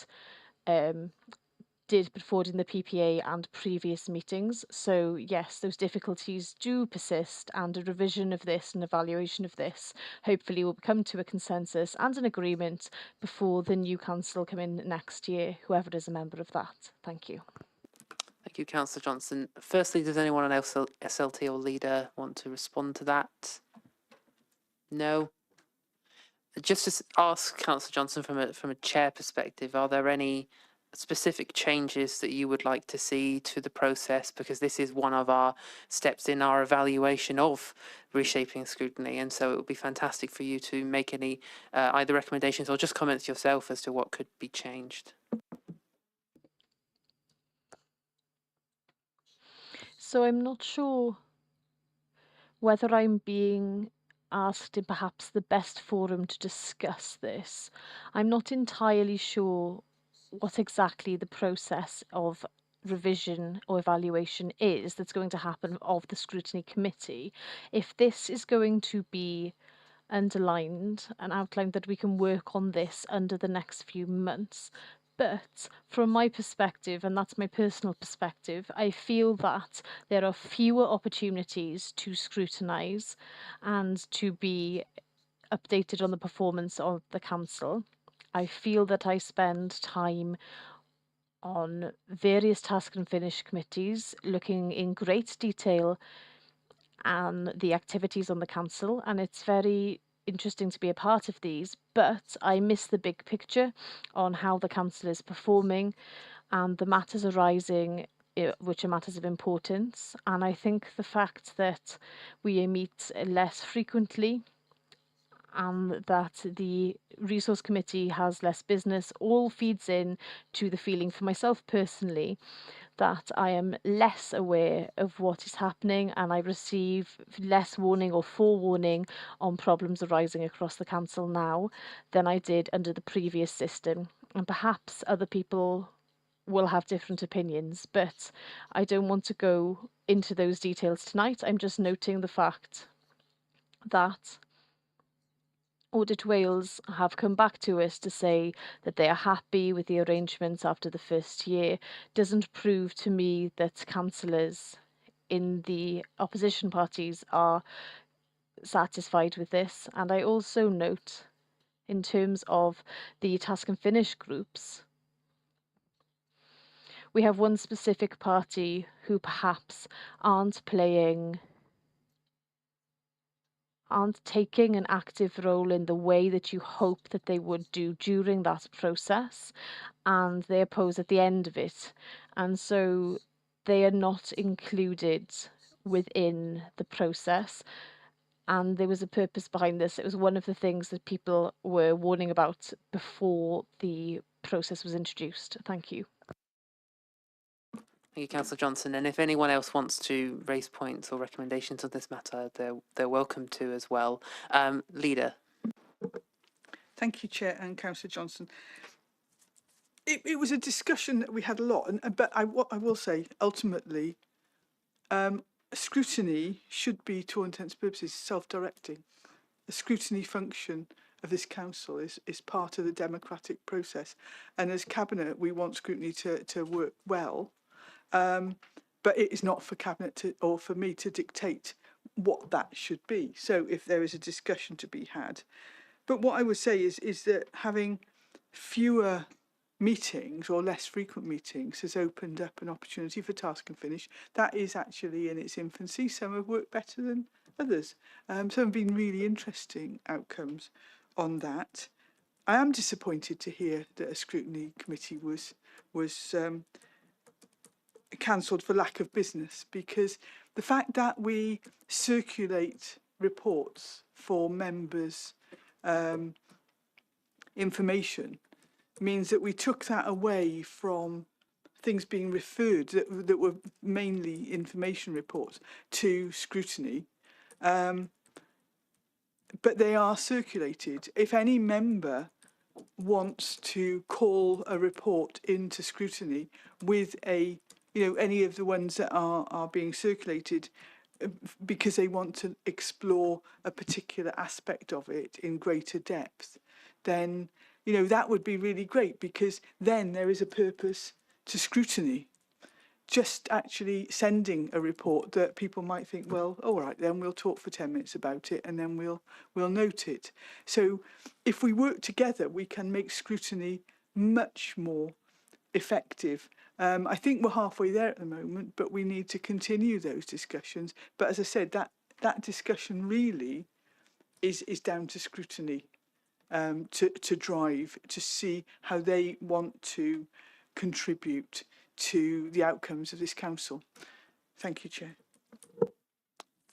did put forward in the PPA and previous meetings. So yes, those difficulties do persist, and a revision of this and evaluation of this hopefully will come to a consensus and an agreement before the new council come in next year, whoever is a member of that. Thank you. Thank you, Councillor Johnson. Firstly, does anyone else, SLT or leader, want to respond to that? No? Just to ask Councillor Johnson from a chair perspective, are there any specific changes that you would like to see to the process? Because this is one of our steps in our evaluation of reshaping scrutiny, and so it would be fantastic for you to make any either recommendations or just comments yourself as to what could be changed. So I'm not sure whether I'm being asked in perhaps the best forum to discuss this. I'm not entirely sure what exactly the process of revision or evaluation is that's going to happen of the scrutiny committee. If this is going to be underlined and outlined that we can work on this under the next few months. But from my perspective, and that's my personal perspective, I feel that there are fewer opportunities to scrutinise and to be updated on the performance of the council. I feel that I spend time on various task and finish committees, looking in great detail and the activities on the council, and it's very interesting to be a part of these, but I miss the big picture on how the council is performing and the matters arising which are matters of importance. And I think the fact that we meet less frequently and that the resource committee has less business all feeds in to the feeling for myself personally that I am less aware of what is happening and I receive less warning or forewarning on problems arising across the council now than I did under the previous system. And perhaps other people will have different opinions, but I don't want to go into those details tonight. I'm just noting the fact that Audit Wales have come back to us to say that they are happy with the arrangements after the first year doesn't prove to me that councillors in the opposition parties are satisfied with this. And I also note, in terms of the task and finish groups, we have one specific party who perhaps aren't taking an active role in the way that you hope that they would do during that process, and they oppose at the end of it. And so they are not included within the process. And there was a purpose behind this. It was one of the things that people were warning about before the process was introduced. Thank you. Thank you, Councillor Johnson. And if anyone else wants to raise points or recommendations on this matter, they're welcome to as well. Leader. Thank you, Chair and Councillor Johnson. It was a discussion that we had a lot, but I will say, ultimately, scrutiny should be, to all intents and purposes, self-directing. The scrutiny function of this council is part of the democratic process. And as Cabinet, we want scrutiny to work well. But it is not for Cabinet or for me to dictate what that should be. So if there is a discussion to be had. But what I would say is that having fewer meetings or less frequent meetings has opened up an opportunity for task and finish. That is actually in its infancy. Some have worked better than others. Some have been really interesting outcomes on that. I am disappointed to hear that a scrutiny committee was cancelled for lack of business, because the fact that we circulate reports for members' information means that we took that away from things being referred that were mainly information reports to scrutiny. But they are circulated. If any member wants to call a report into scrutiny with any of the ones that are being circulated because they want to explore a particular aspect of it in greater depth, then that would be really great, because then there is a purpose to scrutiny. Just actually sending a report that people might think, well, all right, then we'll talk for 10 minutes about it and then we'll note it. So if we work together, we can make scrutiny much more effective. I think we're halfway there at the moment, but we need to continue those discussions. But as I said, that discussion really is down to scrutiny, to drive, to see how they want to contribute to the outcomes of this council. Thank you, Chair.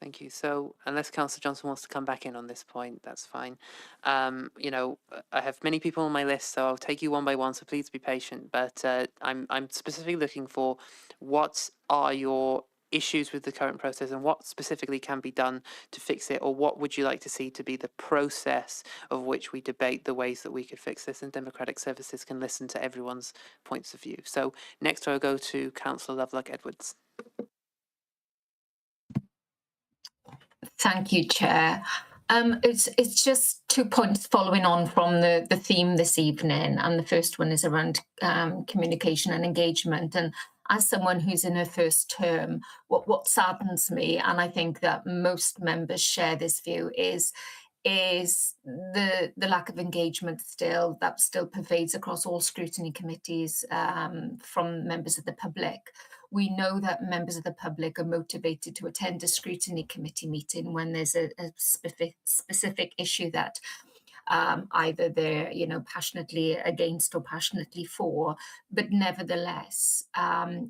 Thank you. So unless Councillor Johnson wants to come back in on this point, that's fine. You know, I have many people on my list, so I'll take you one by one, so please be patient. But I'm specifically looking for what are your issues with the current process and what specifically can be done to fix it, or what would you like to see to be the process of which we debate the ways that we could fix this, and Democratic Services can listen to everyone's points of view. So next I'll go to Councillor Lovelock Edwards. Thank you, Chair. It's just 2 points following on from the theme this evening, and the first one is around communication and engagement. And as someone who's in her first term, what saddens me, and I think that most members share this view, is the lack of engagement that still pervades across all scrutiny committees from members of the public. We know that members of the public are motivated to attend a scrutiny committee meeting when there's a specific issue that either they're passionately against or passionately for, but nevertheless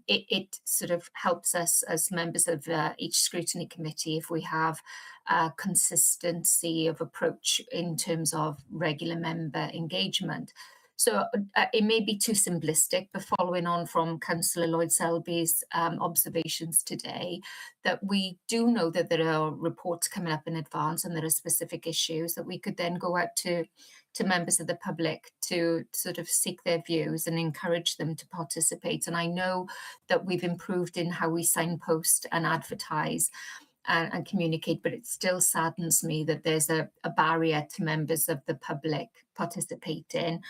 it sort of helps us as members of each scrutiny committee if we have consistency of approach in terms of regular member engagement. So it may be too simplistic, but following on from Councillor Lloyd Selby's observations today, that we do know that there are reports coming up in advance and there are specific issues that we could then go out to members of the public to sort of seek their views and encourage them to participate. And I know that we've improved in how we signpost and advertise and communicate, but it still saddens me that there's a barrier to members of the public participating.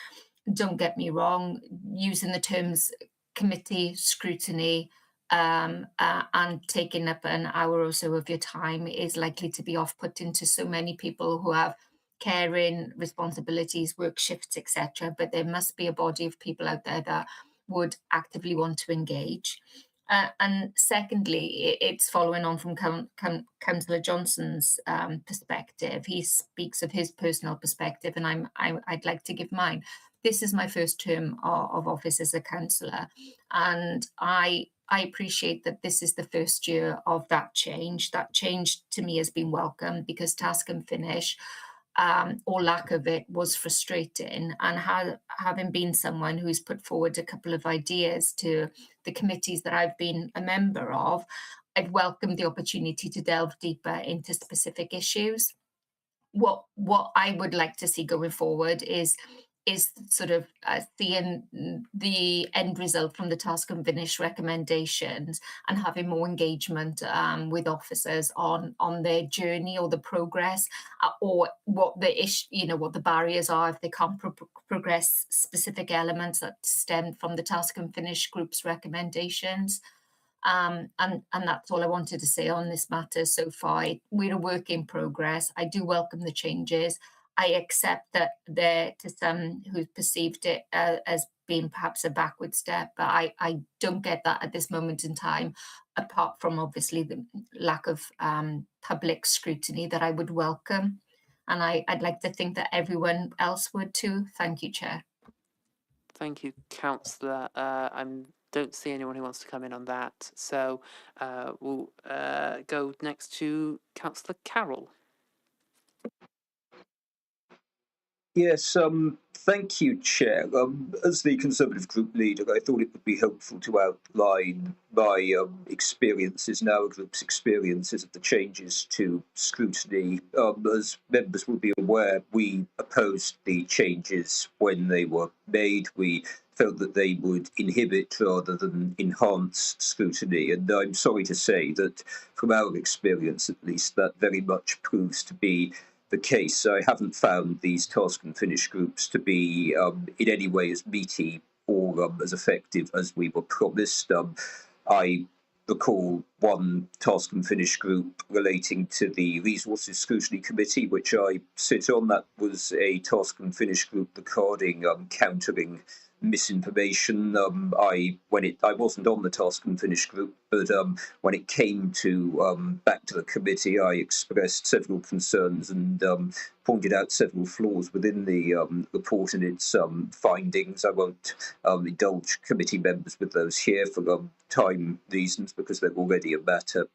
Don't get me wrong, using the terms committee, scrutiny, and taking up an hour or so of your time is likely to be off-putting to so many people who have caring responsibilities, work shifts, etc. But there must be a body of people out there that would actively want to engage. And secondly, it's following on from Councillor Johnson's perspective. He speaks of his personal perspective, and I'd like to give mine. This is my first term of office as a councillor, and I appreciate that this is the first year of that change. That change to me has been welcome, because task and finish, or lack of it, was frustrating. And having been someone who's put forward a couple of ideas to the committees that I've been a member of, I've welcomed the opportunity to delve deeper into specific issues. What I would like to see going forward is sort of seeing the end result from the task and finish recommendations and having more engagement with officers on their journey or the progress, or what the what the barriers are if they can't progress specific elements that stem from the task and finish group's recommendations. And that's all I wanted to say on this matter so far. We're a work in progress. I do welcome the changes. I accept that there, to some who perceived it as being perhaps a backward step, but I don't get that at this moment in time, apart from obviously the lack of public scrutiny that I would welcome. And I'd like to think that everyone else would too. Thank you, Chair. Thank you, Councillor. I don't see anyone who wants to come in on that. So we'll go next to Councillor Carroll. Yes, thank you, Chair. As the Conservative Group Leader, I thought it would be helpful to outline my experiences and our group's experiences of the changes to scrutiny. As members will be aware, we opposed the changes when they were made. We felt that they would inhibit rather than enhance scrutiny. And I'm sorry to say that, from our experience at least, that very much proves to be the case. I haven't found these task and finish groups to be in any way as meaty or as effective as we were promised. I recall one task and finish group relating to the Resources Scrutiny Committee, which I sit on. That was a task and finish group regarding countering misinformation. I wasn't on the task and finish group, but when it came to back to the committee, I expressed several concerns and pointed out several flaws within the report and its findings. I won't indulge committee members with those here for time reasons because they're already a matter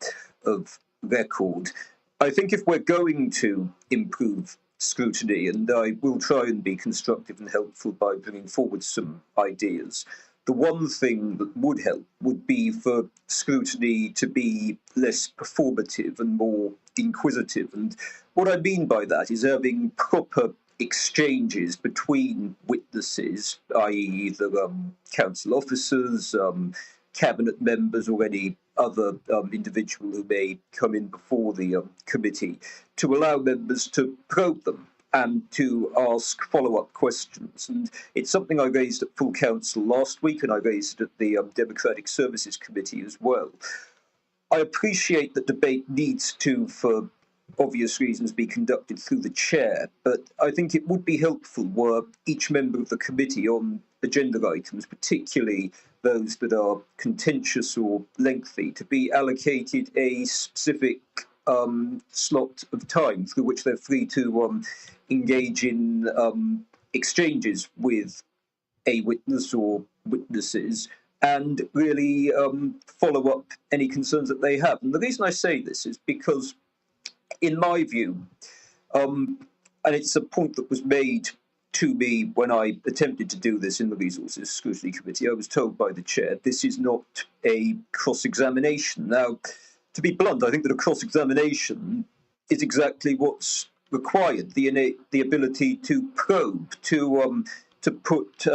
of record. I think if we're going to improve scrutiny, and I will try and be constructive and helpful by bringing forward some ideas, the one thing that would help would be for scrutiny to be less performative and more inquisitive. And what I mean by that is having proper exchanges between witnesses, i.e. the council officers, cabinet members or any other individual who may come in before the committee, to allow members to probe them and to ask follow-up questions. And it's something I raised at full council last week, and I raised it at the Democratic Services Committee as well. I appreciate that debate needs to, for obvious reasons, be conducted through the chair, but I think it would be helpful were each member of the committee on agenda items, particularly those that are contentious or lengthy, to be allocated a specific slot of time through which they're free to engage in exchanges with a witness or witnesses and really follow up any concerns that they have. And the reason I say this is because, in my view, and it's a point that was made to me when I attempted to do this in the Resources Scrutiny Committee, I was told by the chair, this is not a cross-examination. Now, to be blunt, I think that a cross-examination is exactly what's required, the ability to probe, to put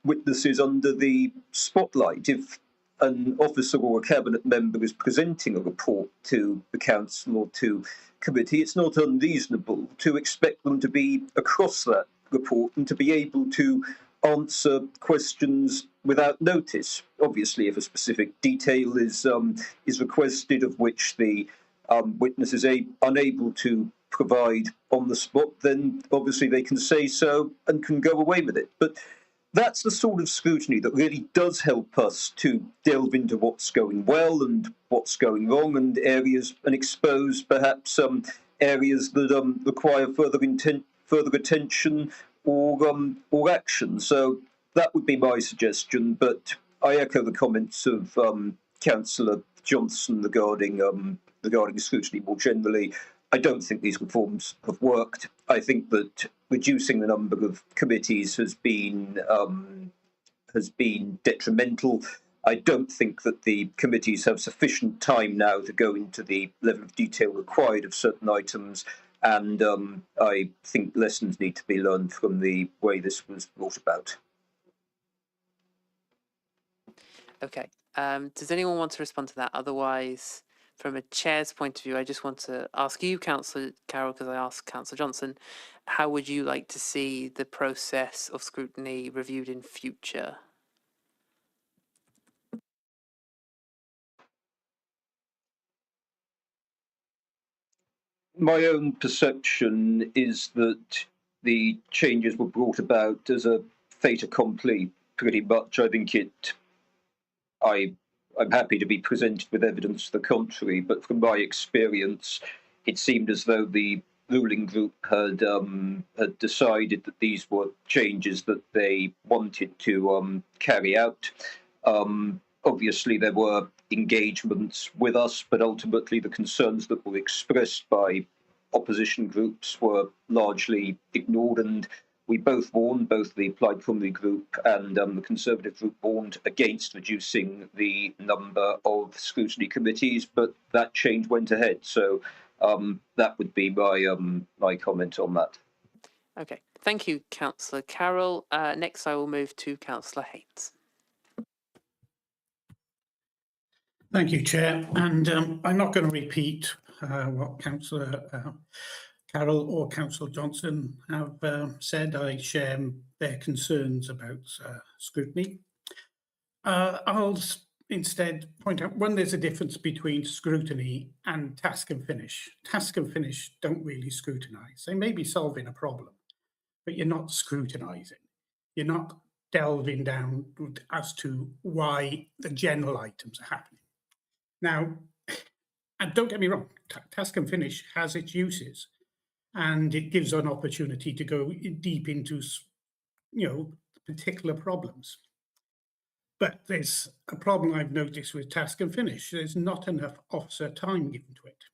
witnesses under the spotlight. If an officer or a cabinet member is presenting a report to the council or to committee, it's not unreasonable to expect them to be across that report and to be able to answer questions without notice. Obviously, if a specific detail is requested of which the witness is unable to provide on the spot, then obviously they can say so and can go away with it. But that's the sort of scrutiny that really does help us to delve into what's going well and what's going wrong and areas, and expose perhaps areas that require further attention or action. So that would be my suggestion. But I echo the comments of Councillor Johnson regarding scrutiny more generally. I don't think these reforms have worked. I think that reducing the number of committees has been detrimental. I don't think that the committees have sufficient time now to go into the level of detail required of certain items, and I think lessons need to be learned from the way this was brought about. Okay. Does anyone want to respond to that? Otherwise, from a chair's point of view, I just want to ask you, Councillor Carroll, because I asked Councillor Johnson, how would you like to see the process of scrutiny reviewed in future? My own perception is that the changes were brought about as a fait accompli, pretty much. I think I'm happy to be presented with evidence to the contrary, but from my experience, it seemed as though the ruling group had decided that these were changes that they wanted to carry out. Obviously, there were engagements with us, but ultimately the concerns that were expressed by opposition groups were largely ignored, and we both warned, both the Plaid Cymru group and the Conservative group warned against reducing the number of scrutiny committees, but that change went ahead. So that would be my comment on that. Okay, thank you, Councillor Carroll. Next, I will move to Councillor Haynes. Thank you, Chair. And I'm not going to repeat what Councillor Carol or Councillor Johnson have said, I share their concerns about scrutiny. I'll instead point out, one, there's a difference between scrutiny and task and finish. Task and finish don't really scrutinise. They may be solving a problem, but you're not scrutinising. You're not delving down as to why the general items are happening. Now, and don't get me wrong, task and finish has its uses, and it gives an opportunity to go deep into, particular problems. But there's a problem I've noticed with task and finish. There's not enough officer time given to it.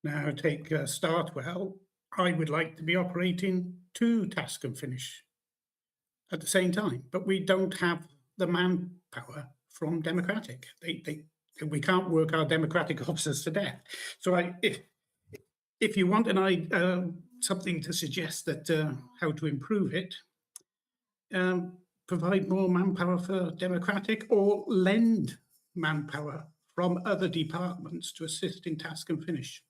Now, take Startwell. I would like to be operating 2 task and finish at the same time, but we don't have the manpower from Democratic. We can't work our Democratic officers to death. So if you want something to suggest that how to improve it, provide more manpower for Democratic, or lend manpower from other departments to assist in task and finish.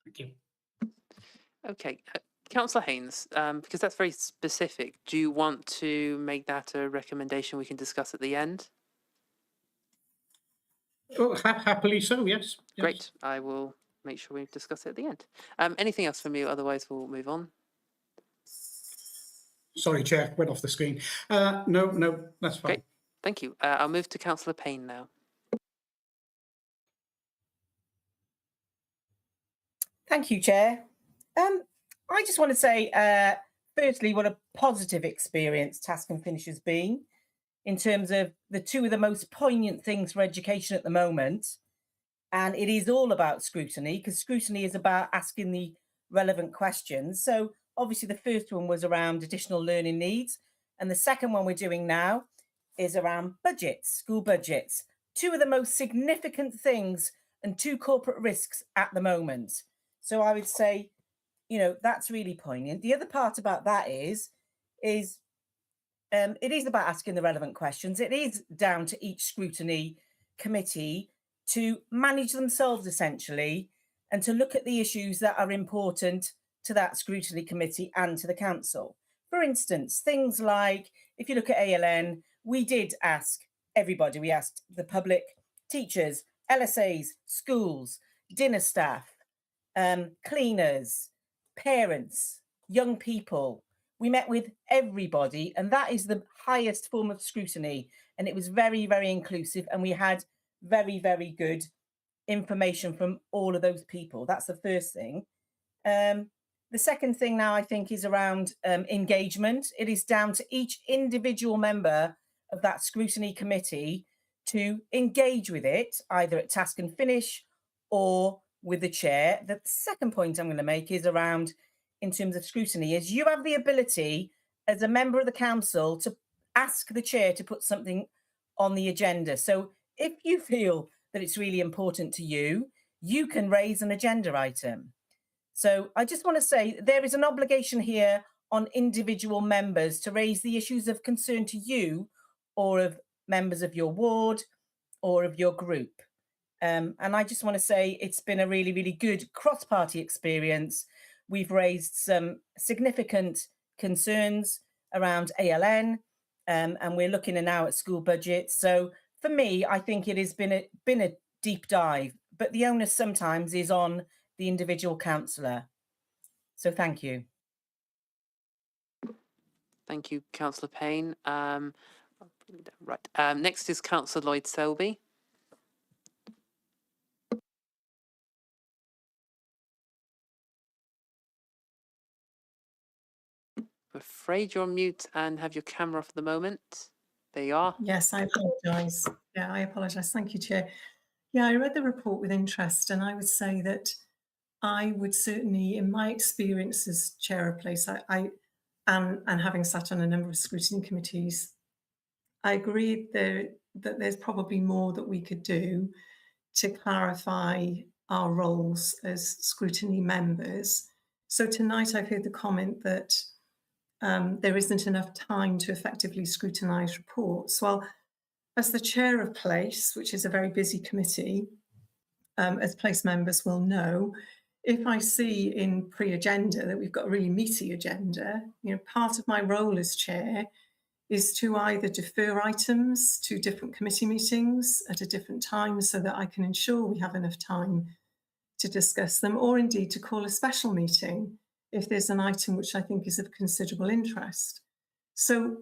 Thank you. Okay, Councillor Haynes, because that's very specific, do you want to make that a recommendation we can discuss at the end? Well, happily so, yes. Great, I will make sure we discuss it at the end. Anything else from you? Otherwise, we'll move on. Sorry, Chair, went off the screen. No, that's fine. Great, thank you. I'll move to Councillor Payne now. Thank you, Chair. I just want to say, firstly, what a positive experience Task and Finish has been in terms of the 2 of the most poignant things for education at the moment. And it is all about scrutiny, because scrutiny is about asking the relevant questions. So obviously the first one was around additional learning needs. And the second one we're doing now is around budgets, school budgets. 2 of the most significant things and 2 corporate risks at the moment. So I would say, that's really poignant. The other part about that is it is about asking the relevant questions. It is down to each scrutiny committee to manage themselves, essentially, and to look at the issues that are important to that scrutiny committee and to the council. For instance, things like, if you look at ALN, we did ask everybody. We asked the public, teachers, LSAs, schools, dinner staff, cleaners, parents, young people. We met with everybody, and that is the highest form of scrutiny. And it was very, very inclusive, and we had very, very good information from all of those people. That's the first thing. The second thing now, I think, is around engagement. It is down to each individual member of that scrutiny committee to engage with it, either at task and finish or with the chair. The second point I'm going to make is around, in terms of scrutiny, is you have the ability as a member of the council to ask the chair to put something on the agenda. So if you feel that it's really important to you, you can raise an agenda item. So I just want to say there is an obligation here on individual members to raise the issues of concern to you, or of members of your ward, or of your group. And I just want to say it's been a really, really good cross-party experience. We've raised some significant concerns around ALN, and we're looking now at school budgets. So for me, I think it has been a deep dive, but the onus sometimes is on the individual councillor. So thank you. Thank you, Councillor Payne. Right. Next is Councillor Lloyd Selby. I'm afraid you're on mute and have your camera off at the moment. There you are. Yes, I apologise. Yeah, I apologise. Thank you, Chair. Yeah, I read the report with interest, and I would say that I would certainly, in my experience as chair of place, and having sat on a number of scrutiny committees, I agree that there's probably more that we could do to clarify our roles as scrutiny members. So tonight I've heard the comment that there isn't enough time to effectively scrutinise reports. Well, as the chair of place, which is a very busy committee, as place members will know, if I see in pre-agenda that we've got a really meaty agenda, part of my role as chair is to either defer items to different committee meetings at a different time so that I can ensure we have enough time to discuss them, or indeed to call a special meeting if there's an item which I think is of considerable interest. So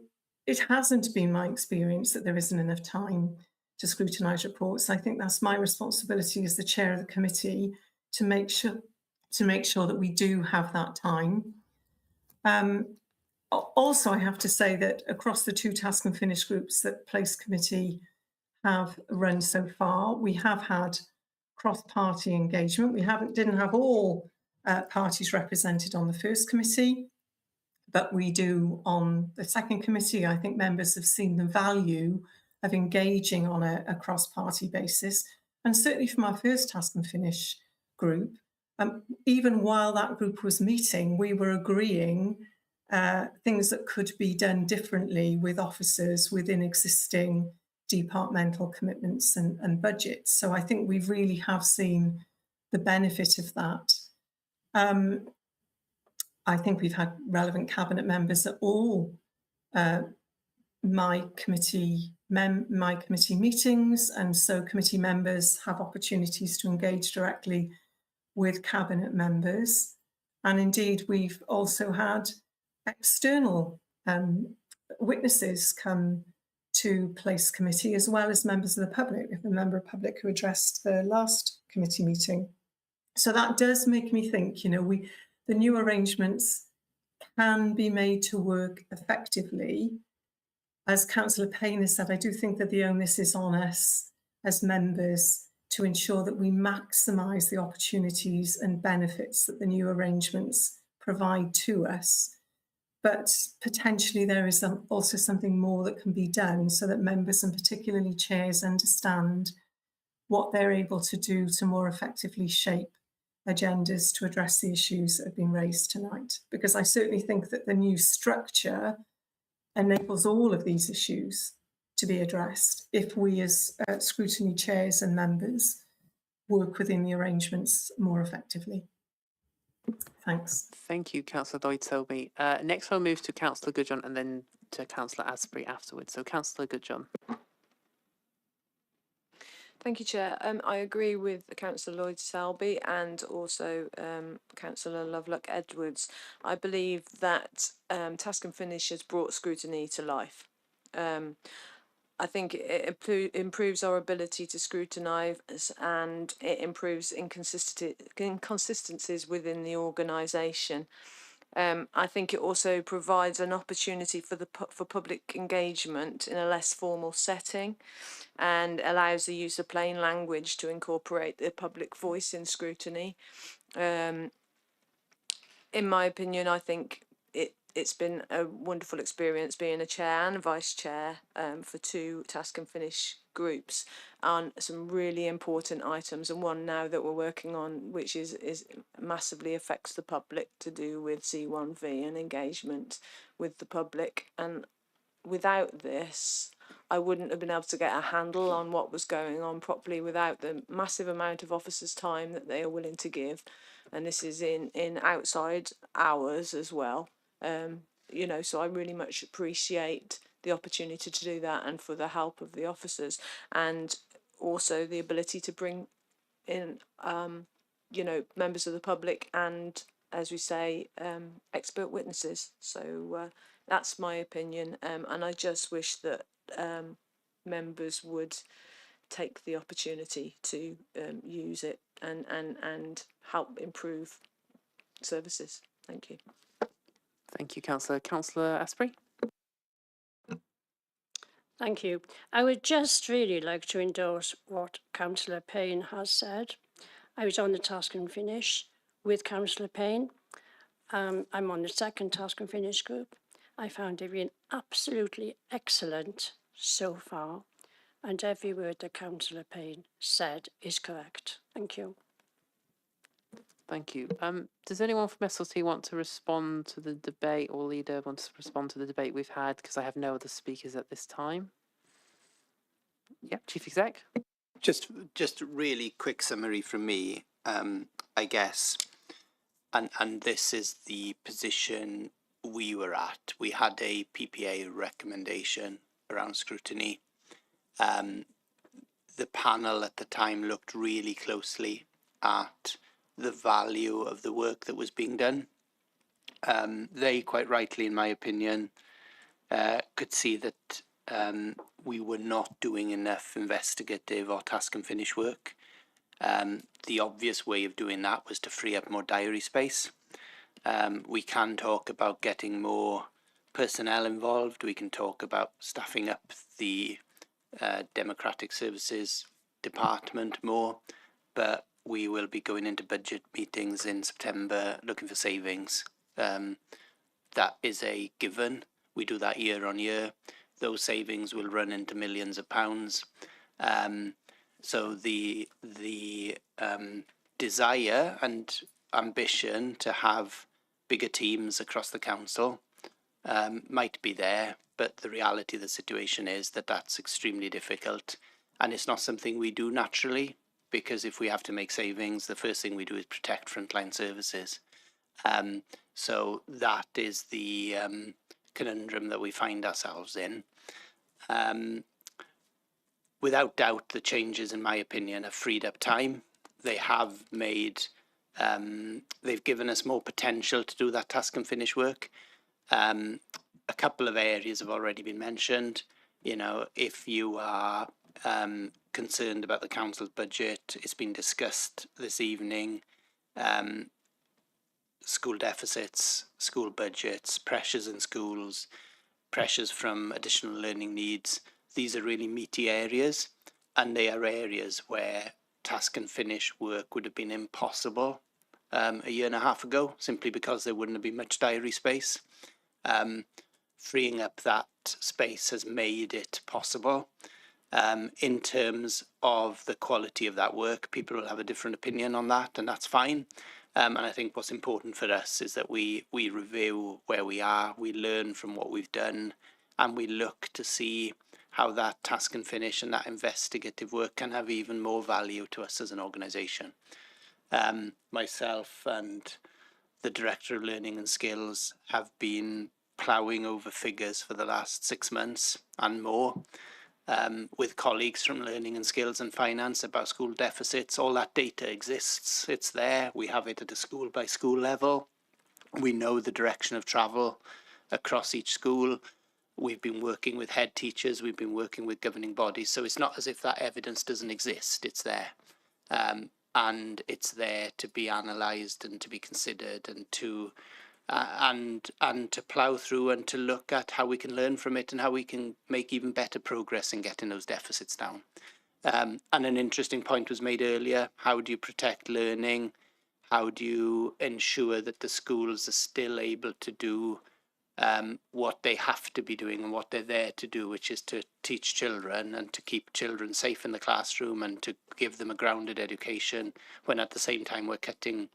it hasn't been my experience that there isn't enough time to scrutinise reports. I think that's my responsibility as the chair of the committee to make sure that we do have that time. Also, I have to say that across the 2 task and finish groups that Place Committee have run so far, we have had cross-party engagement. We didn't have all parties represented on the first committee, but we do on the second committee. I think members have seen the value of engaging on a cross-party basis. And certainly from our first task and finish group, even while that group was meeting, we were agreeing things that could be done differently with officers within existing departmental commitments and budgets. So I think we really have seen the benefit of that. I think we've had relevant cabinet members at all my committee meetings, and so committee members have opportunities to engage directly with cabinet members. And indeed, we've also had external witnesses come to Place Committee, as well as members of the public. We have a member of the public who addressed the last committee meeting. So that does make me think, the new arrangements can be made to work effectively. As Councillor Payne has said, I do think that the onus is on us as members to ensure that we maximise the opportunities and benefits that the new arrangements provide to us. But potentially there is also something more that can be done so that members and particularly chairs understand what they're able to do to more effectively shape agendas to address the issues that have been raised tonight. Because I certainly think that the new structure enables all of these issues to be addressed if we as scrutiny chairs and members work within the arrangements more effectively. Thanks. Thank you, Councillor Lloyd-Selby. Next I'll move to Councillor Goodjohn and then to Councillor Asprey afterwards. So Councillor Goodjohn. Thank you, Chair. I agree with Councillor Lloyd-Selby and also Councillor Lovelock-Edwards. I believe that Task and Finish has brought scrutiny to life. I think it improves our ability to scrutinise and it improves inconsistencies within the organisation. I think it also provides an opportunity for public engagement in a less formal setting and allows the use of plain language to incorporate the public voice in scrutiny. In my opinion, I think it's been a wonderful experience being a chair and a vice chair for 2 task and finish groups on some really important items, and one now that we're working on which is massively affects the public, to do with C1V and engagement with the public. And without this I wouldn't have been able to get a handle on what was going on properly without the massive amount of officers' time that they are willing to give, and this is in outside hours as well. So I really much appreciate the opportunity to do that and for the help of the officers, and also the ability to bring in members of the public and, as we say, expert witnesses. So that's my opinion, and I just wish that members would take the opportunity to use it and help improve services. Thank you. Thank you, Councillor. Councillor Asprey? Thank you. I would just really like to endorse what Councillor Payne has said. I was on the Task and Finish with Councillor Payne. I'm on the second Task and Finish group. I found it been absolutely excellent so far, and every word that Councillor Payne said is correct. Thank you. Thank you. Does anyone from SLT want to respond to the debate, or leader wants to respond to the debate we've had? Because I have no other speakers at this time. Yep, Chief Exec. Just a really quick summary from me. I guess and this is the position we were at. We had a PPA recommendation around scrutiny. The panel at the time looked really closely at the value of the work that was being done. They, quite rightly, in my opinion, could see that we were not doing enough investigative or task and finish work. The obvious way of doing that was to free up more diary space. We can talk about getting more personnel involved. We can talk about staffing up the Democratic Services Department more, but we will be going into budget meetings in September looking for savings. That is a given. We do that year on year. Those savings will run into millions of pounds. So the desire and ambition to have bigger teams across the council might be there, but the reality of the situation is that that's extremely difficult, and it's not something we do naturally, because if we have to make savings, the first thing we do is protect frontline services. So that is the conundrum that we find ourselves in. Without doubt, the changes, in my opinion, have freed up time. They have made, they've given us more potential to do that task and finish work. A couple of areas have already been mentioned. You know, if you are concerned about the council's budget, it's been discussed this evening. School deficits, school budgets, pressures in schools, pressures from additional learning needs. These are really meaty areas, and they are areas where task and finish work would have been impossible a year and a half ago, simply because there wouldn't have been much diary space. Freeing up that space has made it possible. In terms of the quality of that work, people will have a different opinion on that, and that's fine. And I think what's important for us is that we review where we are, we learn from what we've done, and we look to see how that task and finish and that investigative work can have even more value to us as an organisation. Myself and the Director of Learning and Skills have been ploughing over figures for the last 6 months and more, with colleagues from Learning and Skills and Finance about school deficits. All that data exists, it's there, we have it at a school by school level. We know the direction of travel across each school. We've been working with head teachers, we've been working with governing bodies, so it's not as if that evidence doesn't exist, it's there. And it's there to be analysed and to be considered and to plough through and to look at how we can learn from it and how we can make even better progress in getting those deficits down. And an interesting point was made earlier: how do you protect learning? How do you ensure that the schools are still able to do what they have to be doing and what they're there to do, which is to teach children and to keep children safe in the classroom and to give them a grounded education, when at the same time we're cutting,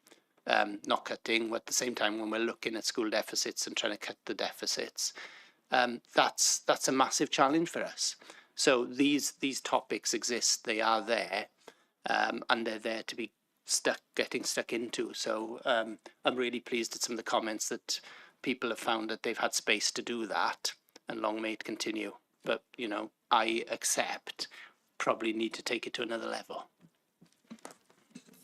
not cutting, at the same time when we're looking at school deficits and trying to cut the deficits. That's a massive challenge for us. So these topics exist, they are there, and they're there to be getting stuck into. So I'm really pleased at some of the comments that people have found that they've had space to do that, and long may it continue. But, you know, I accept, probably need to take it to another level.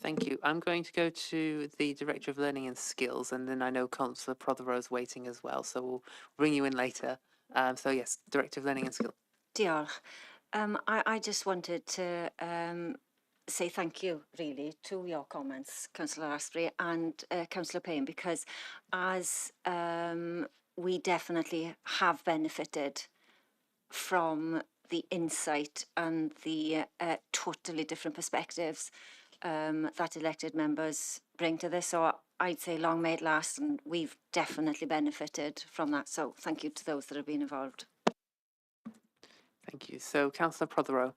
Thank you. I'm going to go to the Director of Learning and Skills, and then I know Councillor Prothero is waiting as well, so we'll bring you in later. So yes, Director of Learning and Skills. Diolch. I just wanted to say thank you, really, to your comments, Councillor Asprey and Councillor Payne, because as we definitely have benefited from the insight and the totally different perspectives that elected members bring to this. So I'd say long may it last, and we've definitely benefited from that. So thank you to those that have been involved. Thank you. So Councillor Prothero.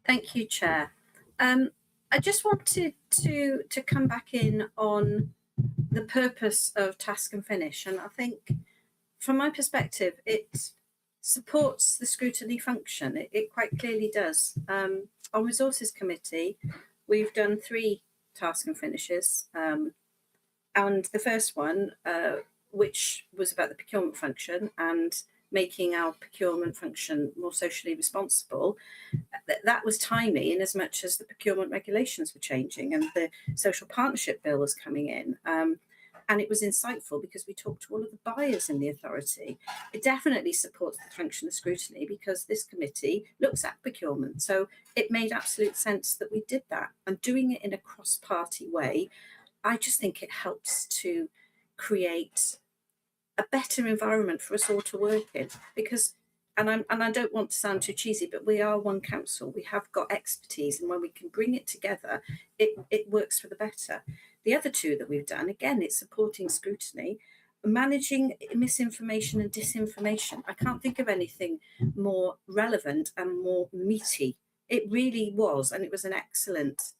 Thank you, Chair. I just wanted to come back in on the purpose of task and finish, and I think from my perspective it supports the scrutiny function. It quite clearly does. On Resources Committee, we've done 3 task and finishes. And the first one, which was about the procurement function and making our procurement function more socially responsible, that was timely in as much as the procurement regulations were changing and the social partnership bill was coming in. And it was insightful because we talked to all of the buyers in the authority. It definitely supports the function of scrutiny because this committee looks at procurement. So it made absolute sense that we did that. And doing it in a cross-party way, I just think it helps to create a better environment for us all to work in. Because, and I don't want to sound too cheesy, but we are one council. We have got expertise, and when we can bring it together, it works for the better. The other 2 that we've done, again, it's supporting scrutiny, managing misinformation and disinformation. I can't think of anything more relevant and more meaty. It really was, and it was an excellent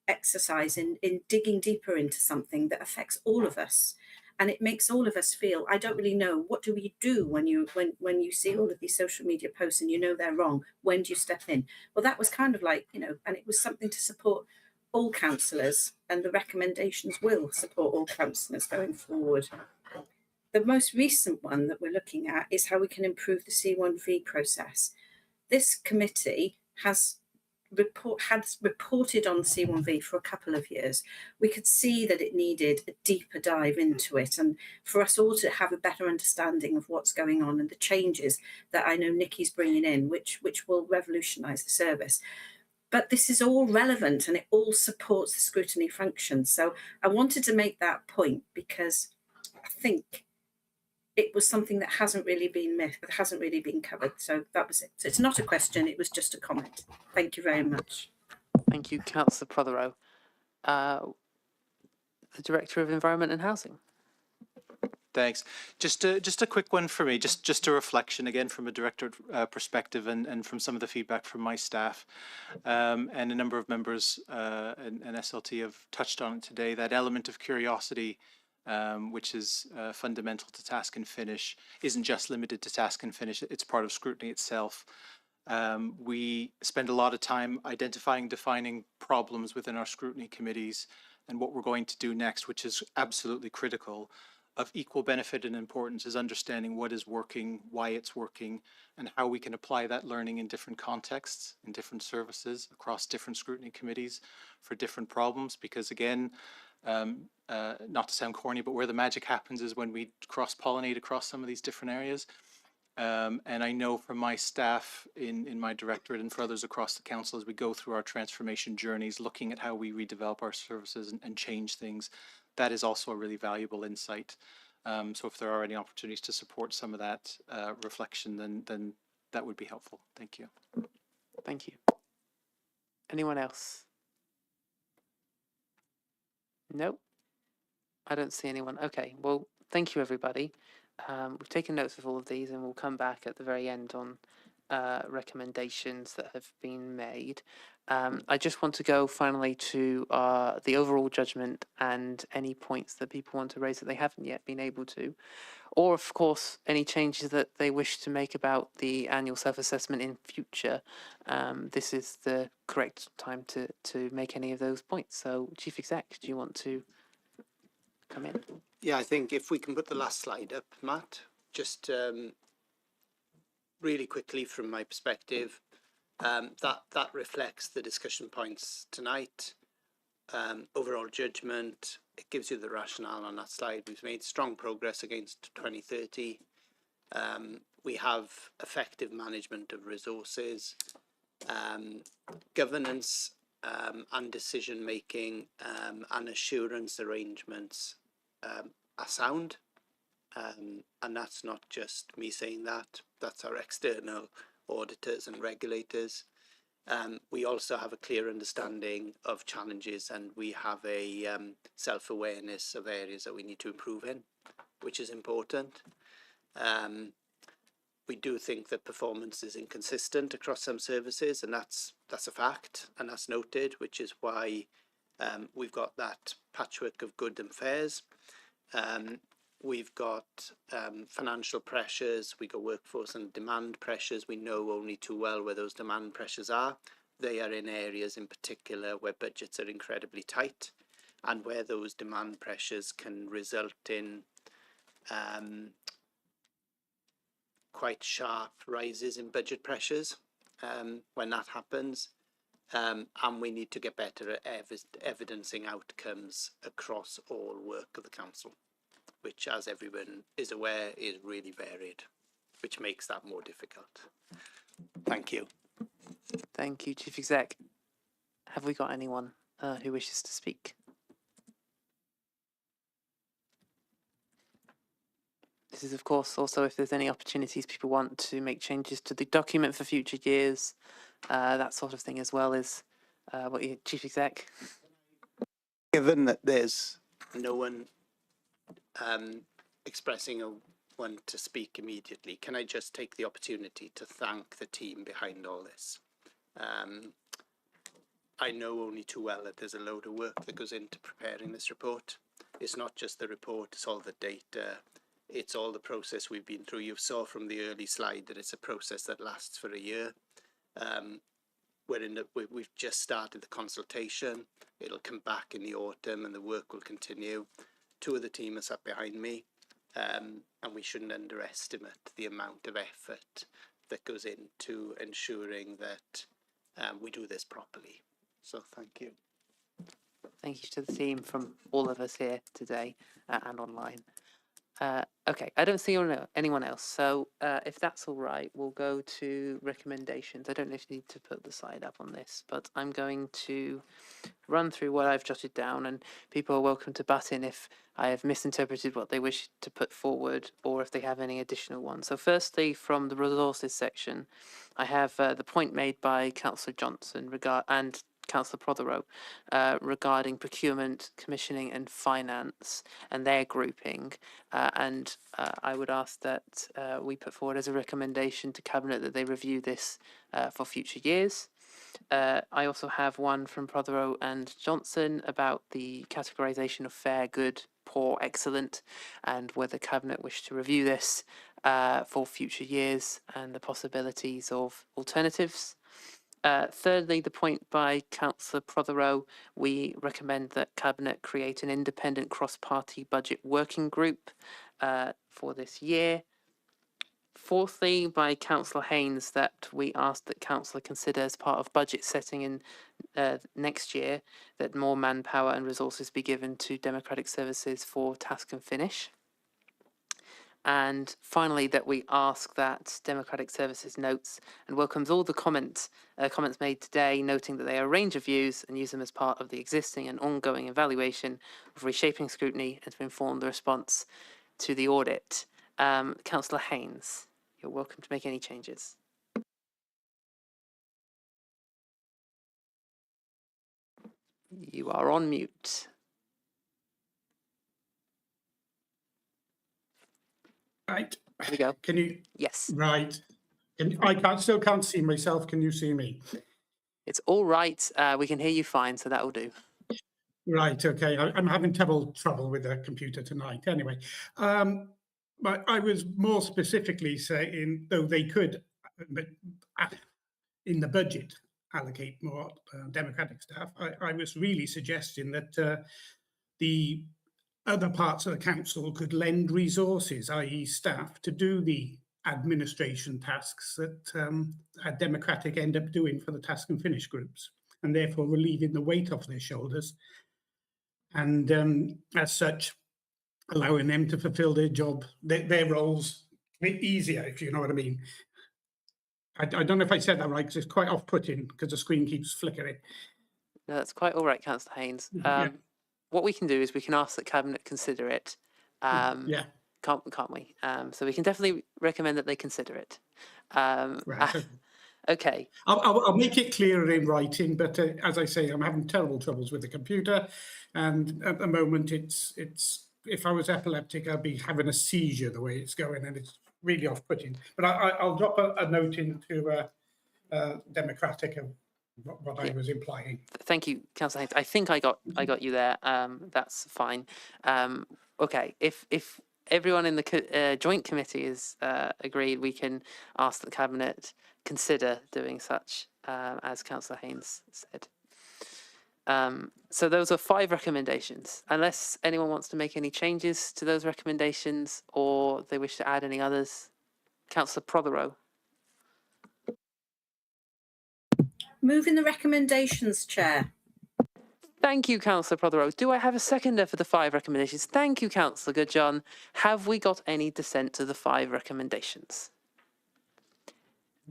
exercise in digging deeper into something that affects all of us. And it makes all of us feel, I don't really know, what do we do when you see all of these social media posts and you know they're wrong? When do you step in? Well, that was kind of like, and it was something to support all councillors, and the recommendations will support all councillors going forward. The most recent one that we're looking at is how we can improve the C1V process. This committee has reported on C1V for a couple of years. We could see that it needed a deeper dive into it, and for us all to have a better understanding of what's going on and the changes that I know Nikki's bringing in, which will revolutionise the service. But this is all relevant and it all supports the scrutiny function. So I wanted to make that point because I think it was something that hasn't really been covered. So that was it. So it's not a question, it was just a comment. Thank you very much. Thank you, Councillor Prothero. The Director of Environment and Housing. Thanks. Just a quick one for me, just a reflection again from a director perspective and from some of the feedback from my staff and a number of members and SLT have touched on it today, that element of curiosity which is fundamental to task and finish, isn't just limited to task and finish, it's part of scrutiny itself. We spend a lot of time identifying, defining problems within our scrutiny committees and what we're going to do next, which is absolutely critical. Of equal benefit and importance is understanding what is working, why it's working, and how we can apply that learning in different contexts, in different services, across different scrutiny committees for different problems. Because again, not to sound corny, but where the magic happens is when we cross-pollinate across some of these different areas. And I know from my staff in my directorate and for others across the council, as we go through our transformation journeys, looking at how we redevelop our services and change things, that is also a really valuable insight. So if there are any opportunities to support some of that reflection, then that would be helpful. Thank you. Thank you. Anyone else? No, I don't see anyone. Okay, well, thank you, everybody. We've taken notes of all of these and we'll come back at the very end on recommendations that have been made. I just want to go finally to the overall judgment and any points that people want to raise that they haven't yet been able to, or of course any changes that they wish to make about the annual self-assessment in future. This is the correct time to make any of those points. So Chief Exec, do you want to come in? Yeah, I think if we can put the last slide up, Matt, just really quickly from my perspective, that reflects the discussion points tonight. Overall judgment, it gives you the rationale on that slide. We've made strong progress against 2030. We have effective management of resources, governance and decision making and assurance arrangements are sound. And that's not just me saying that, that's our external auditors and regulators. We also have a clear understanding of challenges and we have a self-awareness of areas that we need to improve in, which is important. We do think that performance is inconsistent across some services, and that's a fact, and that's noted, which is why we've got that patchwork of good and fairs. We've got financial pressures, we've got workforce and demand pressures. We know only too well where those demand pressures are. they are in areas in particular where budgets are incredibly tight and where those demand pressures can result in quite sharp rises in budget pressures when that happens. And we need to get better at evidencing outcomes across all work of the council, which, as everyone is aware, is really varied, which makes that more difficult. Thank you. Thank you, Chief Exec. Have we got anyone who wishes to speak? This is, of course, also if there's any opportunities people want to make changes to the document for future years, that sort of thing as well is what you, Chief Exec. Given that there's no one expressing a want to speak immediately, can I just take the opportunity to thank the team behind all this? I know only too well that there's a load of work that goes into preparing this report. It's not just the report, it's all the data, it's all the process we've been through. You saw from the early slide that it's a process that lasts for a year. We've just started the consultation. It'll come back in the autumn and the work will continue. Two of the team are sat behind me, and we shouldn't underestimate the amount of effort that goes into ensuring that we do this properly. So thank you. Thank you to the team from all of us here today and online. Okay, I don't see anyone else, so if that's all right, we'll go to recommendations. I don't know if you need to put the slide up on this, but I'm going to run through what I've jotted down, and people are welcome to butt in if I have misinterpreted what they wish to put forward or if they have any additional ones. So firstly, from the resources section, I have the point made by Councillor Johnson and Councillor Prothero regarding procurement, commissioning and finance and their grouping. I would ask that we put forward as a recommendation to Cabinet that they review this for future years. I also have one from Prothero and Johnson about the categorisation of fair, good, poor, excellent, and whether Cabinet wish to review this for future years and the possibilities of alternatives. Thirdly, the point by Councillor Prothero, we recommend that Cabinet create an independent cross-party budget working group for this year. Fourthly, by Councillor Haynes, that we ask that Council consider as part of budget setting in next year that more manpower and resources be given to democratic services for task and finish. And finally, that we ask that Democratic Services notes and welcomes all the comments made today, noting that they are a range of views and use them as part of the existing and ongoing evaluation of reshaping scrutiny and to inform the response to the audit. Councillor Haynes, you're welcome to make any changes. You are on mute. Right. Here we go. Can you? Yes. Right. I still can't see myself. Can you see me? It's all right. We can hear you fine, so that will do. Right. Okay. I'm having trouble with the computer tonight. Anyway, but I was more specifically saying, though they could, in the budget, allocate more democratic staff. I was really suggesting that the other parts of the council could lend resources, i.e. staff, to do the administration tasks that Democratic end up doing for the task and finish groups, and therefore relieving the weight off their shoulders, and as such, allowing them to fulfill their job, their roles a bit easier, if you know what I mean. I don't know if I said that right, because it's quite off-putting, because the screen keeps flickering. No, that's quite all right, Councillor Haynes. What we can do is we can ask that Cabinet consider it. Yeah. Can't we? So we can definitely recommend that they consider it. Right. Okay. I'll make it clearer in writing, but as I say, I'm having terrible troubles with the computer, and at the moment, it's if I was epileptic, I'd be having a seizure the way it's going, and it's really off-putting. But I'll drop a note into Democratic of what I was implying. Thank you, Councillor Haynes. I think I got you there. That's fine. Okay. If everyone in the joint committee is agreed, we can ask the Cabinet consider doing such as Councillor Haynes said. So those are 5 recommendations. Unless anyone wants to make any changes to those recommendations or they wish to add any others. Councillor Prothero. Moving the recommendations, Chair. Thank you, Councillor Prothero. Do I have a seconder for the 5 recommendations? Thank you, Councillor Goodjohn. Have we got any dissent to the 5 recommendations?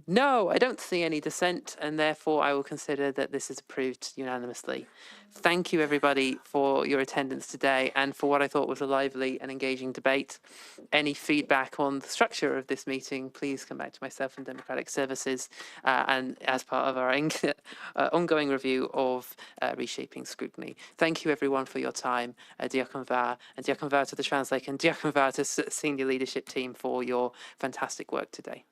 No, I don't see any dissent, and therefore I will consider that this is approved unanimously. Thank you, everybody, for your attendance today and for what I thought was a lively and engaging debate. Any feedback on the structure of this meeting, please come back to myself and Democratic Services and as part of our ongoing review of reshaping scrutiny. Thank you, everyone, for your time. Diolch yn fawr, and diolch yn fawr to the translator, and diolch yn fawr to senior leadership team for your fantastic work today.